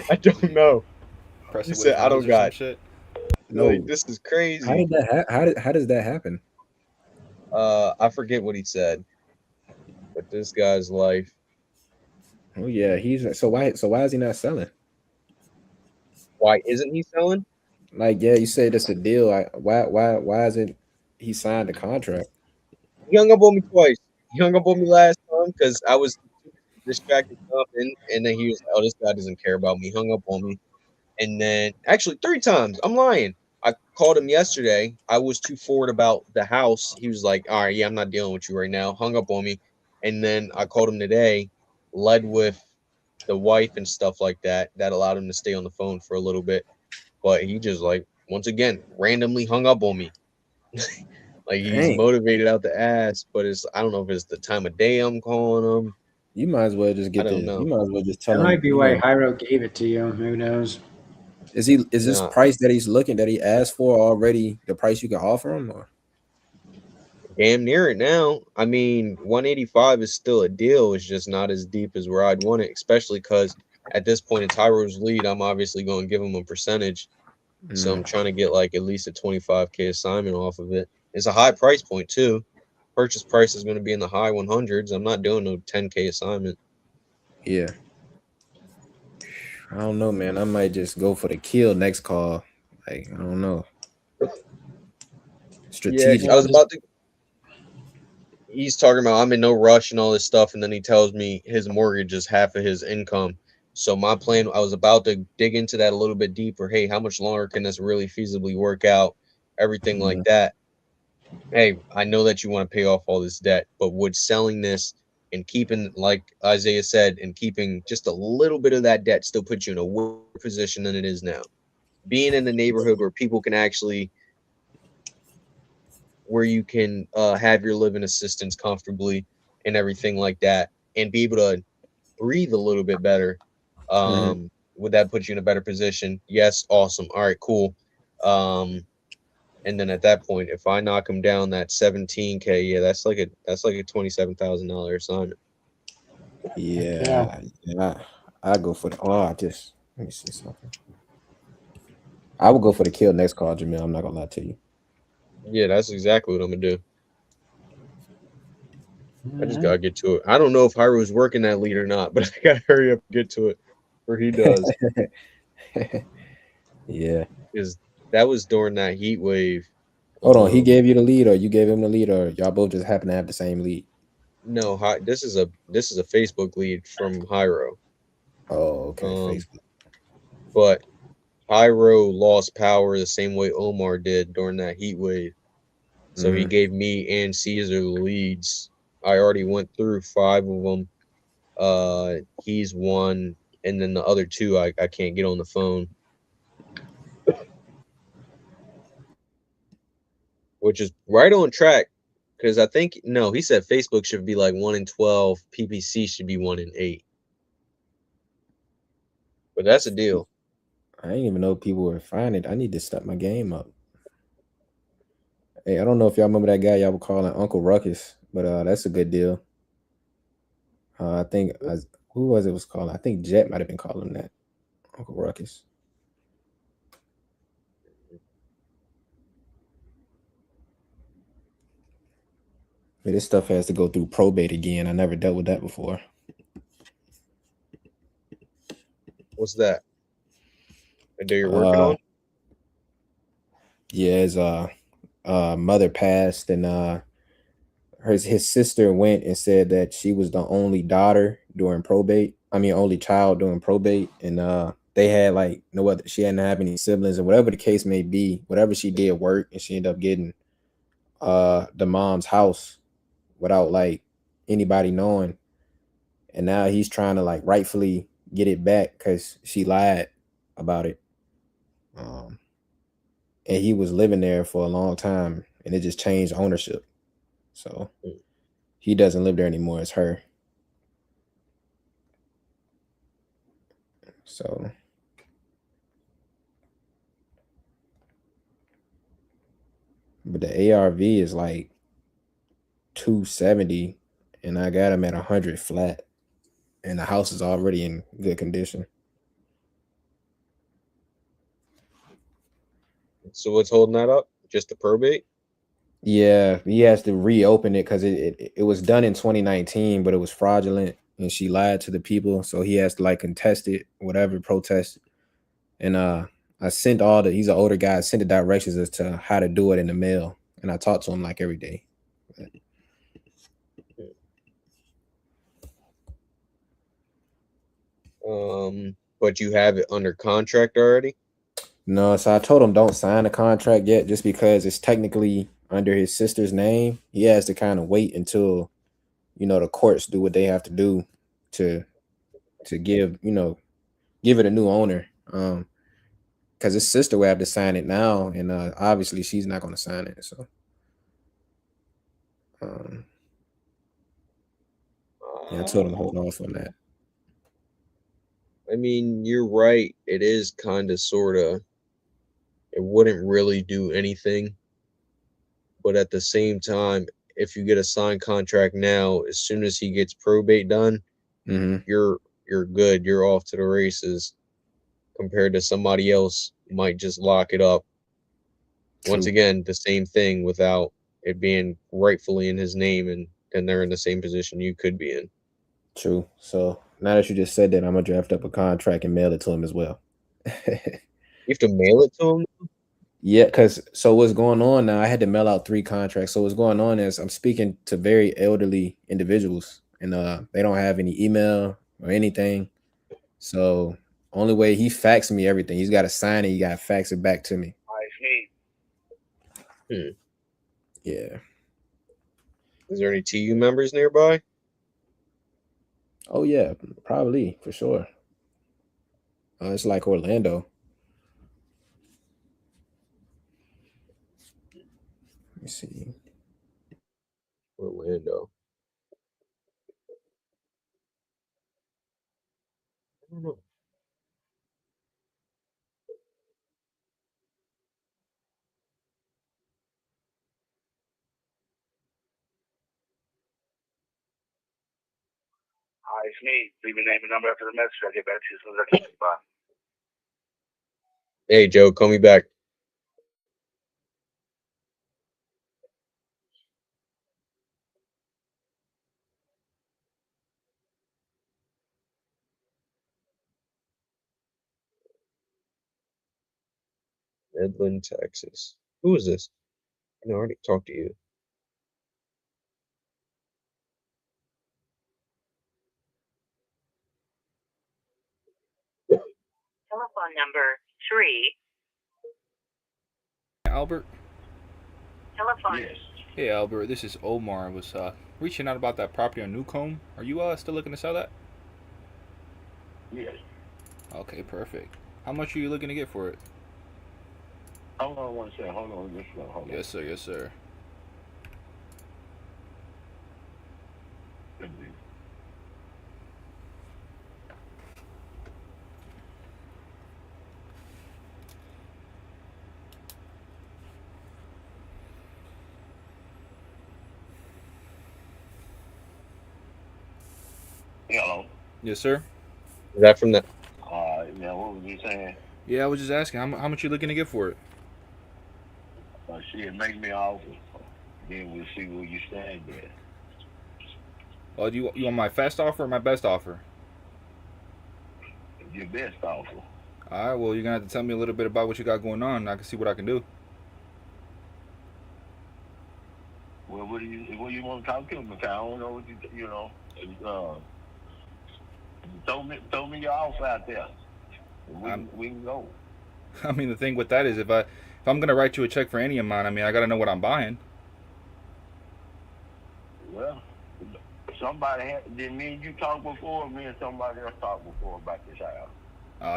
I don't know. He said I don't got shit. No, like, this is crazy. How does that happen? I forget what he said, but this guy's life. Oh yeah, so why is he not selling? Why isn't he selling? Like, yeah, you said it's a deal. Why isn't he signed a contract? He hung up on me twice. He hung up on me last time because I was distracted up, and then he was, oh, this guy doesn't care about me. He hung up on me. And then actually 3 times. I'm lying. I called him yesterday. I was too forward about the house. He was like, all right, yeah, I'm not dealing with you right now. Hung up on me. And then I called him today, led with the wife and stuff like that. That allowed him to stay on the phone for a little bit. But he just like, once again, randomly hung up on me. Like he's motivated out the ass, but I don't know if it's the time of day I'm calling him. You might as well just get you might as well just tell him. That might be why Hyro gave it to you. Who knows? Is this price that he asked for already the price you can offer him, or? Damn near it now. I mean, 185 is still a deal. It's just not as deep as where I'd want it, especially because at this point in Hyro's lead, I'm obviously going to give him a percentage. So I'm trying to get like at least a 25K assignment off of it. It's a high price point too. purchase price is going to be in the high 100s. I'm not doing no 10K assignment. Yeah. I don't know, man. I might just go for the kill next call. Like, I don't know. Yeah, Strategic. I was about to. He's talking about I'm in no rush and all this stuff, and then he tells me his mortgage is half of his income. So my plan, I was about to dig into that a little bit deeper. Hey, how much longer can this really feasibly work out? Everything like that. Hey, I know that you want to pay off all this debt, but would selling this and keeping, like Isaiah said, and keeping just a little bit of that debt still put you in a worse position than it is now. Being in the neighborhood where people can actually, where you can have your living assistance comfortably and everything like that, and be able to breathe a little bit better. Would that put you in a better position? Yes. Awesome. All right, cool. And then at that point, if I knock him down that 17K, yeah, that's like a $27,000 assignment. Yeah. I go for the. Let me see something. I would go for the kill next call, Jamil. I'm not gonna lie to you. Yeah, that's exactly what I'm gonna do. I just gotta get to it. I don't know if Hyro's working that lead or not, but I gotta hurry up and get to it, or he does. Yeah. Because that was during that heat wave. Hold on, he gave you the lead, or you gave him the lead, or y'all both just happen to have the same lead? No, this is a Facebook lead from Hyro. Oh, okay, Facebook. But Hyro lost power the same way Omar did during that heat wave. So he gave me and Caesar the leads. I already went through 5 of them. He's one, and then the other 2 I can't get on the phone. Which is right on track, because I think he said Facebook should be like 1 in 12, PPC should be 1 in 8. But that's a deal. I didn't even know people were finding it. I need to step my game up. Hey, I don't know if y'all remember that guy y'all were calling Uncle Ruckus, but that's a good deal. I think who was calling? I think Jet might have been calling that Uncle Ruckus. But this stuff has to go through probate again. I never dealt with that before. What's that? A day you're working on? Yeah, his mother passed, and his sister went and said that she was the only daughter during probate. I mean, only child during probate, and they had like no other. She didn't have any siblings, or whatever the case may be. Whatever she did work, and she ended up getting the mom's house without like anybody knowing. And now he's trying to like rightfully get it back because she lied about it. And he was living there for a long time, and it just changed ownership. So he doesn't live there anymore. It's her. So but the ARV is like 270, and I got him at 100 flat, and the house is already in good condition. So what's holding that up? Just the probate? Yeah, he has to reopen it because it was done in 2019, but it was fraudulent, and she lied to the people, so he has to like contest it, whatever, protest. And I sent he's an older guy, I sent the directions as to how to do it in the mail, and I talk to him like every day. But you have it under contract already? No, so I told him don't sign the contract yet, just because it's technically under his sister's name. He has to kind of wait until, the courts do what they have to do to give it a new owner. Because his sister will have to sign it now, and obviously she's not going to sign it. So, I told him to hold off on that. I mean, you're right. It is kind of sort of, it wouldn't really do anything. But at the same time, if you get a signed contract now, as soon as he gets probate done, you're good. You're off to the races, compared to somebody else who might just lock it up. Once again, the same thing without it being rightfully in his name, and then they're in the same position you could be in. True. So now that you just said that, I'm gonna draft up a contract and mail it to him as well. You have to mail it to him. Yeah, because so what's going on now? I had to mail out 3 contracts. So what's going on is I'm speaking to very elderly individuals, and they don't have any email or anything. So only way he faxed me everything. He's got to sign it. He got to fax it back to me. Yeah. Is there any TU members nearby? Oh yeah, probably for sure. It's like Orlando. Let me see. Orlando. I don't know. Hi, it's me. Leave your name and number after the message. I'll get back to you as soon as I can. Bye. Hey, Joe, call me back. Midland, Texas. Who is this? I already talked to you. Telephone number 3. Albert. Telephone. Yes. Hey Albert, this is Omar. I was reaching out about that property on Newcomb. Are you still looking to sell that? Yes. Okay, perfect. How much are you looking to get for it? Hold on one second. Hold on. Just hold on. Yes, sir. Yes, sir. Hello. Yes, sir. Is that from the? Yeah. What was you saying? Yeah, I was just asking how much you looking to get for it. Shit, make me offer. Then we'll see where you stand there. Oh, do you want my fast offer or my best offer? Your best offer. All right. Well, you're gonna have to tell me a little bit about what you got going on. And I can see what I can do. Well, what do you want to talk to me? I don't know what you know. Throw me your offer out there. We can go. I mean, the thing with that is if I'm gonna write you a check for any amount, I mean, I gotta know what I'm buying. Well, did me and you talk before, or me and somebody else talked before about this house?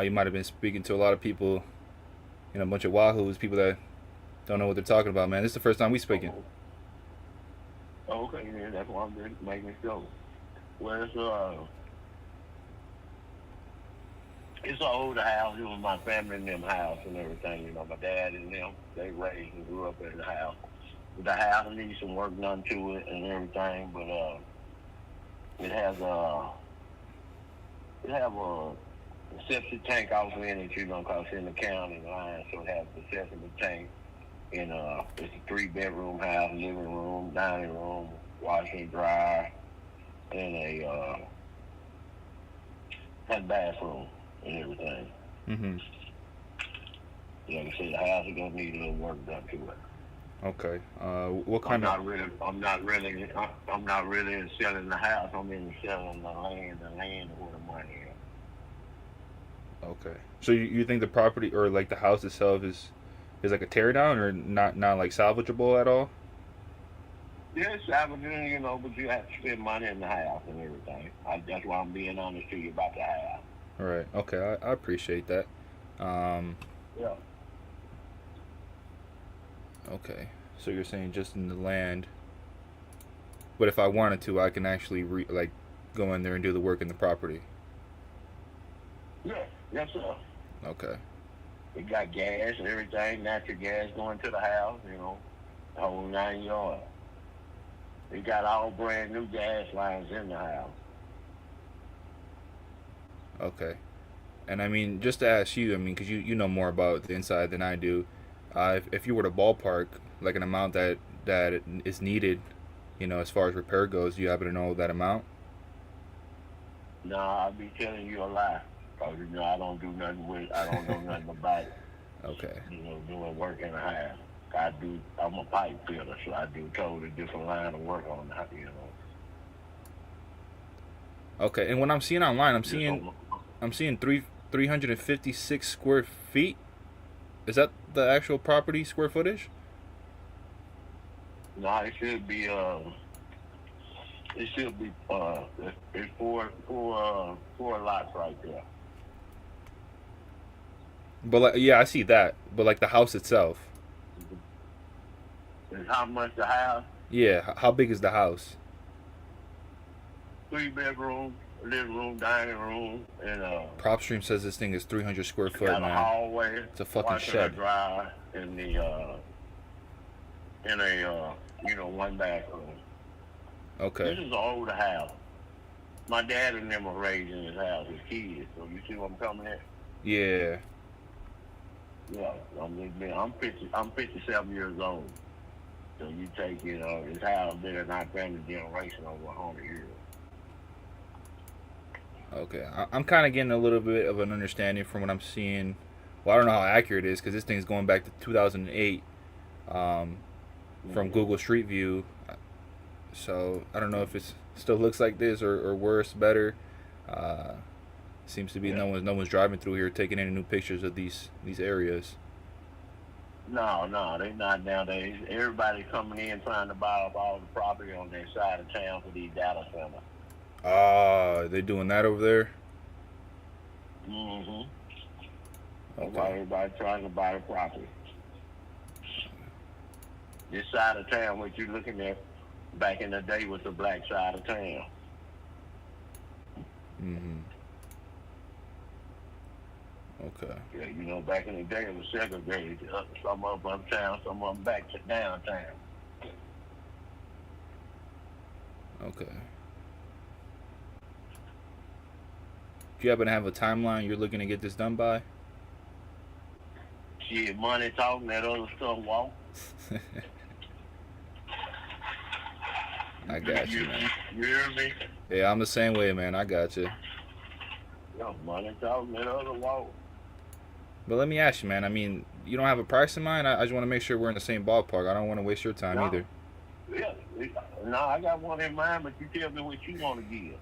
You might have been speaking to a lot of people, a bunch of wahoos, people that don't know what they're talking about, man. This is the first time we speaking. Okay, man, that's why I'm just making sure. Well, it's an older house. It was my family and them house and everything. My dad and them, they raised and grew up in the house. The house needs some work done to it and everything, but it have a septic tank off in it, cause it's in the county line, so it has the septic tank. And it's a 3-bedroom house, living room, dining room, washing and dryer, and a bathroom and everything. Mm-hmm. Like I said, the house is gonna need a little work done to it. Okay. What kind of? I'm not really in selling the house. I'm in selling the land. The land is where the money is. Okay. So you think the property or like the house itself is like a tear down or not like salvageable at all? Yeah, it's salvageable, but you have to spend money in the house and everything. That's why I'm being honest to you about the house. All right. Okay. I appreciate that. Yeah. Okay. So you're saying just in the land, but if I wanted to, I can actually go in there and do the work in the property. Yeah. Yes, sir. Okay. We got gas and everything, natural gas going to the house, the whole 9 yards. We got all brand new gas lines in the house. Okay. And I mean, just to ask you, because you know more about the inside than I do, if you were to ballpark like an amount that that is needed, as far as repair goes? Do you happen to know that amount? No, I'll be telling you a lie. Cause I don't do nothing with. I don't know nothing about it. Okay. Doing work in the house. I'm a pipe fitter, so I do totally different line of work on that. Okay, and when I'm seeing online, I'm seeing 356 square feet. Is that the actual property square footage? No, it should be. It's four lots right there. But yeah, I see that. But like the house itself. Is how much the house? Yeah, how big is the house? 3 bedroom, living room, dining room, and PropStream says this thing is 300 square foot, got a man. hallway. It's a fucking washer shed. and dryer, and one bathroom. Okay. This is an older house. My dad and them were raised in his house as kids, so you see what I'm coming at? Yeah. Yeah, I'm 57 years old. So you take, his house been in our family generation over 100 years. Okay. I'm kind of getting a little bit of an understanding from what I'm seeing. Well, I don't know how accurate it is because this thing's going back to 2008 from Google Street View. So I don't know if it still looks like this or worse, better. Seems to be no one's driving through here taking any new pictures of these areas. No, they not nowadays. Everybody coming in trying to buy up all the property on their side of town for these data centers. They doing that over there? Mm-hmm. That's why everybody trying to buy the property. This side of town, what you're looking at, back in the day was the black side of town. Mm-hmm. Okay. Yeah, back in the day it was segregated. Some of them uptown, some of them back to downtown. Okay. Do you happen to have a timeline you're looking to get this done by? Shit, money talking, that other stuff walk. I got you, man. You hear me? Yeah, I'm the same way, man. I got you. No, money talking, that other walk. But let me ask you, man. I mean, you don't have a price in mind? I just want to make sure we're in the same ballpark. I don't want to waste your time either. Yeah, no, I got one in mind, but you tell me what you want to give.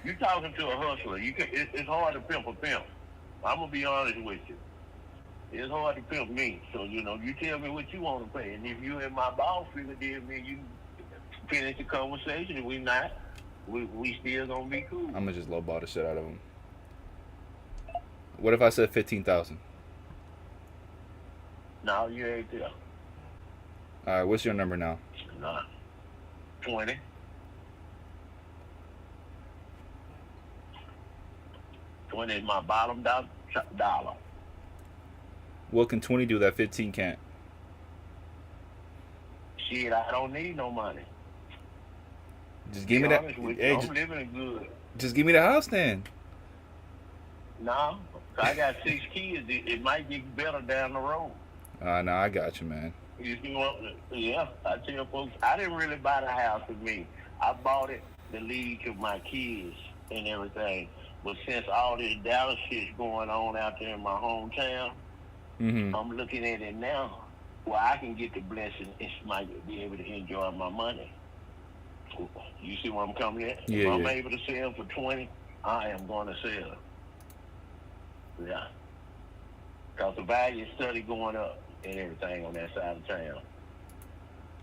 You talking to a hustler. It's hard to pimp a pimp. I'm going to be honest with you. It's hard to pimp me. So, you tell me what you want to pay. And if you and my boss figure deal me, you finish the conversation. If we not, we still going to be cool. I'm going to just lowball the shit out of him. What if I said 15,000? No, you ain't there. All right, what's your number now? Nah. 20. $20 is my bottom dollar. What can 20 do that 15 can't? Shit, I don't need no money. Just give me that. Hey, I'm living good. Just give me the house then. No, I got 6 kids. It might get better down the road. No, I got you, man. Yeah, I tell folks, I didn't really buy the house for me. I bought it to lead to my kids and everything. But since all this Dallas shit's going on out there in my hometown, I'm looking at it now where I can get the blessing and might be able to enjoy my money. You see where I'm coming at? Yeah, if I'm able to sell for 20, I am going to sell. Yeah. Because the value is steady going up and everything on that side of town.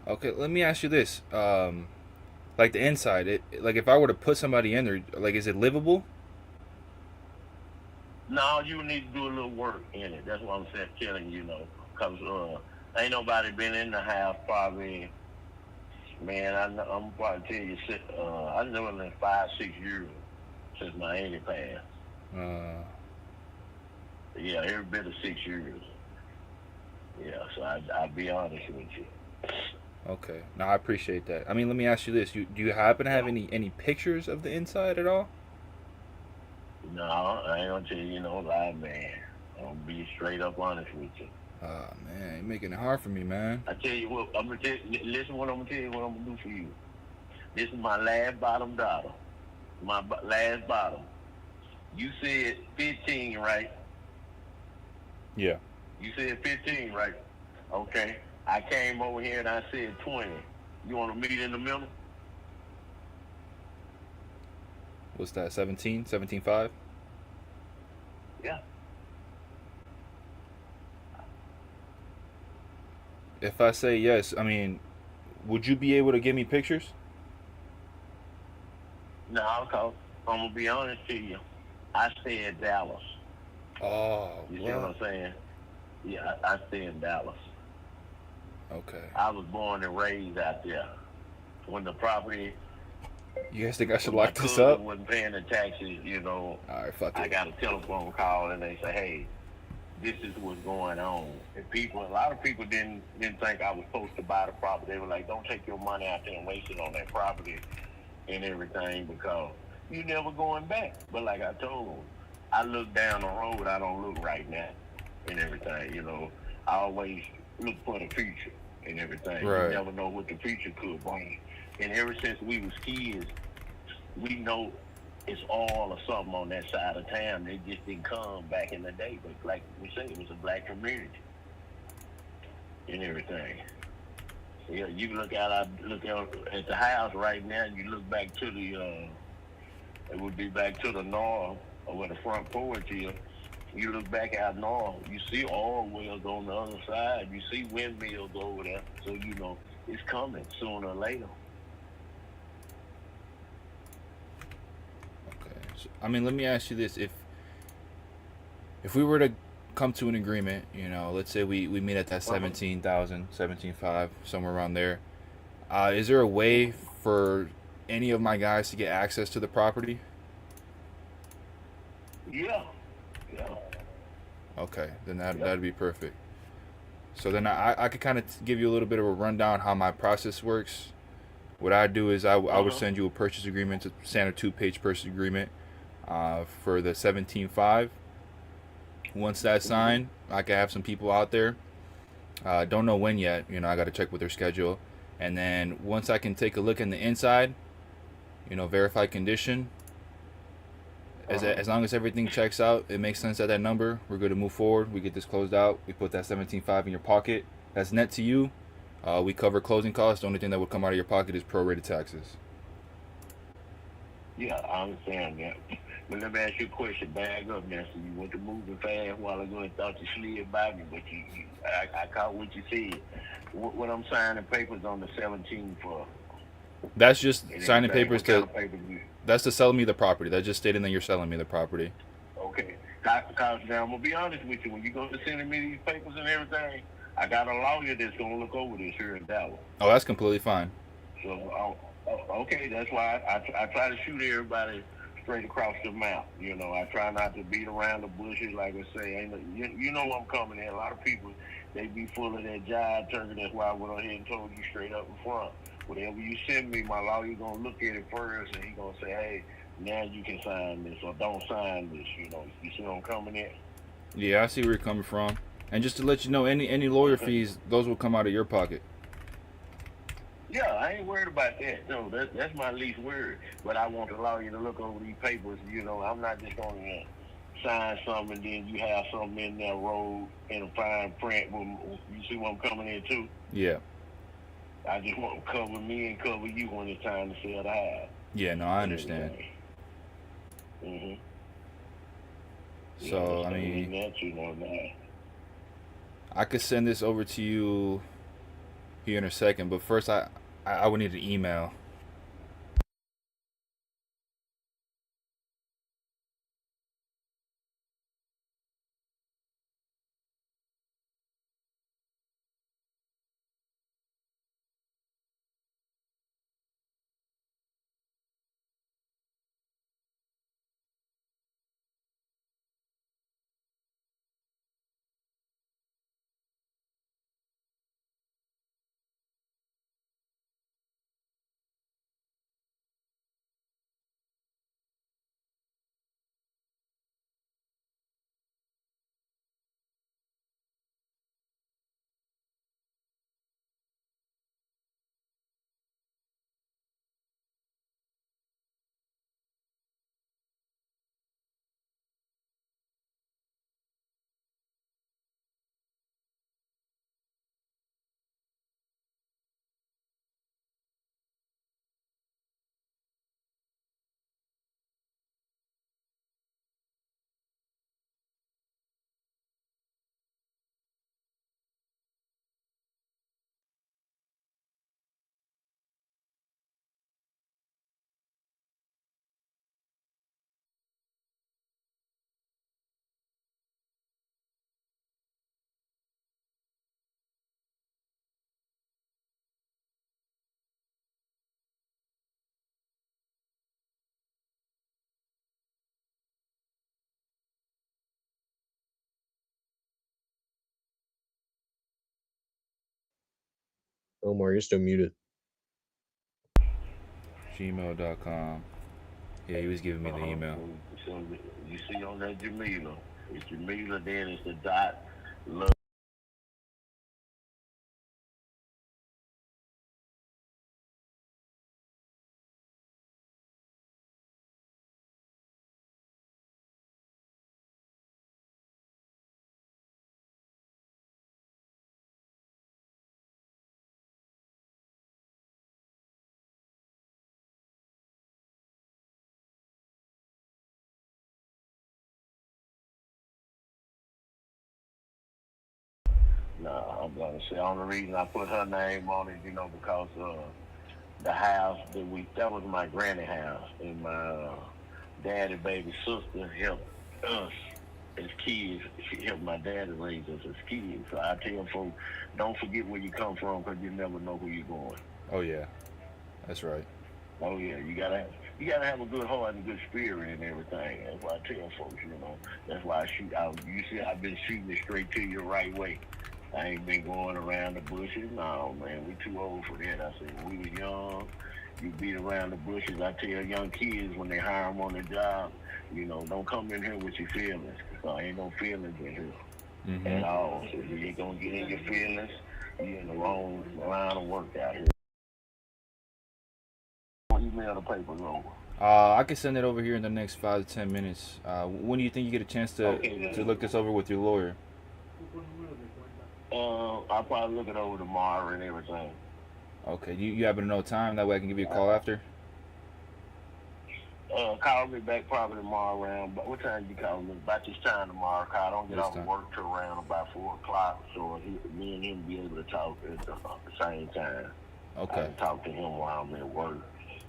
Okay, let me ask you this. Like the inside, like if I were to put somebody in there, like is it livable? No, you need to do a little work in it. That's what I'm telling you, because ain't nobody been in the house probably, man, I'm probably tell you, I know in 5-6 years since my auntie passed. Yeah, every bit of 6 years. Yeah, so I'll be honest with you. Okay, no, I appreciate that. I mean, let me ask you this: do you happen to have any pictures of the inside at all? No, I ain't gonna tell you no lie, man. I'm gonna be straight up honest with you. Oh man, you're making it hard for me, man. I tell you what, I'm gonna tell. Listen, what I'm gonna tell you. What I'm gonna do for you. This is my last bottom dollar. My last bottom. You said 15, right? Yeah. You said 15, right? Okay. I came over here and I said 20. You want to meet in the middle? What's that? 17? 17.5? Yeah. If I say yes, I mean, would you be able to give me pictures? No, because I'm gonna be honest to you. I stay in Dallas. Oh, You see what I'm saying? Yeah, I stay in Dallas. Okay. I was born and raised out there. When the property, You guys think I should when my lock this cousin up? wasn't paying the taxes, you know, All right, fuck I it. got a telephone call and they say, hey, this is what's going on. And a lot of people didn't think I was supposed to buy the property. They were like, don't take your money out there and waste it on that property and everything because you never going back. But like I told them, I look down the road, I don't look right now and everything, you know. I always look for the future and everything. Right. You never know what the future could bring. And ever since we was kids, we know it's all or something on that side of town. They just didn't come back in the day. But like we say, it was a black community and everything. Yeah, you look out at the house right now, and you look back to the it would be back to the north or where the front porch is. You look back out north, you see oil wells on the other side. You see windmills over there. So you know it's coming sooner or later. Okay. So, I mean, let me ask you this: if we were to come to an agreement, you know, let's say we meet at that 17,000, 17.5, somewhere around there. Is there a way for any of my guys to get access to the property? Yeah. Yeah. Okay, then that'd be perfect. So then I could kind of give you a little bit of a rundown how my process works. What I do is I would send you a purchase agreement, a standard 2-page purchase agreement for the 17.5. Once that's signed, I can have some people out there. Don't know when yet. You know, I got to check with their schedule. And then once I can take a look in the inside, you know, verify condition. As long as everything checks out, it makes sense at that number, we're good to move forward. We get this closed out. We put that 17.5 in your pocket. That's net to you. We cover closing costs. The only thing that would come out of your pocket is prorated taxes. Yeah, I understand that. But let me ask you a question. Bag up now. So you went to moving fast while ago and thought you slid by me, but I caught what you said. What I'm signing papers on the 17 for? That's just signing papers What kind to. of papers you? That's to sell me the property. That's just stating that you're selling me the property. Okay. Because now I'm gonna be honest with you. When you go to sending me these papers and everything, I got a lawyer that's gonna look over this here in Dallas. Oh, that's completely fine. So, okay, that's why I try to shoot everybody straight across the mouth. You know, I try not to beat around the bushes. Like I say, you know I'm coming in. A lot of people, they be full of that jive turkey. That's why I went ahead and told you straight up in front. Whatever you send me, my lawyer gonna look at it first, and he gonna say, hey, now you can sign this or don't sign this. You know, you see what I'm coming in? Yeah, I see where you're coming from. And just to let you know, any lawyer fees, those will come out of your pocket. Yeah, I ain't worried about that. No, that's my least worry. But I want the lawyer to look over these papers. You know, I'm not just going to sign something and then you have something in there rolled in a fine print. You see what I'm coming in too? Yeah. I just want to cover me and cover you when it's time to sell the house. Yeah, no, I understand. Mhm. So, I mean, I could send this over to you here in a second, but first I would need an email. Omar, you're still muted. Gmail.com. Yeah, he was giving me the email. So you see on that Jamila, it's Jamila, then it's the dot. Love. No, I'm gonna say the only reason I put her name on it, because the house that was my granny house, and my daddy baby sister helped us as kids. She helped my daddy raise us as kids. So I tell folks, don't forget where you come from, because you never know where you're going. Oh yeah, that's right. Oh yeah, you gotta have a good heart and a good spirit and everything. That's why I tell folks, that's why I shoot out. You see, I've been shooting it straight to you the right way. I ain't been going around the bushes. No, man, we too old for that. I said, when we was young, you beat around the bushes. I tell young kids when they hire them on the job, don't come in here with your feelings, because ain't no feelings in here at all. So if you ain't gonna get in your feelings, you're in the wrong line of work out here. Email the papers over. I can send it over here in the next 5 to 10 minutes. When do you think you get a chance to look this over with your lawyer? I'll probably look it over tomorrow and everything. Okay. You happen to know time? That way I can give you a call after? Call me back probably tomorrow around. But what time you call me? About this time tomorrow. Cause I don't get off work till around about 4 o'clock. So me and him be able to talk at the same time. Okay. I can talk to him while I'm at work.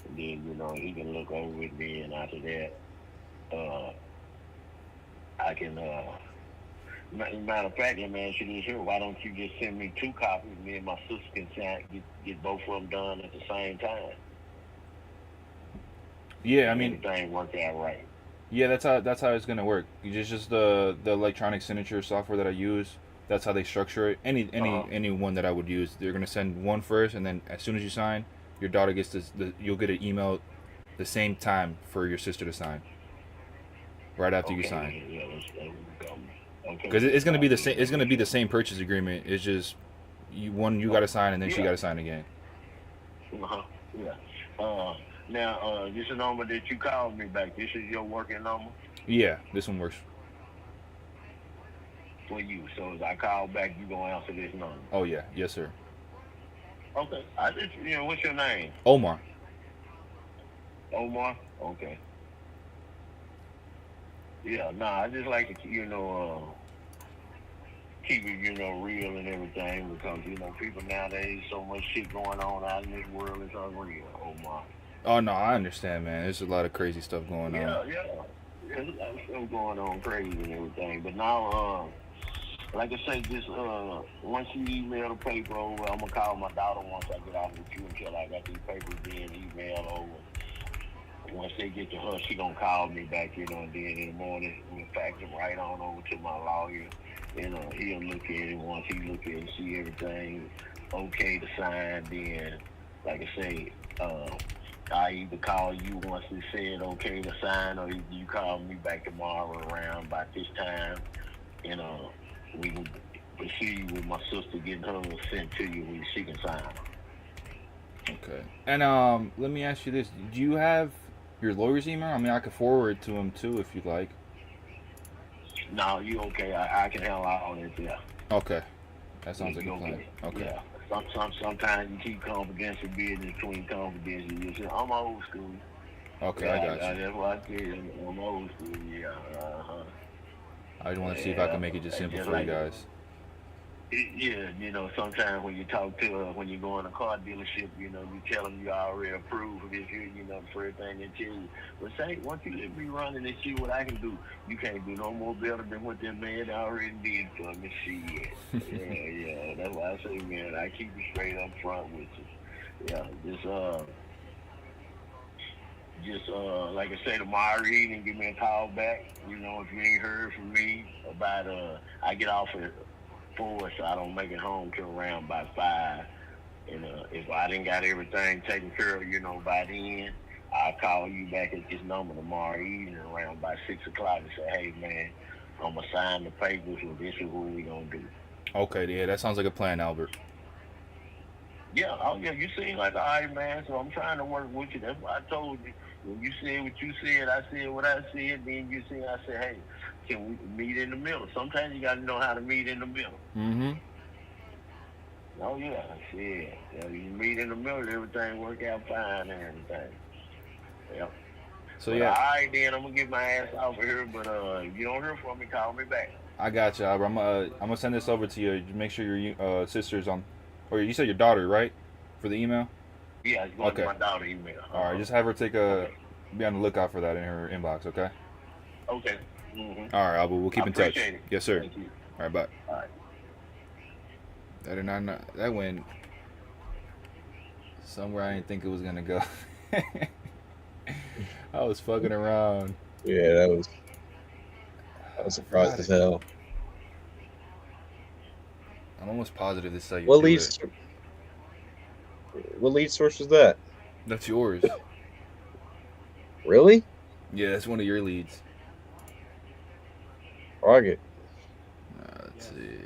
And then, he can look over with me, and after that, I can, matter of fact, man, she didn't hear, why don't you just send me 2 copies? Me and my sister can get both of them done at the same time. Yeah, I mean, everything work out right. Yeah, that's how it's gonna work. You just the electronic signature software that I use. That's how they structure it. Any one that I would use, they're gonna send one first, and then as soon as you sign, your daughter gets you'll get an email the same time for your sister to sign. Right after you sign. Because it's gonna be the same. It's gonna be the same purchase agreement. It's just you gotta sign, and then she gotta sign again. Yeah. Now, this is the number that you called me back. This is your working number? Yeah, this one works. For you. So as I call back, you gonna answer this number? Oh yeah, yes sir. Okay. I just, what's your name? Omar. Omar? Okay. Yeah, I just like to, keep it, real and everything, because, people nowadays, so much shit going on out in this world, it's unreal, Omar. Oh no, I understand, man. There's a lot of crazy stuff going on. Yeah. There's a lot of stuff going on crazy and everything. But now, like I say, just once you email the paper over, I'm gonna call my daughter once I get off with you until I got these papers being emailed over. Once they get to her, she gonna call me back, and then in the morning we'll fax them right on over to my lawyer. He'll look at it. Once he look at it and see everything okay to sign, then, like I say, I either call you once it said okay to sign, or you call me back tomorrow around about this time, and we can proceed with my sister getting her sent to you when she can sign. Okay. And let me ask you this: do you have your lawyer's email? I mean, I could forward it to him too if you'd like. No, you okay? I can handle all this. Yeah. Okay. That sounds like a plan. Okay. Yeah. Sometimes you keep confidential business between confidential. You say, I'm old school. Okay, I got you. That's what I tell you. I'm old school. Yeah. I just want to see if I can make it just simple for you guys. Yeah, sometimes when you talk to when you go in a car dealership, you tell them you already approve of this here, the first thing they tell you. But say, once you let me run and see what I can do, you can't do no more better than what that man already did for me. Shit. Yeah. That's why I say, man, I keep you straight up front with you. Yeah, just like I say, tomorrow evening, give me a call back. If you ain't heard from me about I get off at 4, so I don't make it home till around about 5. And if I didn't got everything taken care of, by then, I'll call you back at this number tomorrow evening around about 6 o'clock and say, hey, man, I'm going to sign the papers and this is what we going to do. Okay, yeah, that sounds like a plan, Albert. Yeah, oh yeah, you seem like all right, man. So I'm trying to work with you. That's why I told you. When you said what you said, I said what I said. Then you said, I said, hey, can we meet in the middle? Sometimes you got to know how to meet in the middle. Mm-hmm. Oh yeah, shit. Yeah, you meet in the middle, everything work out fine and everything. Yeah. So But yeah, all right, then I'm gonna get my ass over here. But if you don't hear from me, call me back. I got you, Albert. I'm gonna send this over to you. Make sure your sister's on, or you said your daughter, right, for the email. Yeah, it's going Okay. to my daughter email. All right, just have her be on the lookout for that in her inbox, okay? Okay. Mm-hmm. All right, Albert. We'll keep in touch. Appreciate it. Yes, sir. Thank you. All right, bye. All right. That went somewhere I didn't think it was gonna go. I was fucking around. Yeah, I was surprised as hell. I'm almost positive this is how you What do lead source was that? That's yours. Really? Yeah, that's one of your leads. Rocket. Let's see.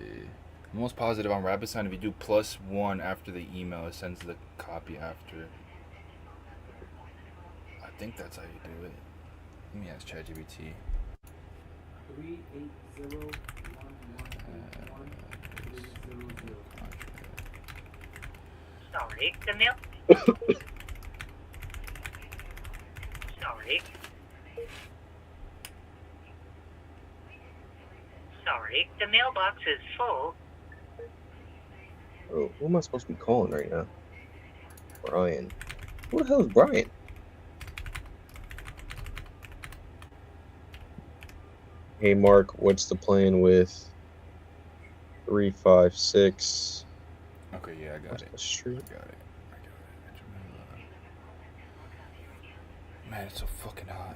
I'm almost positive on RapidSign if you do +1 after the email, it sends the copy after. I think that's how you do it. Let me ask ChatGPT. 3801111. Sorry, the mail. Sorry. Sorry, the mailbox is full. Oh, who am I supposed to be calling right now? Brian. Who the hell is Brian? Hey Mark, what's the plan with 356? Okay, yeah, I got it. Street? I got it. Man, it's so fucking hot.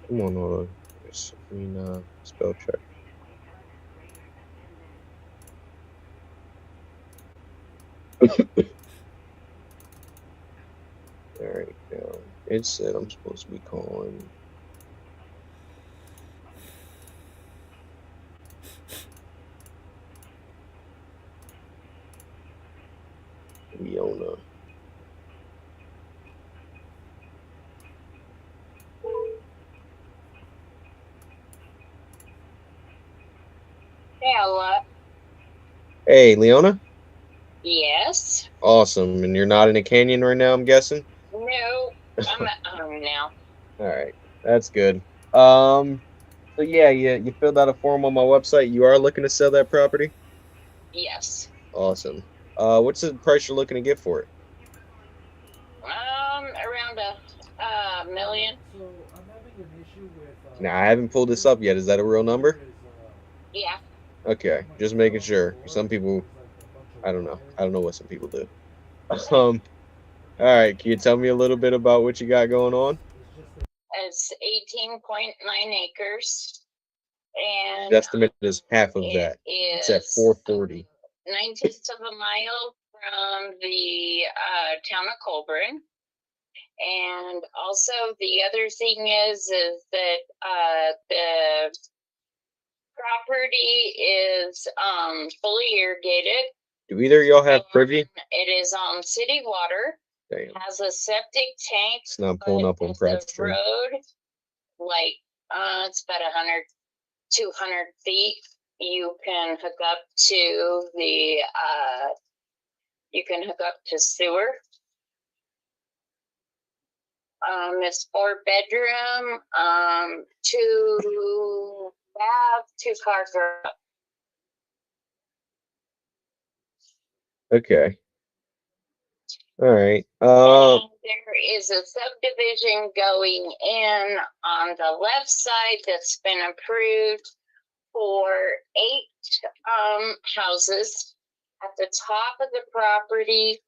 Come on, hold on. Spell check. Alright, now it said I'm supposed to be calling. Leona. Hello. Hey, Leona? Yes. Awesome. And you're not in a canyon right now, I'm guessing? No, I'm at home now. Alright, that's good. So yeah, you filled out a form on my website. You are looking to sell that property? Yes. Awesome. What's the price you're looking to get for it? Around a million. So I'm having an issue with. Now, I haven't pulled this up yet. Is that a real number? Yeah. Okay, just making sure. Some people, I don't know. I don't know what some people do. All right, can you tell me a little bit about what you got going on? It's 18.9 acres. And The estimate is half of it that. It's at is 440. 9/10 of a mile from the town of Colburn. And also the other thing is that the property is fully irrigated. Do either of y'all have privy? It is on city water. Damn. Has a septic tank. It's not pulling up on The Crabtree. road, like it's about 100, 200 feet. You can hook up to the sewer. It's 4-bedroom, 2 bath, 2-car garage. Okay. All right. There is a subdivision going in on the left side that's been approved for 8 houses. At the top of the property,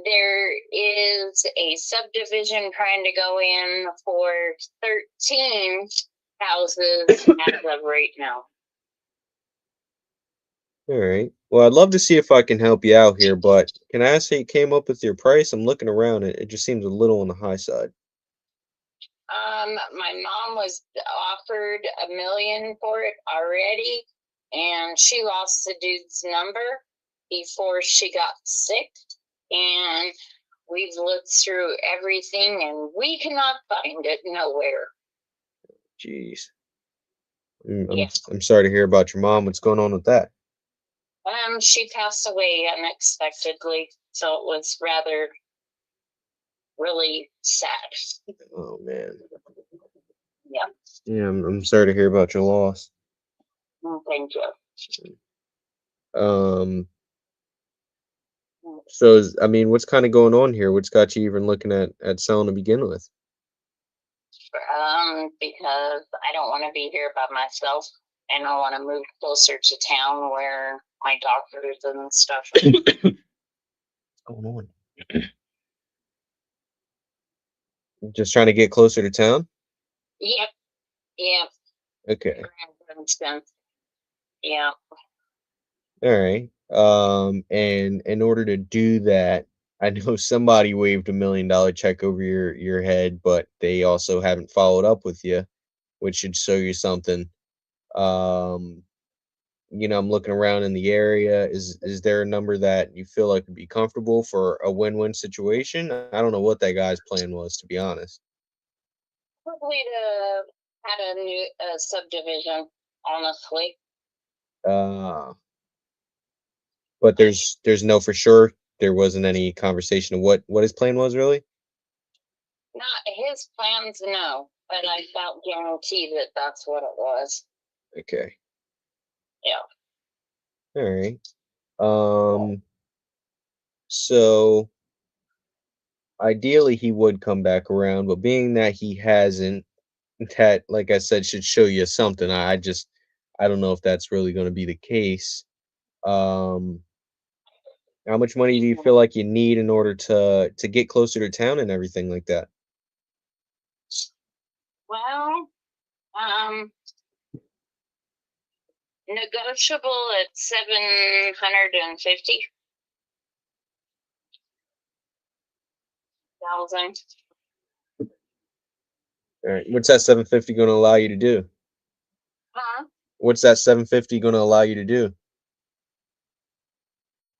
there is a subdivision trying to go in for 13 houses as of right now. All right. Well, I'd love to see if I can help you out here, but can I ask how you came up with your price? I'm looking around and it just seems a little on the high side. My mom was offered $1 million for it already, and she lost the dude's number before she got sick. And we've looked through everything, and we cannot find it nowhere. Jeez. Yeah. I'm sorry to hear about your mom. What's going on with that? She passed away unexpectedly, so it was rather really sad. Oh man. Yeah. Yeah, I'm sorry to hear about your loss. Thank you. So I mean, what's kind of going on here? What's got you even looking at selling to begin with? Because I don't want to be here by myself, and I want to move closer to town where my doctors and stuff are. What's going on? Just trying to get closer to town? Yep. Yep. Okay. Yeah. All right. And in order to do that, I know somebody waved $1 million check over your head, but they also haven't followed up with you, which should show you something. I'm looking around in the area. Is there a number that you feel like would be comfortable for a win-win situation? I don't know what that guy's plan was, to be honest. Probably to add a new subdivision, honestly. But there's no for sure. There wasn't any conversation of what his plan was really. Not his plans, no, but I felt guaranteed that that's what it was. Okay. Yeah. All right. So ideally he would come back around, but being that he hasn't, that, like I said, should show you something. I don't know if that's really going to be the case. How much money do you feel like you need in order to get closer to town and everything like that? Well, negotiable at 750,000. All right. What's that 750 going to allow you to do? Huh? What's that 750 going to allow you to do?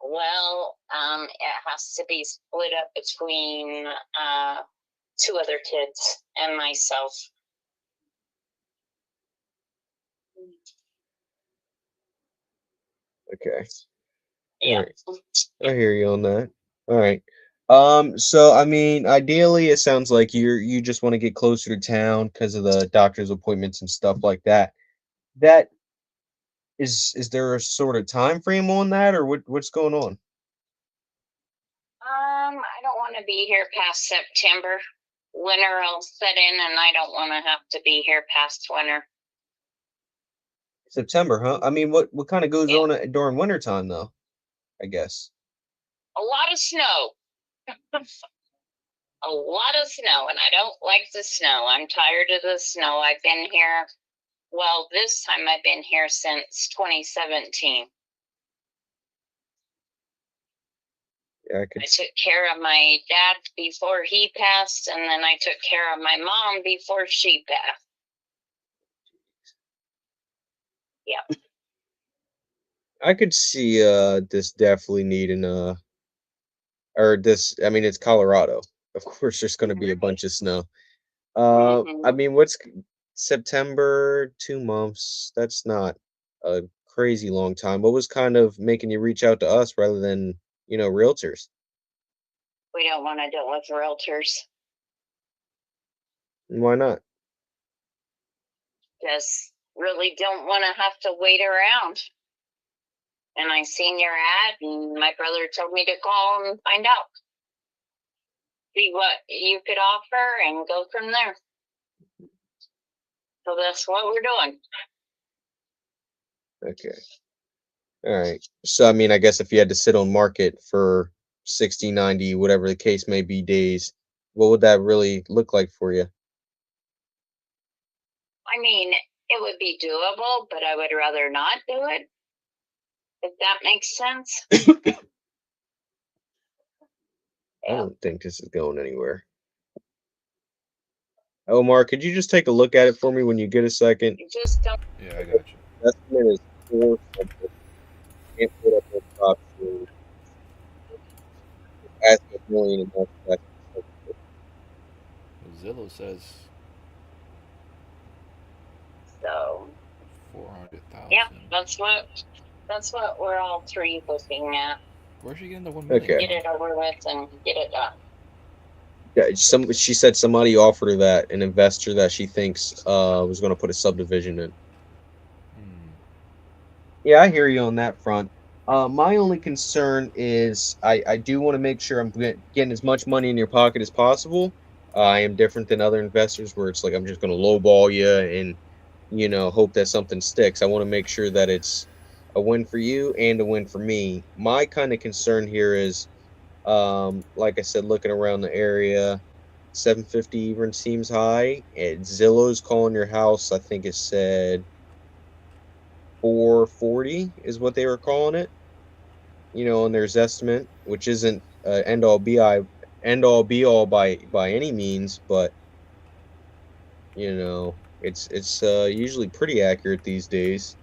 Well, it has to be split up between 2 other kids and myself. Okay. Yeah. All right. I hear you on that. All right. So I mean, ideally, it sounds like you just want to get closer to town because of the doctor's appointments and stuff like that. That is there a sort of time frame on that, or what's going on? I don't want to be here past September. Winter will set in, and I don't want to have to be here past winter. September, huh? I mean, what kind of goes on during winter time though? I guess. A lot of snow. A lot of snow, and I don't like the snow. I'm tired of the snow. I've been here, well, this time I've been here since 2017. Yeah, I took care of my dad before he passed, and then I took care of my mom before she passed. Yeah. I could see this definitely needing or this. I mean, it's Colorado. Of course, there's going to be a bunch of snow. I mean, what's September? 2 months. That's not a crazy long time. What was kind of making you reach out to us rather than realtors? We don't want to deal with realtors. Why not? Just really don't want to have to wait around. And I seen your ad, and my brother told me to call and find out. See what you could offer and go from there. So that's what we're doing. Okay. All right. So I mean, I guess if you had to sit on market for 60, 90, whatever the case may be days, what would that really look like for you? I mean, it would be doable, but I would rather not do it. If that makes sense. I don't think this is going anywhere. Omar, could you just take a look at it for me when you get a second? You just don't. Yeah, I got you. Estimate is 4 something. Can't put up no props for ask a million and that's Zillow says So 400,000. yeah, that's what we're all three looking at. Where's she getting the 1 million? Okay. Get it over with and get it done. Yeah, she said somebody offered her that, an investor that she thinks was going to put a subdivision in. Yeah, I hear you on that front. My only concern is I do want to make sure I'm getting as much money in your pocket as possible. I am different than other investors where it's like I'm just going to lowball you and, you know, hope that something sticks. I want to make sure that it's a win for you and a win for me. My kind of concern here is, like I said, looking around the area, 750 even seems high. And Zillow's calling your house, I think it said 440 is what they were calling it. You know, on their estimate, which isn't end all be all by any means, but you know, it's usually pretty accurate these days.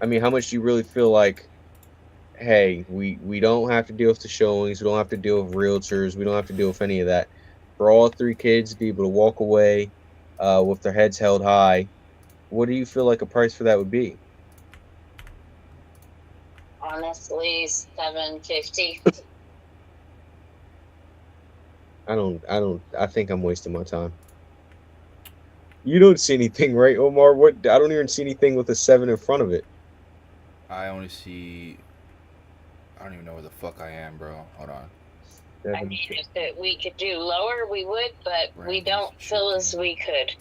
I mean, how much do you really feel like, hey, we don't have to deal with the showings, we don't have to deal with realtors, we don't have to deal with any of that. For all 3 kids to be able to walk away with their heads held high, what do you feel like a price for that would be? Honestly, $750. I think I'm wasting my time. You don't see anything, right, Omar? What? I don't even see anything with a 7 in front of it. I only see. I don't even know where the fuck I am, bro. Hold on. I mean, if we could do lower, we would, but we don't feel as we could.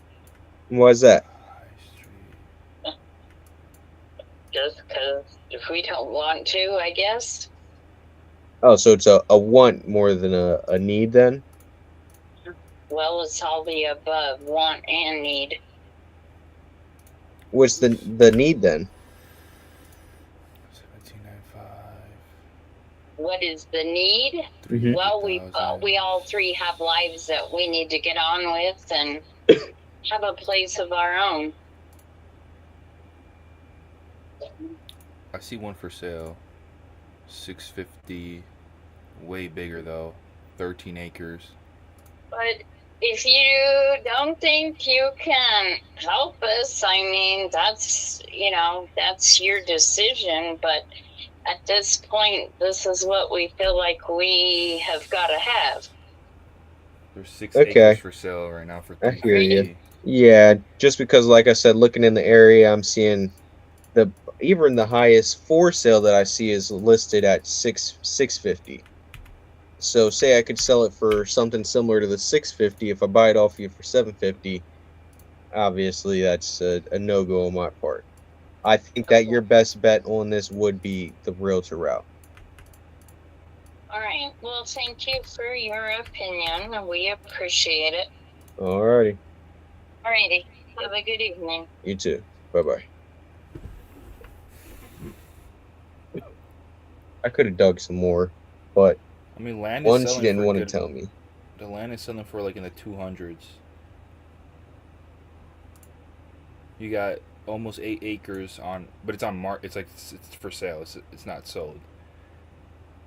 Why is that? Just because if we don't want to, I guess. Oh, so it's a want more than a need then? Well, it's all the above, want and need. What's the need then? 1795. What is the need? Mhm. Well, we all 3 have lives that we need to get on with and have a place of our own. I see one for sale. 650. Way bigger though. 13 acres. But if you don't think you can help us, I mean, that's your decision. But at this point, this is what we feel like we have got to have. There's 6 Okay. acres for sale right now for I hear you. 350. Yeah, just because, like I said, looking in the area, I'm seeing even the highest for sale that I see is listed at 650. So say I could sell it for something similar to the 650 if I buy it off you for 750. Obviously, that's a no-go on my part. I think that your best bet on this would be the realtor route. All right. Well, thank you for your opinion. We appreciate it. Alrighty. All righty. Have a good evening. You too. Bye-bye. I could have dug some more, but I mean, land one, is she selling didn't for want to good. tell me. The land is selling for like in the 200s. You got almost 8 acres on, but it's on it's like it's for sale. It's not sold.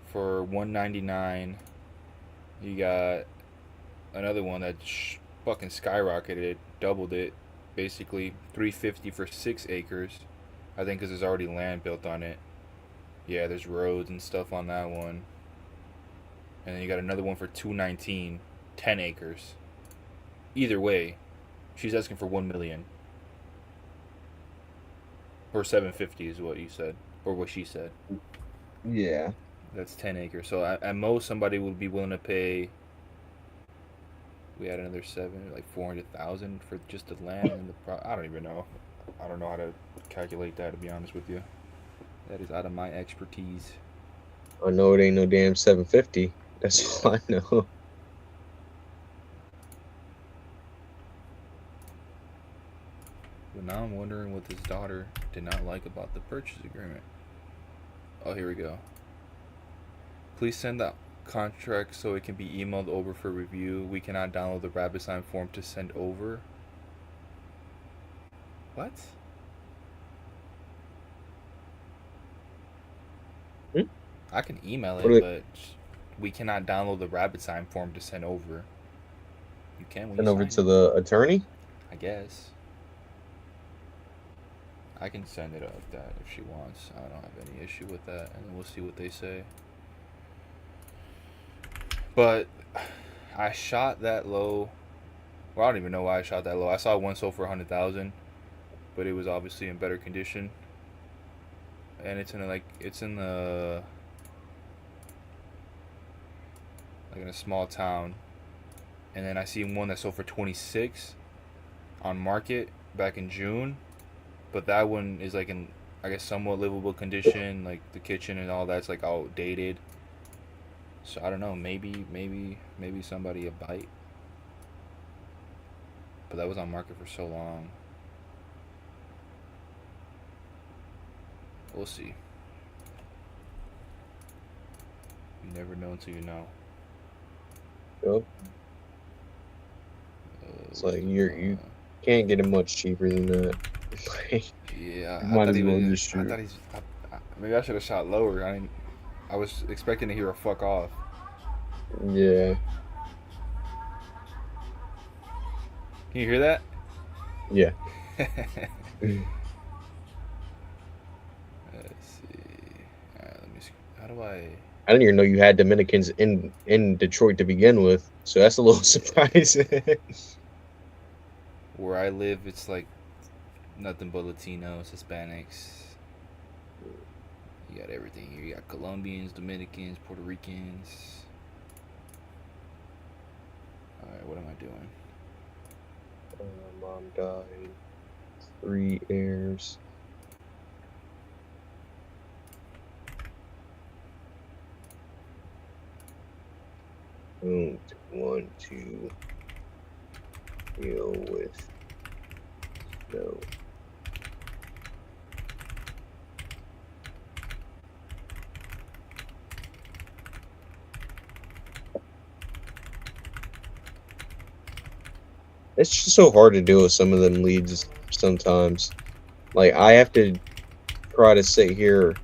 For 199, you got another one that fucking skyrocketed, doubled it, basically 350 for 6 acres. I think because there's already land built on it. Yeah, there's roads and stuff on that one. And then you got another one for 219, 10 acres. Either way, she's asking for 1 million. Or 750 is what you said, or what she said. Yeah. That's 10 acres. So at most, somebody would be willing to pay. We had another 7, like 400,000 for just the land and I don't even know. I don't know how to calculate that, to be honest with you. That is out of my expertise. I know it ain't no damn 750. That's all I know. But now I'm wondering what his daughter did not like about the purchase agreement. Oh, here we go. Please send the contract so it can be emailed over for review. We cannot download the rabbit sign form to send over. What? I can email it, but we cannot download the rabbit sign form to send over. You can when Send you over sign to it, the attorney? I guess. I can send it like that if she wants. I don't have any issue with that, and then we'll see what they say. But I shot that low. Well, I don't even know why I shot that low. I saw one sold for 100,000, but it was obviously in better condition. And it's in a small town. And then I see one that sold for 26 on market back in June, but that one is like in, I guess, somewhat livable condition. Like the kitchen and all that's like outdated. So I don't know. Maybe somebody a bite. But that was on market for so long. We'll see. You never know until you know. Yep. It's like you can't get it much cheaper than that. Yeah, You might as well just shoot. Maybe I should have shot lower. I was expecting to hear a fuck off. Yeah. Can you hear that? Yeah. Let's see. Let me see. How do I? I didn't even know you had Dominicans in Detroit to begin with, so that's a little surprising. Where I live, it's like nothing but Latinos, Hispanics. You got everything here. You got Colombians, Dominicans, Puerto Ricans. Alright, what am I doing? Mom died. 3 heirs. Don't want to deal with no. It's just so hard to deal with some of them leads sometimes. Like, I have to try to sit here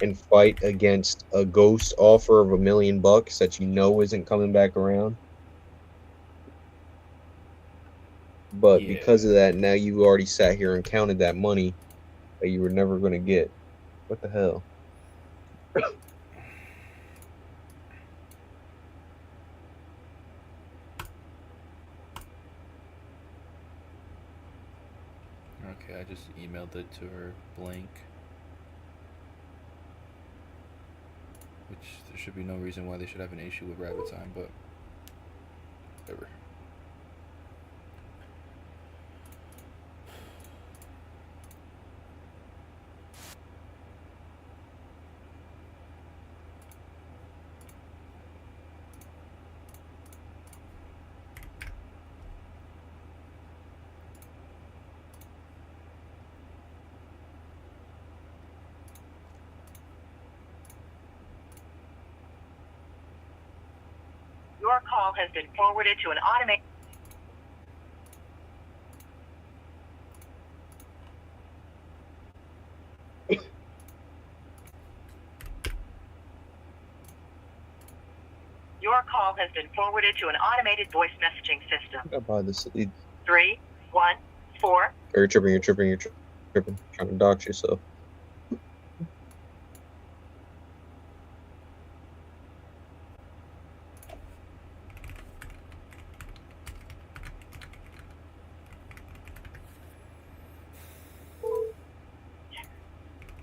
and fight against a ghost offer of $1 million that you know isn't coming back around. But because of that, now you already sat here and counted that money that you were never going to get. What the hell? Okay, I just emailed it to her blank. Which there should be no reason why they should have an issue with rabbit time, but whatever. Your call has been forwarded to an automated. Your call has been forwarded to an automated voice messaging system. I buy this lead. 3, 1, 4. You're tripping. Trying to dox yourself.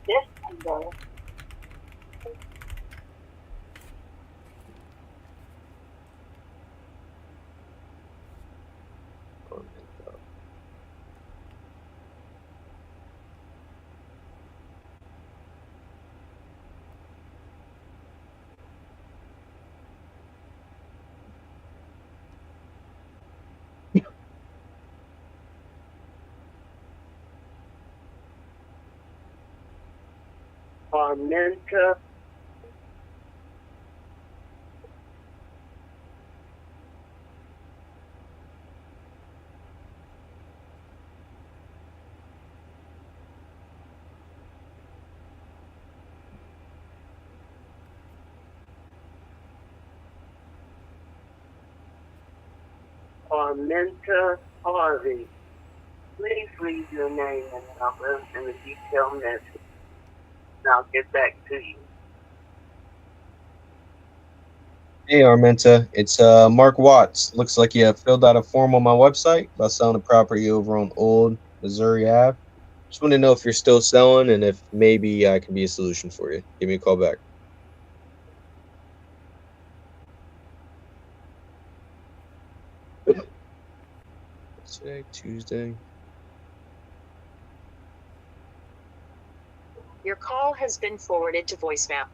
This number. Arminta. Arminta Harvey. Please leave your name and number and a detailed message. And I'll get back to you. Hey Armenta, it's Mark Watts. Looks like you filled out a form on my website about selling a property over on Old Missouri Ave. Just want to know if you're still selling and if maybe I can be a solution for you. Give me a call back. Today, Tuesday. Your call has been forwarded to voicemail.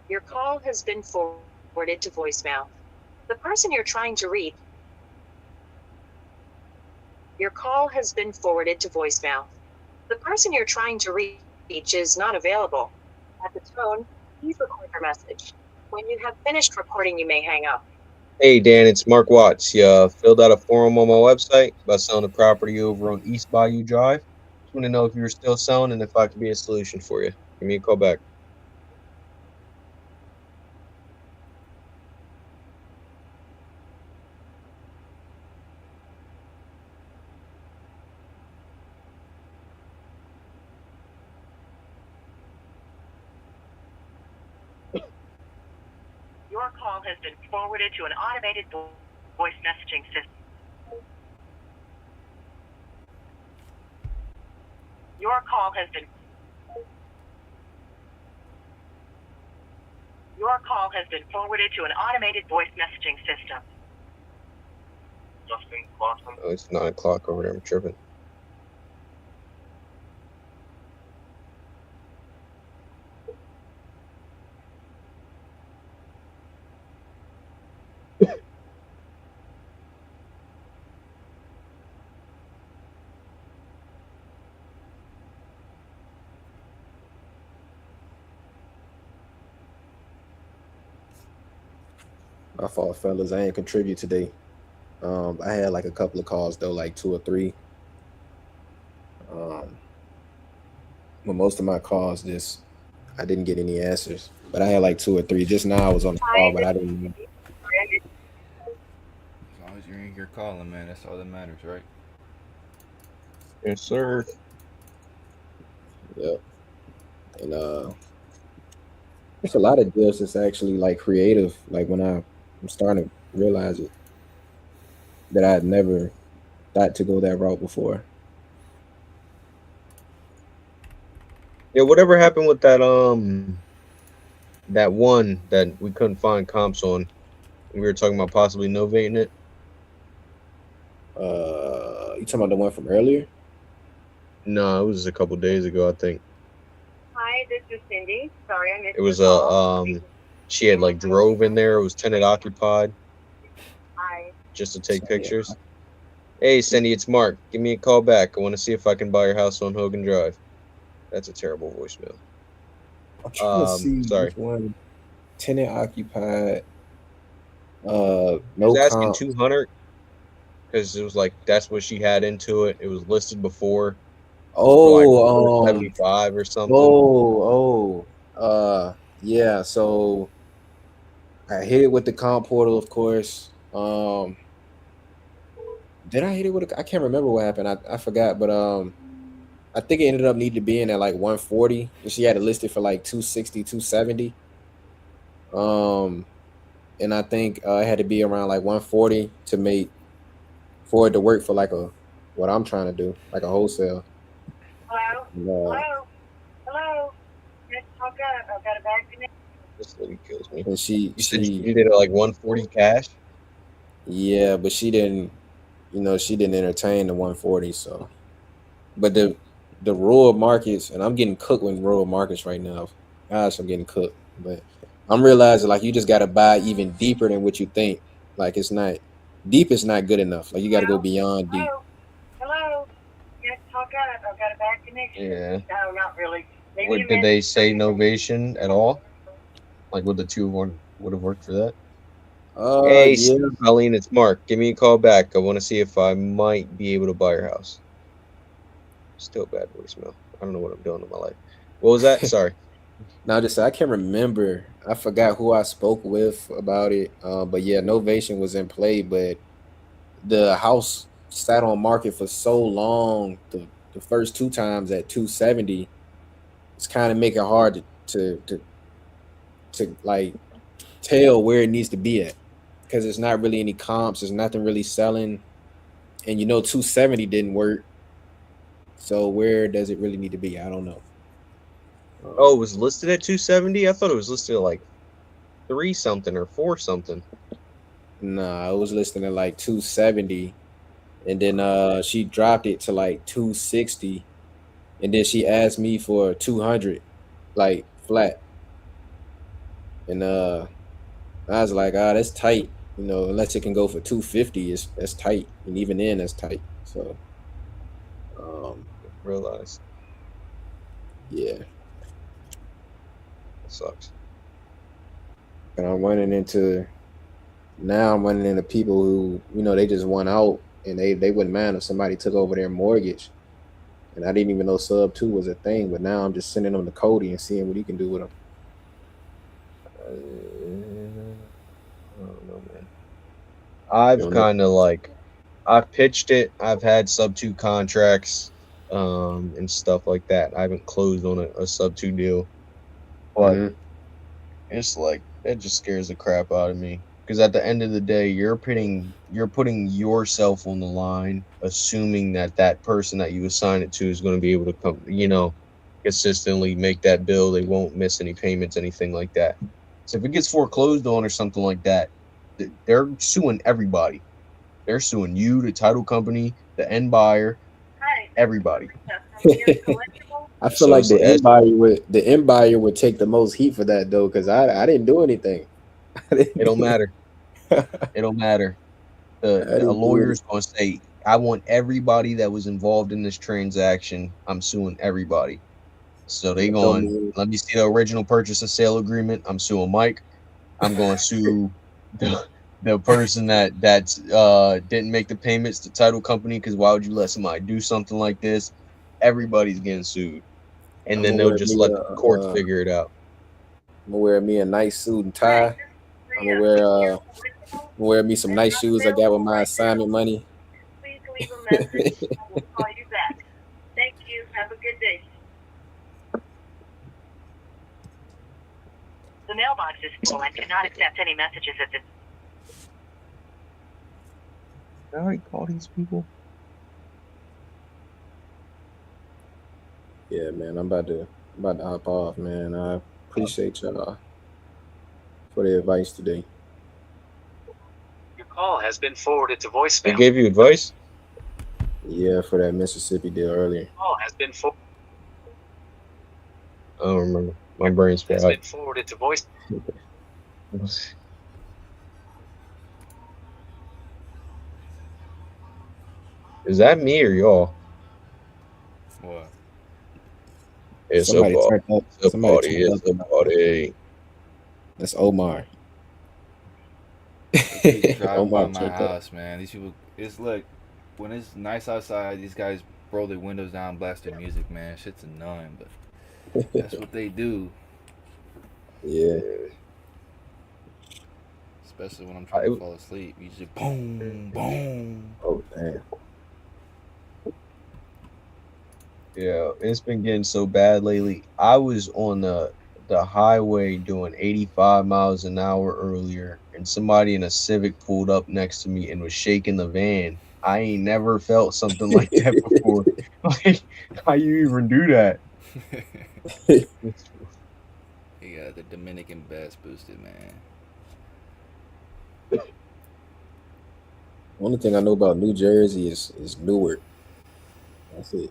Your call has been forwarded to voicemail. The person you're trying to reach. Your call has been forwarded to voicemail. The person you're trying to reach is not available. At the tone, please record your message. When you have finished recording, you may hang up. Hey Dan, it's Mark Watts. You filled out a form on my website about selling a property over on East Bayou Drive. Just want to know if you're still selling and if I could be a solution for you. Give me a call back. Your call has been forwarded to an automated voice messaging system. Your call has been forwarded to an automated voice messaging system. Justin Clausen. Oh, it's 9 o'clock over there. I'm tripping. My fault, fellas. I ain't contribute today. I had like a couple of calls though, like 2 or 3. But most of my calls, I didn't get any answers. But I had like 2 or 3. Just now I was on the call, but I didn't. As long as you're in here calling, man, that's all that matters, right? Yes, sir. Yeah. And there's a lot of deals that's actually like creative. Like when I'm starting to realize it, that I had never thought to go that route before. Yeah, whatever happened with that that one that we couldn't find comps on? We were talking about possibly novating it. You talking about the one from earlier? No, it was a couple days ago, I think. Hi, this is Cindy. Sorry, I missed It was your call. she had like drove in there. It was tenant occupied, Hi. just to take pictures. Hey, Cindy, it's Mark. Give me a call back. I want to see if I can buy your house on Hogan Drive. That's a terrible voicemail. I'm trying to see sorry. which one. Tenant occupied. He No was asking comp. 200 because it was like that's what she had into it. It was listed before. For Oh, like 75 or something. Yeah. So I hit it with the comp portal, of course. Did I hit it with? I can't remember what happened. I forgot, but I think it ended up needing to be in at like 140, and she had it listed for like 260, 270. And I think it had to be around like 140 for it to work for like what I'm trying to do, like a wholesale. Hello? Hello? Hello? Let's talk up. I've got a bag to make. This lady kills me. And You said you did it like 140 cash? Yeah, but she didn't entertain the 140. So, but the rural markets, and I'm getting cooked with rural markets right now. Gosh, I'm getting cooked. But I'm realizing like you just got to buy even deeper than what you think. Like it's not deep is not good enough. Like you got to go beyond deep. Hello? Let's talk I've got a bad connection. Yeah. No, not really. Maybe What you did they meant- say? Novation at all? Like, would the 2-1 would have worked for that? Hey, Yeah. Colleen, it's Mark. Give me a call back. I want to see if I might be able to buy your house. Still bad voicemail. I don't know what I'm doing in my life. What was that? Sorry. No, just I can't remember. I forgot who I spoke with about it. But yeah, Novation was in play, but the house sat on market for so long. The first 2 times at 270, it's kind of making it hard to like tell where it needs to be at, because there's not really any comps. There's nothing really selling, and 270 didn't work. So where does it really need to be? I don't know. Oh, it was listed at 270? I thought it was listed at like 3 something or 4 something. Nah, it was listed at like 270, and then she dropped it to like 260, and then she asked me for 200, like flat. And I was like, that's tight. Unless it can go for 250, that's tight, and even then, that's tight. So, realize. Yeah, That sucks. and I'm running into people who they just went out, and they wouldn't mind if somebody took over their mortgage. And I didn't even know sub 2 was a thing, but now I'm just sending them to Cody and seeing what he can do with them. I don't know, man. I've kind of like, I've pitched it. I've had sub 2 contracts, and stuff like that. I haven't closed on a sub 2 deal, but it's like it just scares the crap out of me. Because at the end of the day, you're putting yourself on the line, assuming that person that you assign it to is going to be able to come, consistently make that bill. They won't miss any payments, anything like that. So if it gets foreclosed on or something like that, they're suing everybody. They're suing you, the title company, the end buyer, everybody. I feel like the end buyer would take the most heat for that though, because I didn't do anything. It don't matter. It don't matter. A lawyer's going to say, I want everybody that was involved in this transaction. I'm suing everybody. So they going, let me see the original purchase and sale agreement. I'm suing Mike. I'm going to sue the person that didn't make the payments to title company, because why would you let somebody do something like this? Everybody's getting sued. And then they'll just let the court figure it out. I'm gonna wear me a nice suit and tie. I'm gonna wear me some nice shoes I got with my assignment money. Please leave a message. I will call you back. Thank you. Have a good day. The mailbox is full and cannot accept any messages at this. All right, call these people. Yeah, man, I'm about to hop off, man. I appreciate y'all for the advice today. Your call has been forwarded to voicemail. They gave you advice? Yeah, for that Mississippi deal earlier. Call has been I don't remember. My brain's fried. forwarded to voice. Is that me or y'all? What? It's Somebody a turned up. It's a Somebody party. turned It's a party. That's Omar. Driving by my house, man. These people, it's like when it's nice outside, these guys roll their windows down, blast their music, man. Shit's annoying, but that's what they do. Yeah. Especially when I'm trying to fall asleep. You just boom, boom. Oh, damn. Yeah, it's been getting so bad lately. I was on the highway doing 85 miles an hour earlier, and somebody in a Civic pulled up next to me and was shaking the van. I ain't never felt something like that before. Like, how you even do that? You got the Dominican bass boosted, man. Only thing I know about New Jersey is Newark. That's it.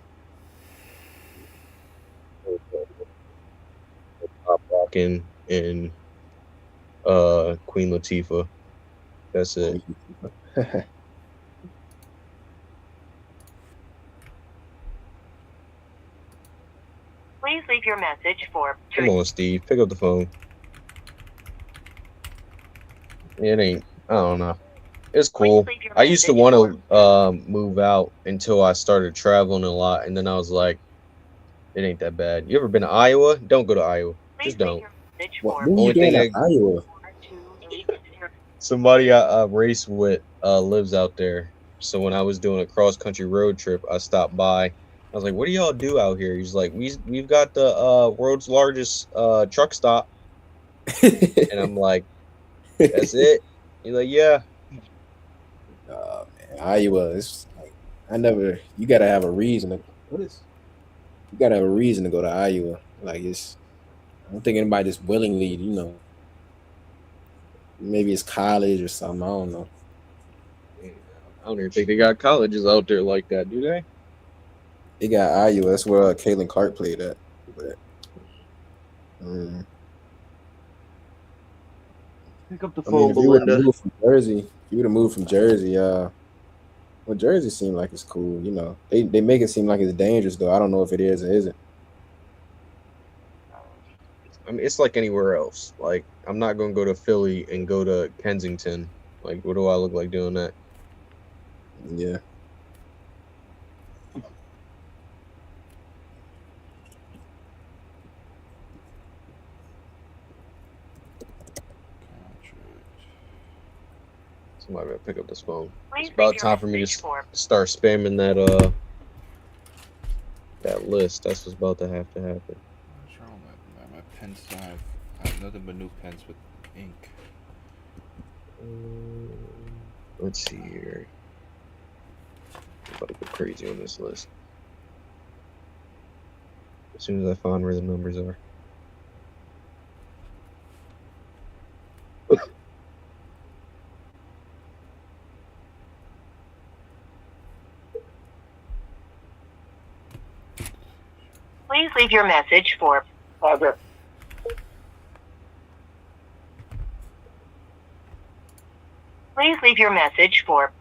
Pop Rockin' and Queen Latifah. That's it. leave your message for. Come on, Steve. Pick up the phone. It ain't. I don't know. It's cool. I used to want to move out until I started traveling a lot, and then I was like, it ain't that bad. You ever been to Iowa? Don't go to Iowa. Just don't. What are you doing in Iowa? Somebody I race with lives out there. So when I was doing a cross country road trip, I stopped by. I was like, "What do y'all do out here?" He's like, "We've got the world's largest truck stop," and I'm like, "That's it." He's like, "Yeah." Oh man, Iowa. It's like you gotta have a reason to. You gotta have a reason to go to Iowa. Like I don't think anybody just willingly, maybe it's college or something. I don't know. I don't even think they got colleges out there like that, do they? They got Iowa. That's where Caitlin Clark played at. But, Pick up the I mean, phone, if you would have Belinda. moved from Jersey, well, Jersey seemed like it's cool. They make it seem like it's dangerous, though. I don't know if it is or isn't. I mean, it's like anywhere else. Like, I'm not going to go to Philly and go to Kensington. Like, what do I look like doing that? Yeah. Somebody better pick up this phone. Please It's about leave your time for me to message for. start spamming that list. That's what's about to have to happen. What's wrong with my pens? I have nothing but new pens with ink. Let's see here. I'm about to go crazy on this list. As soon as I find where the numbers are. Please leave your message for. Please leave your message for.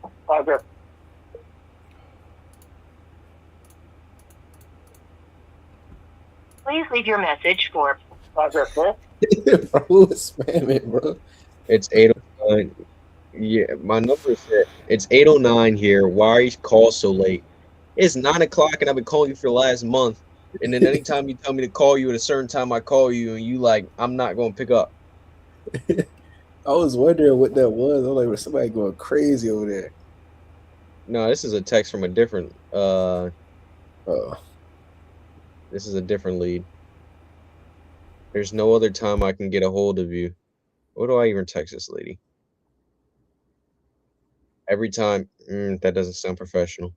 Please leave your message for. Bro, who is spamming, bro? It's 809. Yeah, my number is it. It's 809 here. Why are you call so late? It's 9 o'clock and I've been calling you for the last month. And then anytime you tell me to call you at a certain time, I call you and you like, I'm not going to pick up. I was wondering what that was. I was like, was somebody going crazy over there? No, this is a text from a different. Oh. This is a different lead. There's no other time I can get a hold of you. What do I even text this lady? Every time. That doesn't sound professional.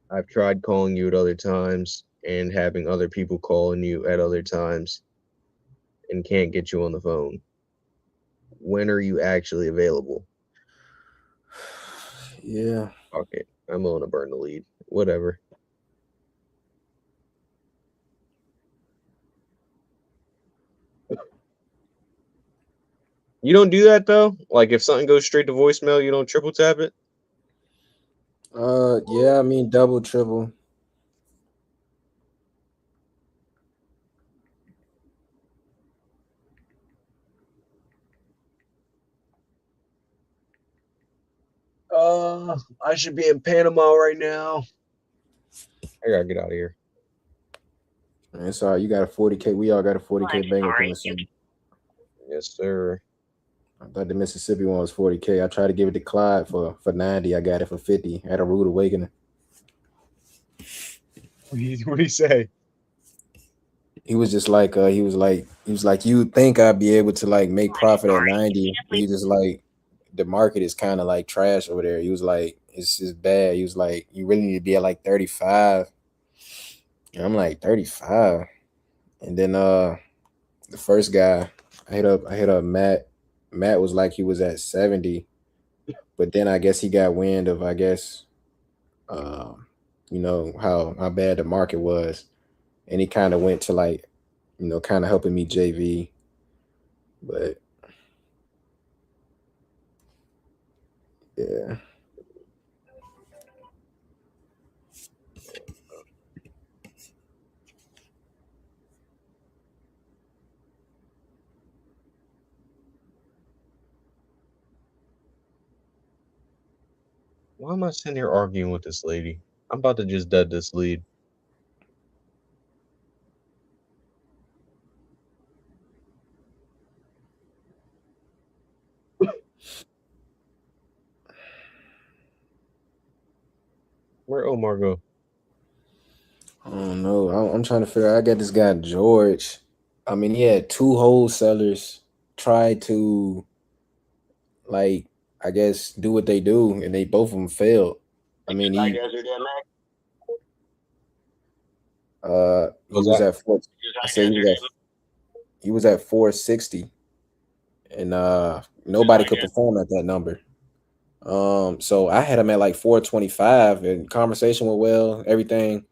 I've tried calling you at other times and having other people calling you at other times and can't get you on the phone. When are you actually available? Yeah. Fuck it. I'm going to burn the lead. Whatever. You don't do that though? Like if something goes straight to voicemail, you don't triple tap it? Yeah, I mean double, triple. I should be in Panama right now. I gotta get out of here. It's all right. You got a 40K. We all got a 40K banger coming soon. Yes, sir. I thought the Mississippi one was 40K. I tried to give it to Clyde for 90. I got it for 50. I had a rude awakening. What did he say? He was just like, he was like, you would think I'd be able to like make profit at 90. He just like, the market is kind of like trash over there. He was like, it's just bad. He was like, you really need to be at like 35. And I'm like 35. And then the first guy, I hit up Matt. Matt was like he was at 70, but then I guess he got wind of how bad the market was, and he kind of went to like, kind of helping me JV, but Yeah. Why am I sitting here arguing with this lady? I'm about to just dead this lead. Where Omar go? I don't know. I'm trying to figure out. I got this guy George. I mean, he had two wholesalers try to, like, I guess, do what they do, and they both of them failed. I mean, he What's was that? at four. I said he was at 460, and nobody could perform at that number. So I had him at like 425, and conversation went well, everything.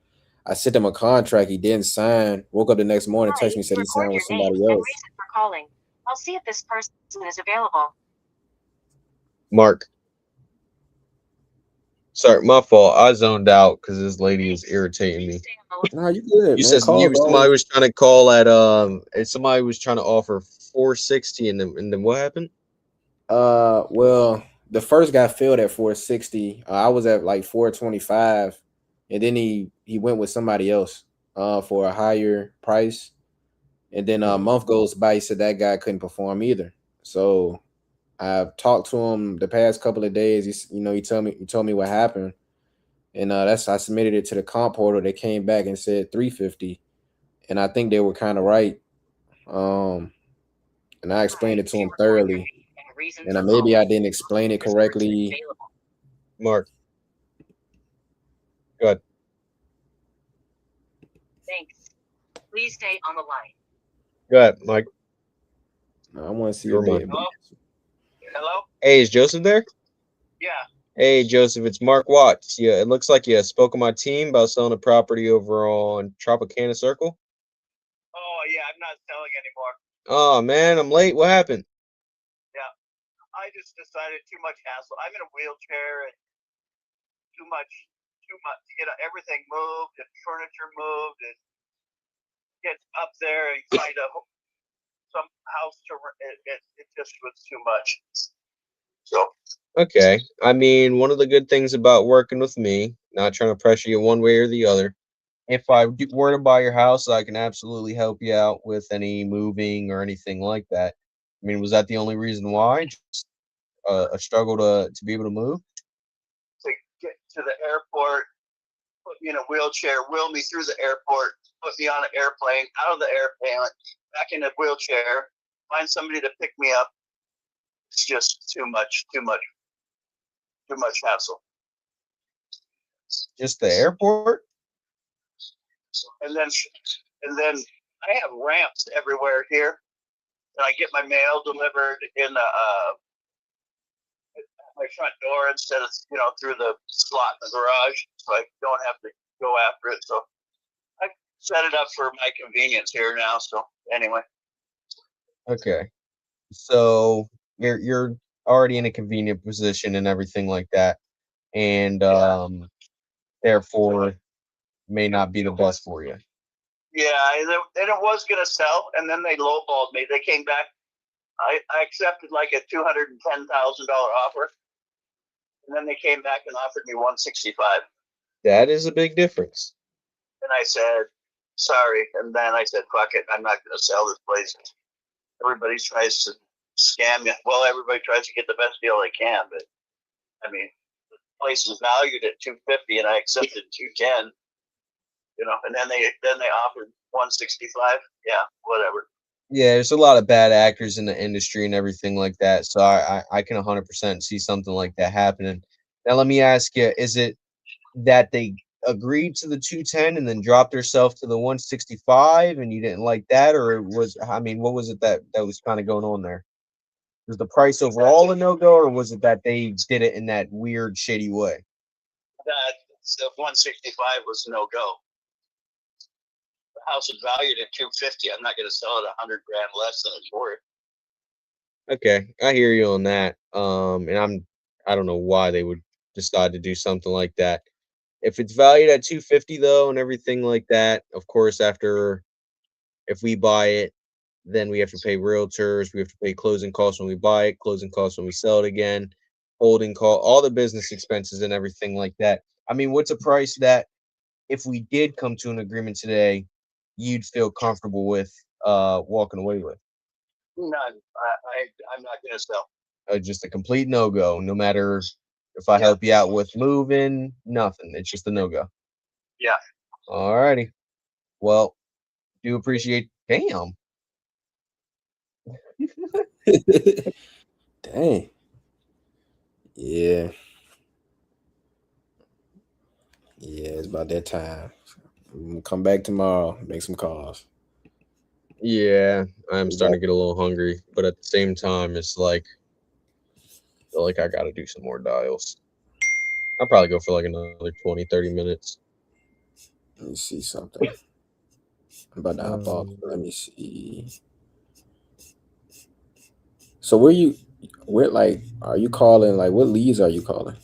I sent him a contract. He didn't sign. Woke up the next morning, Hi, texted me, said he record signed your with name somebody and else. reason for calling. I'll see if this person is available. Mark. Sorry, my fault. I zoned out because this lady is irritating me. No, you good, You man. said Calls somebody always. was trying to call at somebody was trying to offer 460 and then what happened? Well, the first guy failed at 460. I was at like 425, and then he went with somebody else for a higher price. And then a month goes by, he said that guy couldn't perform either. So I've talked to him the past couple of days. He told me what happened, and I submitted it to the comp portal. They came back and said 350, and I think they were kind of right. And I explained it to him thoroughly, and maybe I didn't explain it correctly. Mark, go ahead. Thanks. Please stay on the line. Go ahead, Mike. I want to see Your your mind. bed. Hello? Hey, is Joseph there? Yeah. Hey, Joseph, it's Mark Watts. Yeah, it looks like you spoke on my team about selling a property over on Tropicana Circle. Oh, yeah, I'm not selling anymore. Oh man, I'm late. What happened? Yeah. I just decided too much hassle. I'm in a wheelchair and too much, everything moved and furniture moved and get up there and find some house to rent. It just was too much. So. Okay. I mean, one of the good things about working with me, not trying to pressure you one way or the other, if I were to buy your house, I can absolutely help you out with any moving or anything like that. I mean, was that the only reason why? Just a struggle to be able to move? To get to the airport, put me in a wheelchair, wheel me through the airport, put me on an airplane, out of the airplane, back in a wheelchair, find somebody to pick me up. It's just too much hassle. Just the airport? And then I have ramps everywhere here, and I get my mail delivered in my front door instead of through the slot in the garage, so I don't have to go after it. So I set it up for my convenience here now. So anyway. Okay. So you're already in a convenient position and everything like that, and therefore may not be the best for you. Yeah, and it was gonna sell, and then they lowballed me. They came back. I accepted like a $210,000 offer, and then they came back and offered me $165. That is a big difference. And I said, sorry. And then I said, fuck it. I'm not going to sell this place. Everybody tries to scam you. Well, everybody tries to get the best deal they can, but I mean, the place was valued at $250, and I accepted $210. And then they offered $165. Yeah, whatever. Yeah, there's a lot of bad actors in the industry and everything like that. So I can 100% see something like that happening. Now, let me ask you, is it that they agreed to the 210 and then dropped themselves to the 165 and you didn't like that? Or what was it that was kind of going on there? Was the price overall a no-go, or was it that they did it in that weird, shady way? The 165 was no-go. The house is valued at $250. I'm not going to sell it $100,000 less than it's worth. Okay, I hear you on that. And I don't know why they would decide to do something like that. If it's valued at 250 though and everything like that, of course, if we buy it, then we have to pay realtors, we have to pay closing costs when we buy it, closing costs when we sell it again, holding call, all the business expenses and everything like that. I mean, what's a price that if we did come to an agreement today, you'd feel comfortable with walking away with? None. I'm not gonna sell. Just a complete no-go, no matter if I Yeah. help you out with moving, nothing. It's just a no-go. Yeah. All righty. Well, do appreciate. Damn. Dang. Yeah. Yeah, it's about that time. I'm gonna come back tomorrow, make some calls. Yeah, I'm starting to get a little hungry, but at the same time, it's like, I feel like I got to do some more dials. I'll probably go for like another 20, 30 minutes. Let me see something. I'm about to hop off. Let me see. So where like are you calling? Like what leads are you calling?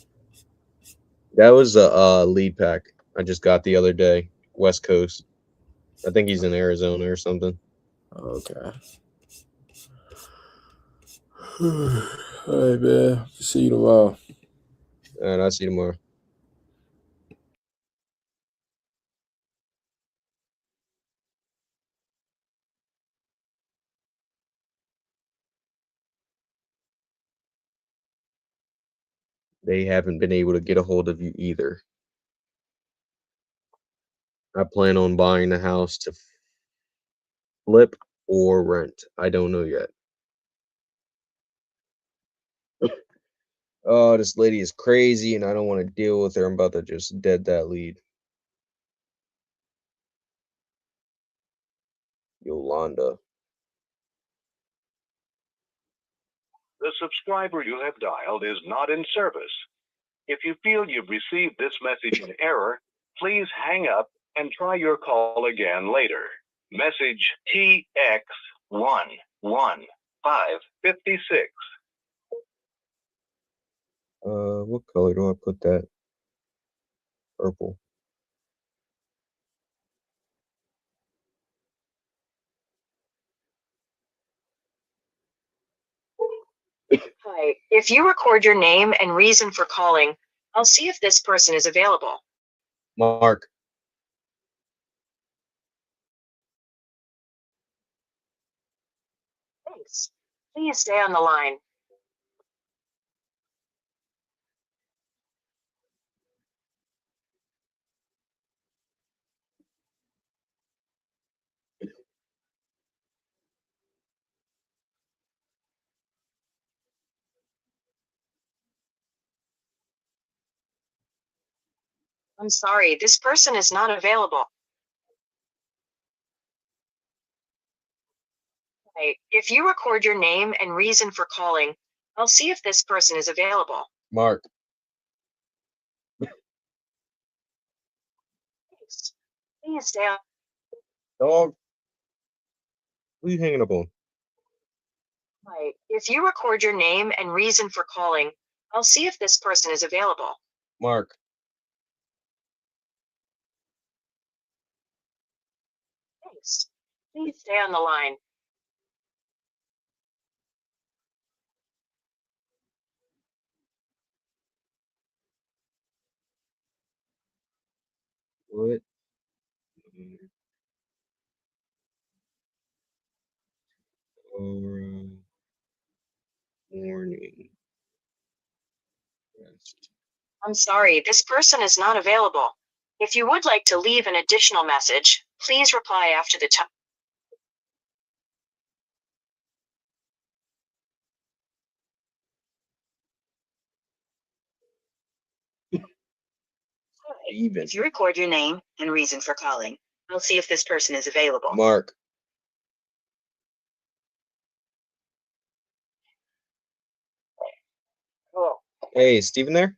That was a lead pack I just got the other day, West Coast. I think he's in Arizona or something. Okay. All right, man. See you tomorrow. All right, I'll see you tomorrow. They haven't been able to get a hold of you either. I plan on buying the house to flip or rent. I don't know yet. Oh, this lady is crazy and I don't want to deal with her. I'm about to just dead that lead. Yolanda. The subscriber you have dialed is not in service. If you feel you've received this message in error, please hang up and try your call again later. Message TX11556. What color do I put that? Purple. Hi. If you record your name and reason for calling, I'll see if this person is available. Mark. Thanks. Please stay on the line. I'm sorry, this person is not available. Hi. If you record your name and reason for calling, I'll see if this person is available. Mark. Thanks. Please stay on. Dog. Who are you hanging up on? Hi. If you record your name and reason for calling, I'll see if this person is available. Mark. Thanks. Please stay on the line. What? Morning. I'm sorry, this person is not available. If you would like to leave an additional message, please reply after the tone. If you record your name and reason for calling, I'll see if this person is available. Mark. Hello. Hey, Steven there?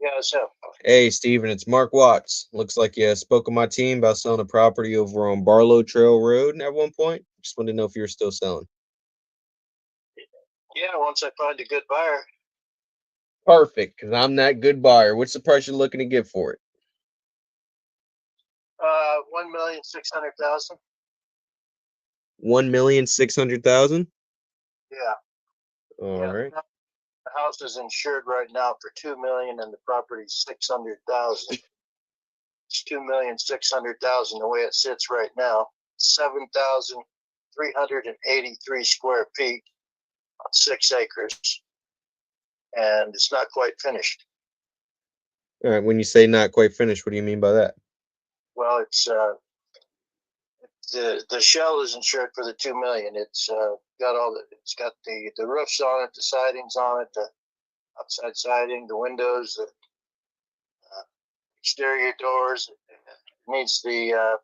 Yeah, so Hey, Steven, it's Mark Watts. Looks like you spoke with my team about selling a property over on Barlow Trail Road at one point. Just wanted to know if you're still selling. yeah, once I find a good buyer. Perfect, because I'm that good buyer. What's the price you're looking to get for it? 1,600,000. 1,600,000. Yeah. All Yeah. right. The house is insured right now for $2 million, and the property's 600,000. It's 2,600,000 the way it sits right now. 7,383 square feet on 6 acres, and it's not quite finished. All right. When you say not quite finished, what do you mean by that? Well, it's the shell is insured for the $2 million. It's got the roofs on it, the sidings on it, the outside siding, the windows, the exterior doors. It needs the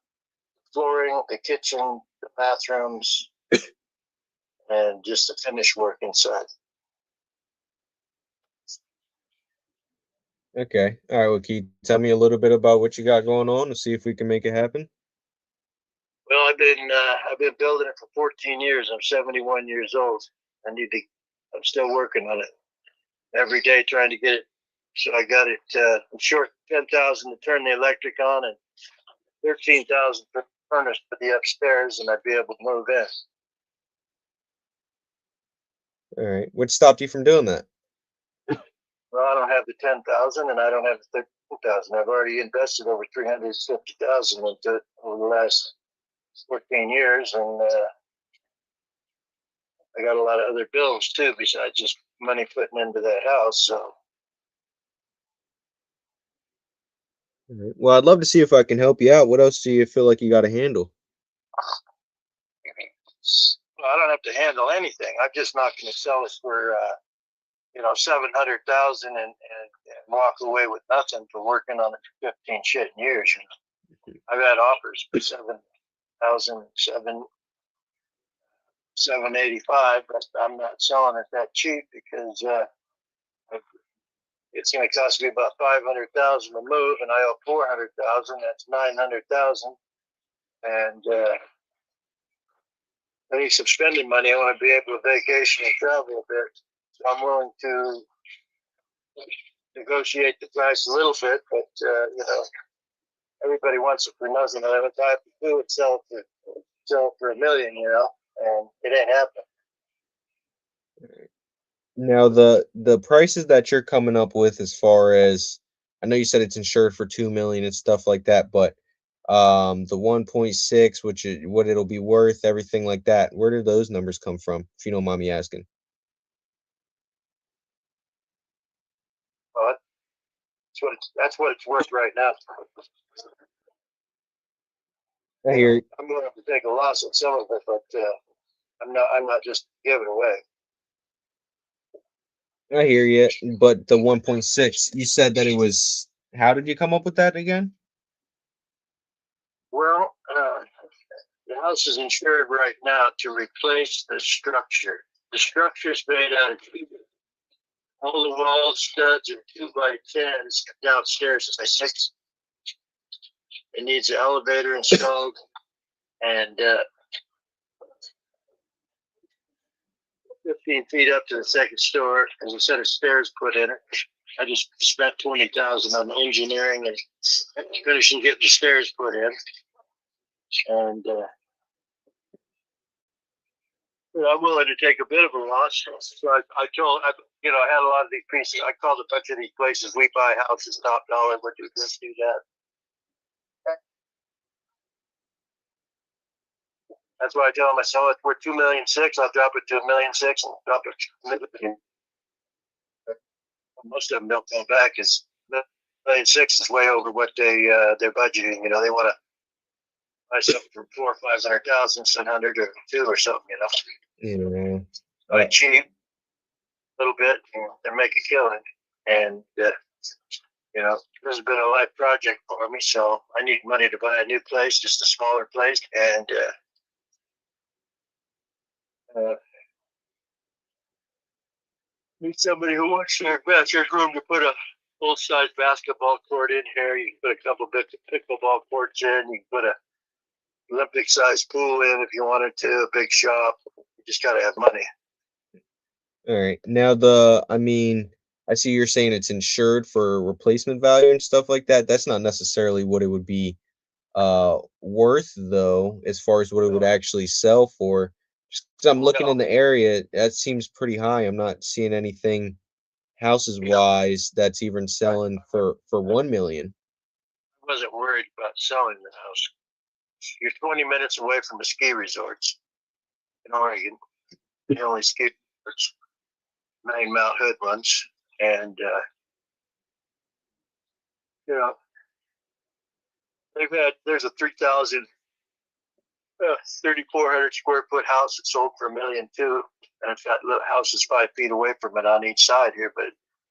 flooring, the kitchen, the bathrooms, and just the finish work inside. Okay. All right. Well, can you tell me a little bit about what you got going on to see if we can make it happen? Well, I've been building it for 14 years. I'm 71 years old. I'm still working on it every day, trying to get it. So I got it. I'm short 10,000 to turn the electric on and 13,000 for furnace for the upstairs, and I'd be able to move in. All right. What stopped you from doing that? Well, I don't have the 10,000, and I don't have the 13,000. I've already invested over 350,000 into it over the last 14 years, and I got a lot of other bills too, besides just money putting into that house. So, All right. Well, I'd love to see if I can help you out. What else do you feel like you got to handle? well, I don't have to handle anything. I'm just not going to sell this for 700,000 and walk away with nothing for working on it for 15 shit years. I've had offers for 7,000, 785, but I'm not selling it that cheap because it's going to cost me about 500,000 to move, and I owe 400,000. That's 900,000, and I need some spending money. I want to be able to vacation and travel a bit, so I'm willing to negotiate the price a little bit. But everybody wants it for nothing. I have a type of do it, sell it for $1 million, and it ain't happening. Now, the prices that you're coming up with, as far as I know, you said it's insured for 2 million and stuff like that, but the 1.6, which is what it'll be worth, everything like that. Where did those numbers come from, if you don't mind me asking? Well, that's what it's worth right now. I hear. I'm going to have to take a loss on some of it, but I'm not just giving away. I hear you, but the 1.6, you said that it was. How did you come up with that again? Well, the house is insured right now to replace the structure. The structure is made out of all the wall studs are 2x10s downstairs. It's like 6. It needs an elevator installed and 15 feet up to the second story. There's a set of stairs put in it. I just spent 20,000 on engineering and finishing getting the stairs put in. And I'm willing to take a bit of a loss. So I had a lot of these pieces. I called a bunch of these places. We buy houses top dollar. We'll do this, do that. That's why I tell them, I sell it for 2.6 million. I'll drop it to 1.6 million and drop it. Most of them don't come back because 1.6 million is way over what they're budgeting. They want to buy something for 400,000 or 500,000, 700 or 2 or something. Yeah. Buy cheap, a little bit, and they make a killing. And this has been a life project for me. So I need money to buy a new place, just a smaller place, and need somebody who wants their best. There's room to put a full-size basketball court in here. You can put a couple bits of pickleball courts in. You can put a Olympic-sized pool in if you wanted to. A big shop. You just got to have money. All right. Now, I see you're saying it's insured for replacement value and stuff like that. That's not necessarily what it would be worth though, as far as what it would actually sell for. Just 'cause I'm looking in the area, that seems pretty high. I'm not seeing anything houses wise that's even selling for 1 million. I wasn't worried about selling the house. You're 20 minutes away from the ski resorts in Oregon. The only ski resorts, Main Mount Hood ones, and you know there's a 3,400 square foot house that sold for $1 million too, and it's got little houses 5 feet away from it on each side here, but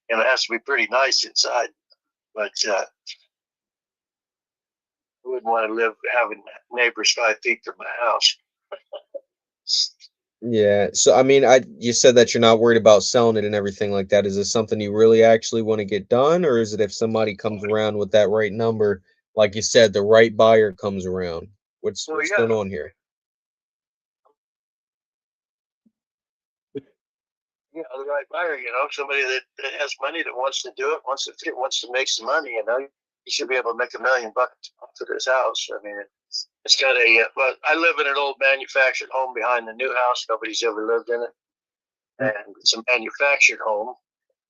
it has to be pretty nice inside. But I wouldn't want to live having neighbors 5 feet from my house. Yeah. So I mean, you said that you're not worried about selling it and everything like that. Is this something you really actually want to get done, or is it if somebody comes around with that right number, like you said, the right buyer comes around? What's going on here? The right buyer, somebody that has money that wants to do it, wants to make some money, you should be able to make $1 million off of this house. I mean, it's got well, I live in an old manufactured home behind the new house. Nobody's ever lived in it. And it's a manufactured home.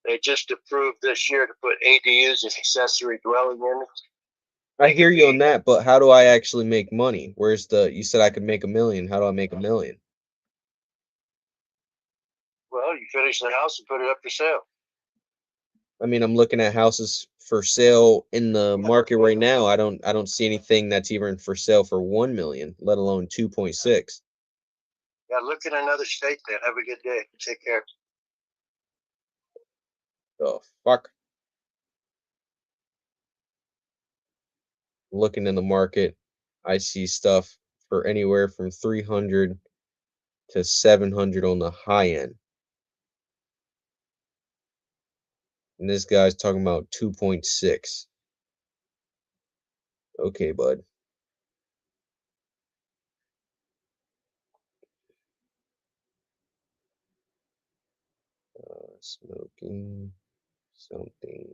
They just approved this year to put ADUs as accessory dwelling units. I hear you on that, but how do I actually make money? You said I could make $1 million. How do I make $1 million? Well, you finish the house and put it up for sale. I mean, I'm looking at houses for sale in the market right now. I don't see anything that's even for sale for 1 million, let alone 2.6. Yeah, look in another state then. Have a good day. Take care. The fuck? Looking in the market, I see stuff for anywhere from 300 to 700 on the high end. And this guy's talking about 2.6. Okay, bud. Smoking something.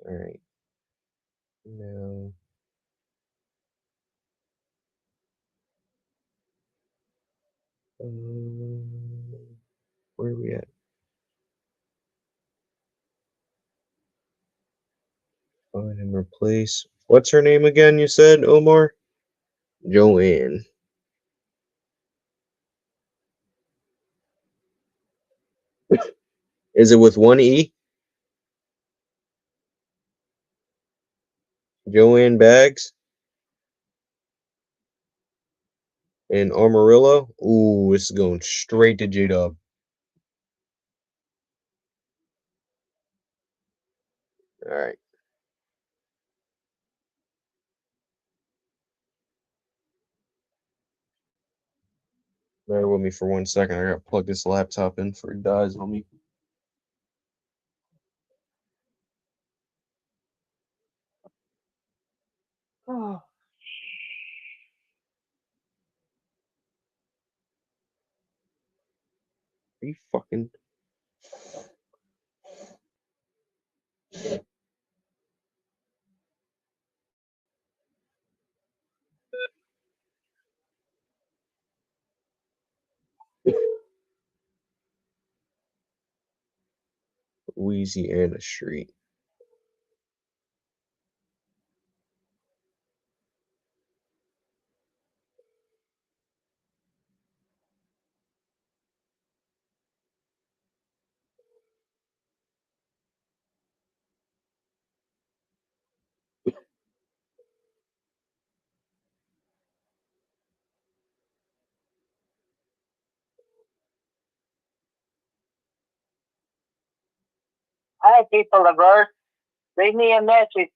All right. Now, where are we at? Find and replace. What's her name again? You said, Omar? Joanne. Is it with one E? Joanne Bags? And Amarillo? Ooh, this is going straight to J-Dub. All right. Bear with me for 1 second. I gotta plug this laptop in before it dies on me. Oh. Are you fucking... Louisiana Street. Hi, people of Earth. Leave me a message.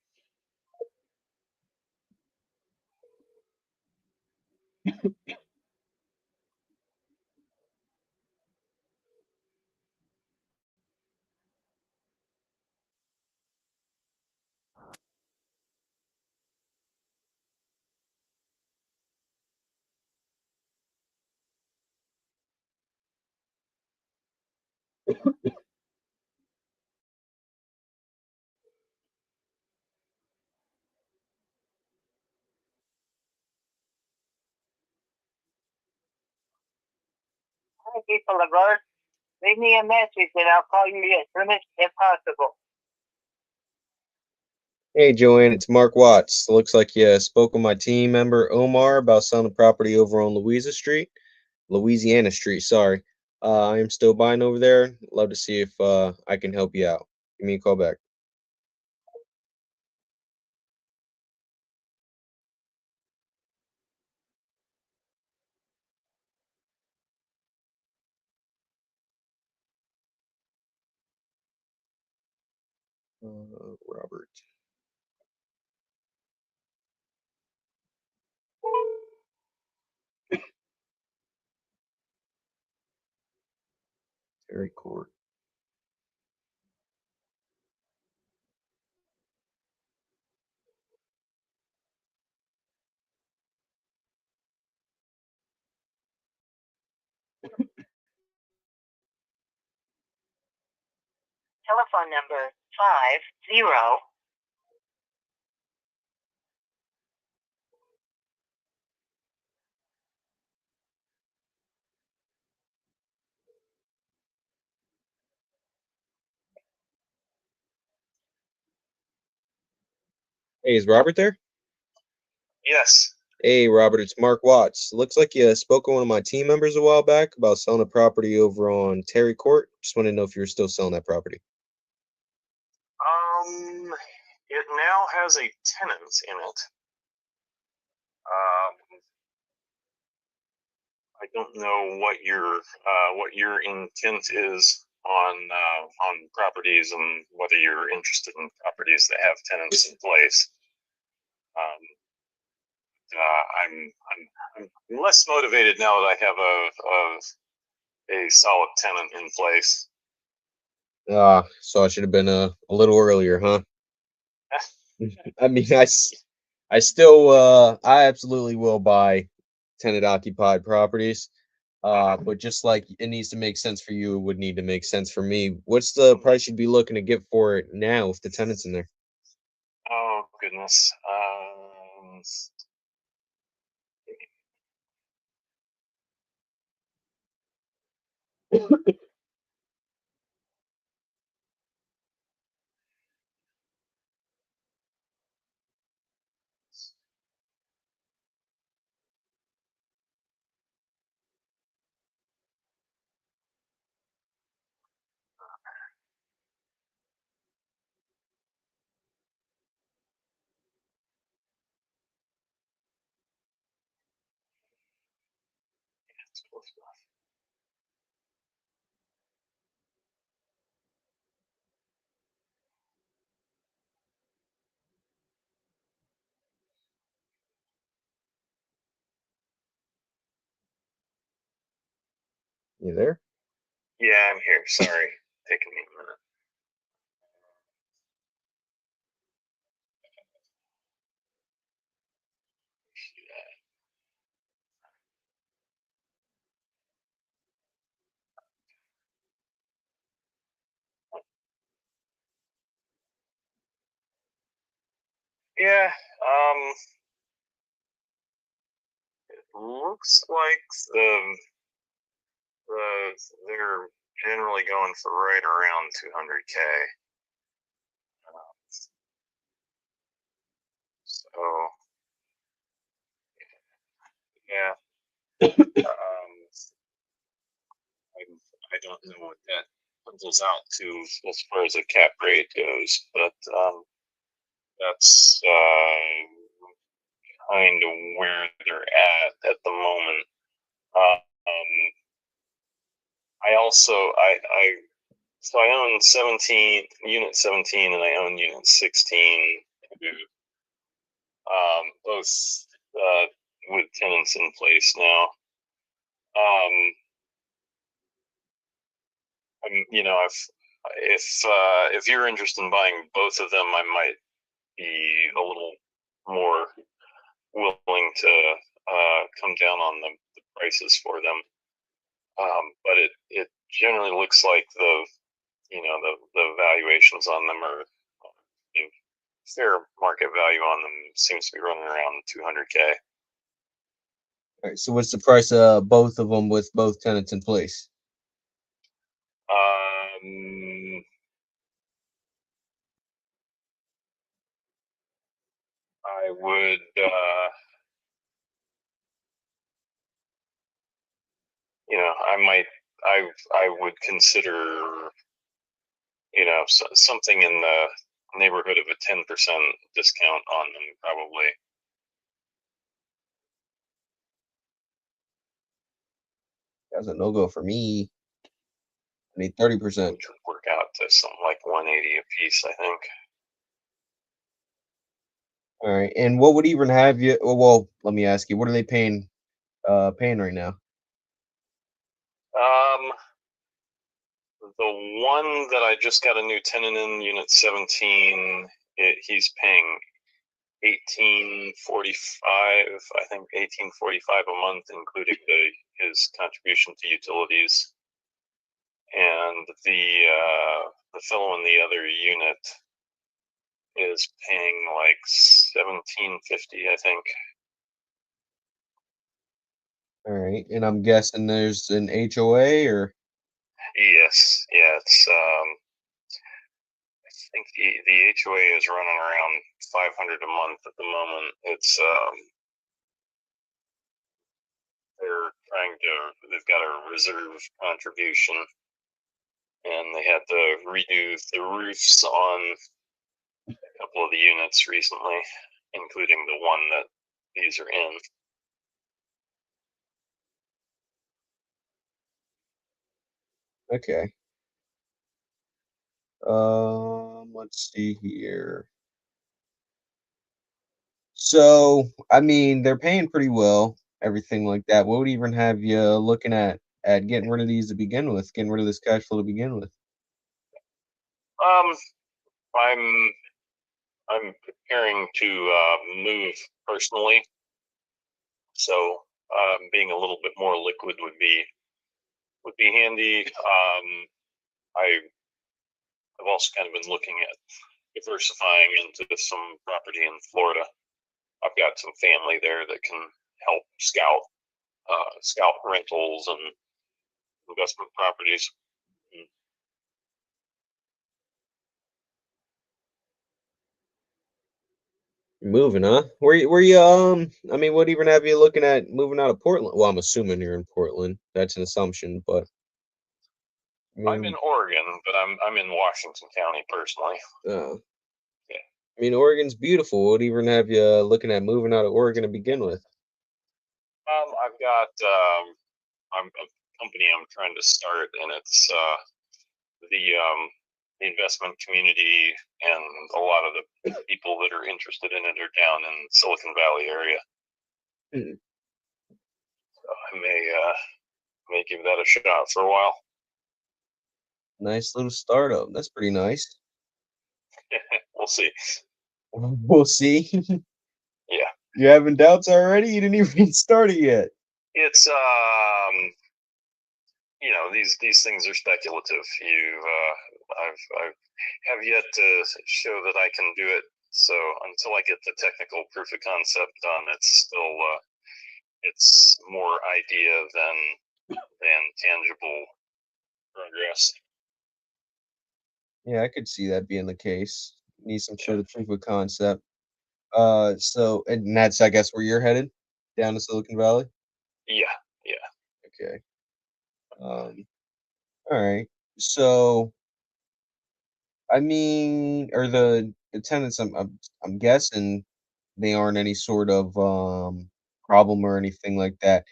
Hi, people of Earth. Leave me a message and I'll call you as soon as possible. Hey, Joanne, it's Mark Watts. Looks like you spoke with my team member Omar about selling the property over on Louisiana Street. Sorry. I am still buying over there. Love to see if I can help you out. Give me a call back. Robert. Terry Court. Telephone number 50. Hey, is Robert there? Yes. Hey, Robert, it's Mark Watts. Looks like you spoke with one of my team members a while back about selling a property over on Terry Court. Just want to know if you're still selling that property. It now has a tenant in it. I don't know what your intent is on properties and whether you're interested in properties that have tenants in place. I'm less motivated now that I have a solid tenant in place. So I should have been a little earlier, huh? I mean, I still I absolutely will buy tenant occupied properties. But just like it needs to make sense for you, it would need to make sense for me. What's the price you'd be looking to get for it now with the tenants in there? Oh goodness. You there? Yeah, I'm here. Sorry, taking me a minute. Yeah, it looks like they're generally going for right around 200K. So yeah, I don't know what that pencils out to as far as the cap rate goes, but that's kind of where they're at the moment. I also so I own 17 unit 17 and I own unit 16, both with tenants in place now. If you're interested in buying both of them, I might be a little more willing to come down on the prices for them. But generally looks like the valuations on them are the fair market value on them seems to be running around 200K. All right. So what's the price of both of them with both tenants in place? I would I would consider something in the neighborhood of a 10% discount on them, probably. That's a no go for me. I need 30%. Which would work out to something like 180 a piece, I think. All right. And what would even have you? Well, let me ask you, what are they paying right now? The one that I just got a new tenant in, Unit 17, he's paying $18.45. I think $18.45 a month, including his contribution to utilities. And the fellow in the other unit is paying like $17.50, I think. All right. And I'm guessing there's an HOA or? Yes. Yeah. It's I think the HOA is running around $500 a month at the moment. It's they've got a reserve contribution, and they had to redo the roofs on a couple of the units recently, including the one that these are in. Okay. Let's see here. So, I mean, they're paying pretty well, everything like that. What would even have you looking at getting rid of these to begin with, getting rid of this cash flow to begin with? I'm preparing to move personally, so being a little bit more liquid would be handy. I've also kind of been looking at diversifying into some property in Florida. I've got some family there that can help scout rentals and investment properties. Moving, huh? Where you I mean, what even have you looking at moving out of Portland? Well, I'm assuming you're in Portland. That's an assumption, but I'm in Oregon, but I'm in Washington County personally. Yeah. Yeah. I mean, Oregon's beautiful. What even have you looking at moving out of Oregon to begin with? I've got I'm a company I'm trying to start, and it's the investment community and a lot of the people that are interested in it are down in Silicon Valley area. So I may give that a shot for a while. Nice little startup. That's pretty nice. We'll see. We'll see. Yeah. You having doubts already? You didn't even start it yet. It's these things are speculative. I've have yet to show that I can do it. So until I get the technical proof of concept done, it's still it's more idea than tangible progress. Yeah, I could see that being the case. Need some sort of proof of concept. So and that's, I guess, where you're headed, down to Silicon Valley. Yeah. Okay. All right. So, I mean, are the tenants? I'm guessing they aren't any sort of problem or anything like that.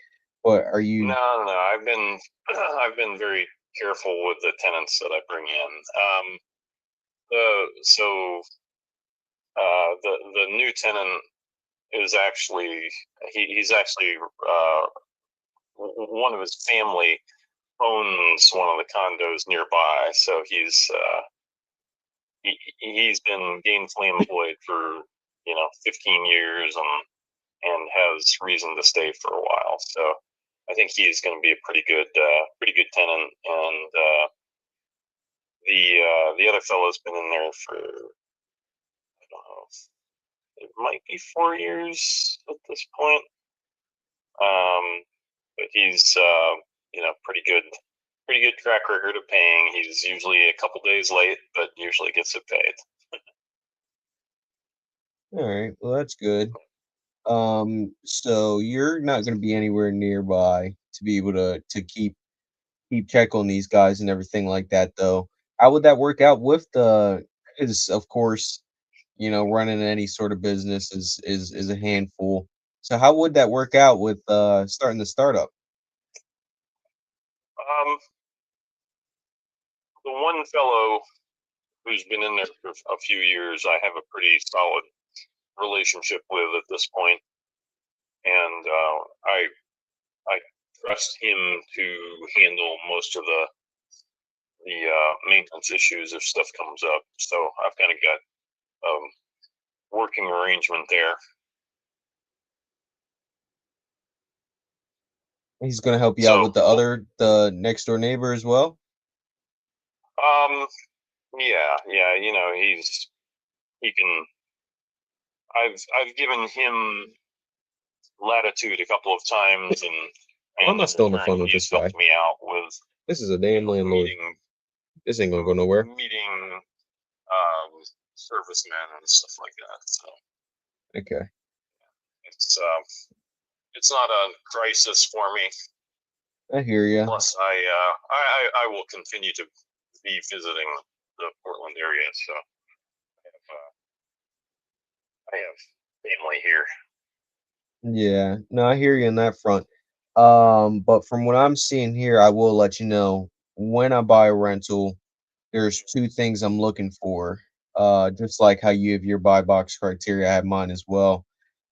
But are you? No. I've been very careful with the tenants that I bring in. The new tenant is actually he's actually one of his family owns one of the condos nearby, so he's been gainfully employed for 15 years and has reason to stay for a while. So I think he's going to be a pretty good tenant. And the other fellow's been in there for, I don't know, it might be 4 years at this point. But he's pretty good track record of paying. He's usually a couple days late, but usually gets it paid. All right, well that's good. So you're not going to be anywhere nearby to be able to keep check on these guys and everything like that, though. How would that work out with the? Because of course, running any sort of business is a handful. So how would that work out with starting the startup? The one fellow who's been in there for a few years, I have a pretty solid relationship with at this point, and I trust him to handle most of the maintenance issues if stuff comes up. So I've kind of got working arrangement there. He's going to help you out with the next door neighbor as well. Yeah, he can. I've given him latitude a couple of times, and I'm not still on the phone with this guy. Helped me out with This is a damn landlord. This ain't gonna go nowhere. meeting servicemen and stuff like that. So Okay. it's not a crisis for me. I hear you. Plus, I will continue to be visiting the Portland area, so I have family here. Yeah, no, I hear you on that front. But from what I'm seeing here, I will let you know when I buy a rental, there's two things I'm looking for. Just like how you have your buy box criteria, I have mine as well.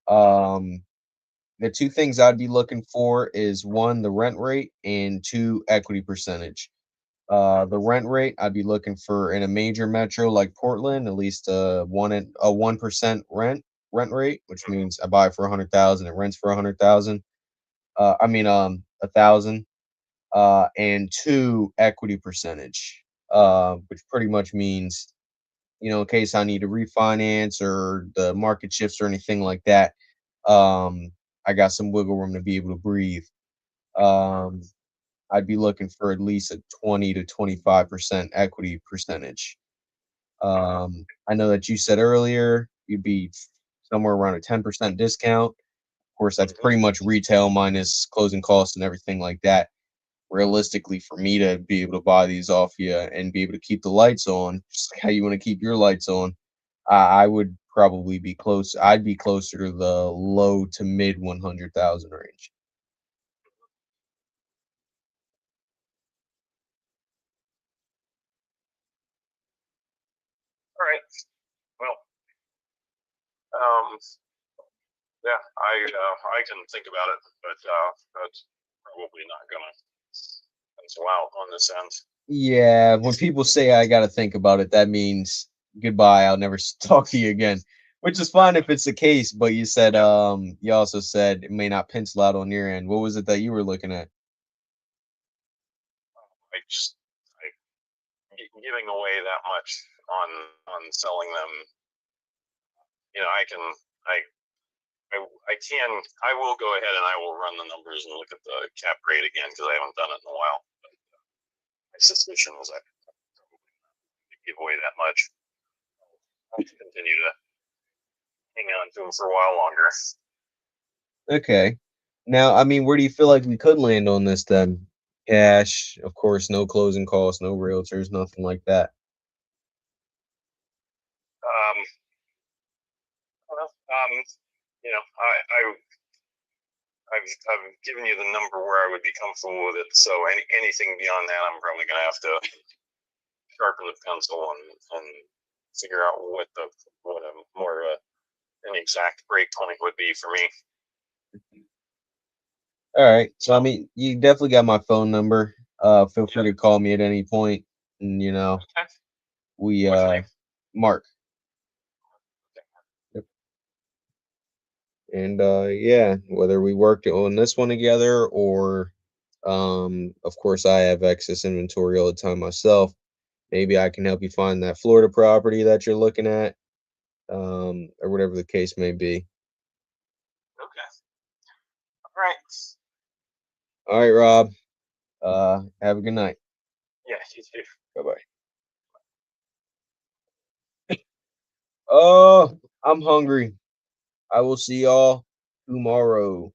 The two things I'd be looking for is one, the rent rate, and two, equity percentage. The rent rate I'd be looking for in a major metro like Portland, at least a 1% rent rate, which means I buy for 100,000, it rents for 100,000. 1,000. And two, equity percentage, which pretty much means, in case I need to refinance or the market shifts or anything like that, I got some wiggle room to be able to breathe. I'd be looking for at least a 20 to 25% equity percentage. I know that you said earlier you'd be somewhere around a 10% discount. Of course, that's pretty much retail minus closing costs and everything like that. Realistically, for me to be able to buy these off you and be able to keep the lights on, just like how you want to keep your lights on, I would probably be close. I'd be closer to the low to mid 100,000 range. All right. Well, yeah, I can think about it, but that's probably not gonna pencil out on this end. Yeah, when people say I got to think about it, that means goodbye. I'll never talk to you again, which is fine if it's the case. But you said, you also said it may not pencil out on your end. What was it that you were looking at? Giving away that much on selling them, I will go ahead and I will run the numbers and look at the cap rate again because I haven't done it in a while. But my suspicion was I probably not give away that much. I'll continue to hang on to them for a while longer. Okay. Now, where do you feel like we could land on this then? Cash, of course, no closing costs, no realtors, nothing like that. I've given you the number where I would be comfortable with it. So anything beyond that, I'm probably going to have to sharpen the pencil and figure out what a more an exact break point would be for me. All right. So you definitely got my phone number. Feel free to call me at any point. And we Mark. Yep. And yeah, whether we work on this one together or of course I have excess inventory all the time myself. Maybe I can help you find that Florida property that you're looking at, or whatever the case may be. Okay. All right. All right, Rob. Have a good night. Yes, you too. Bye bye. Oh, I'm hungry. I will see y'all tomorrow.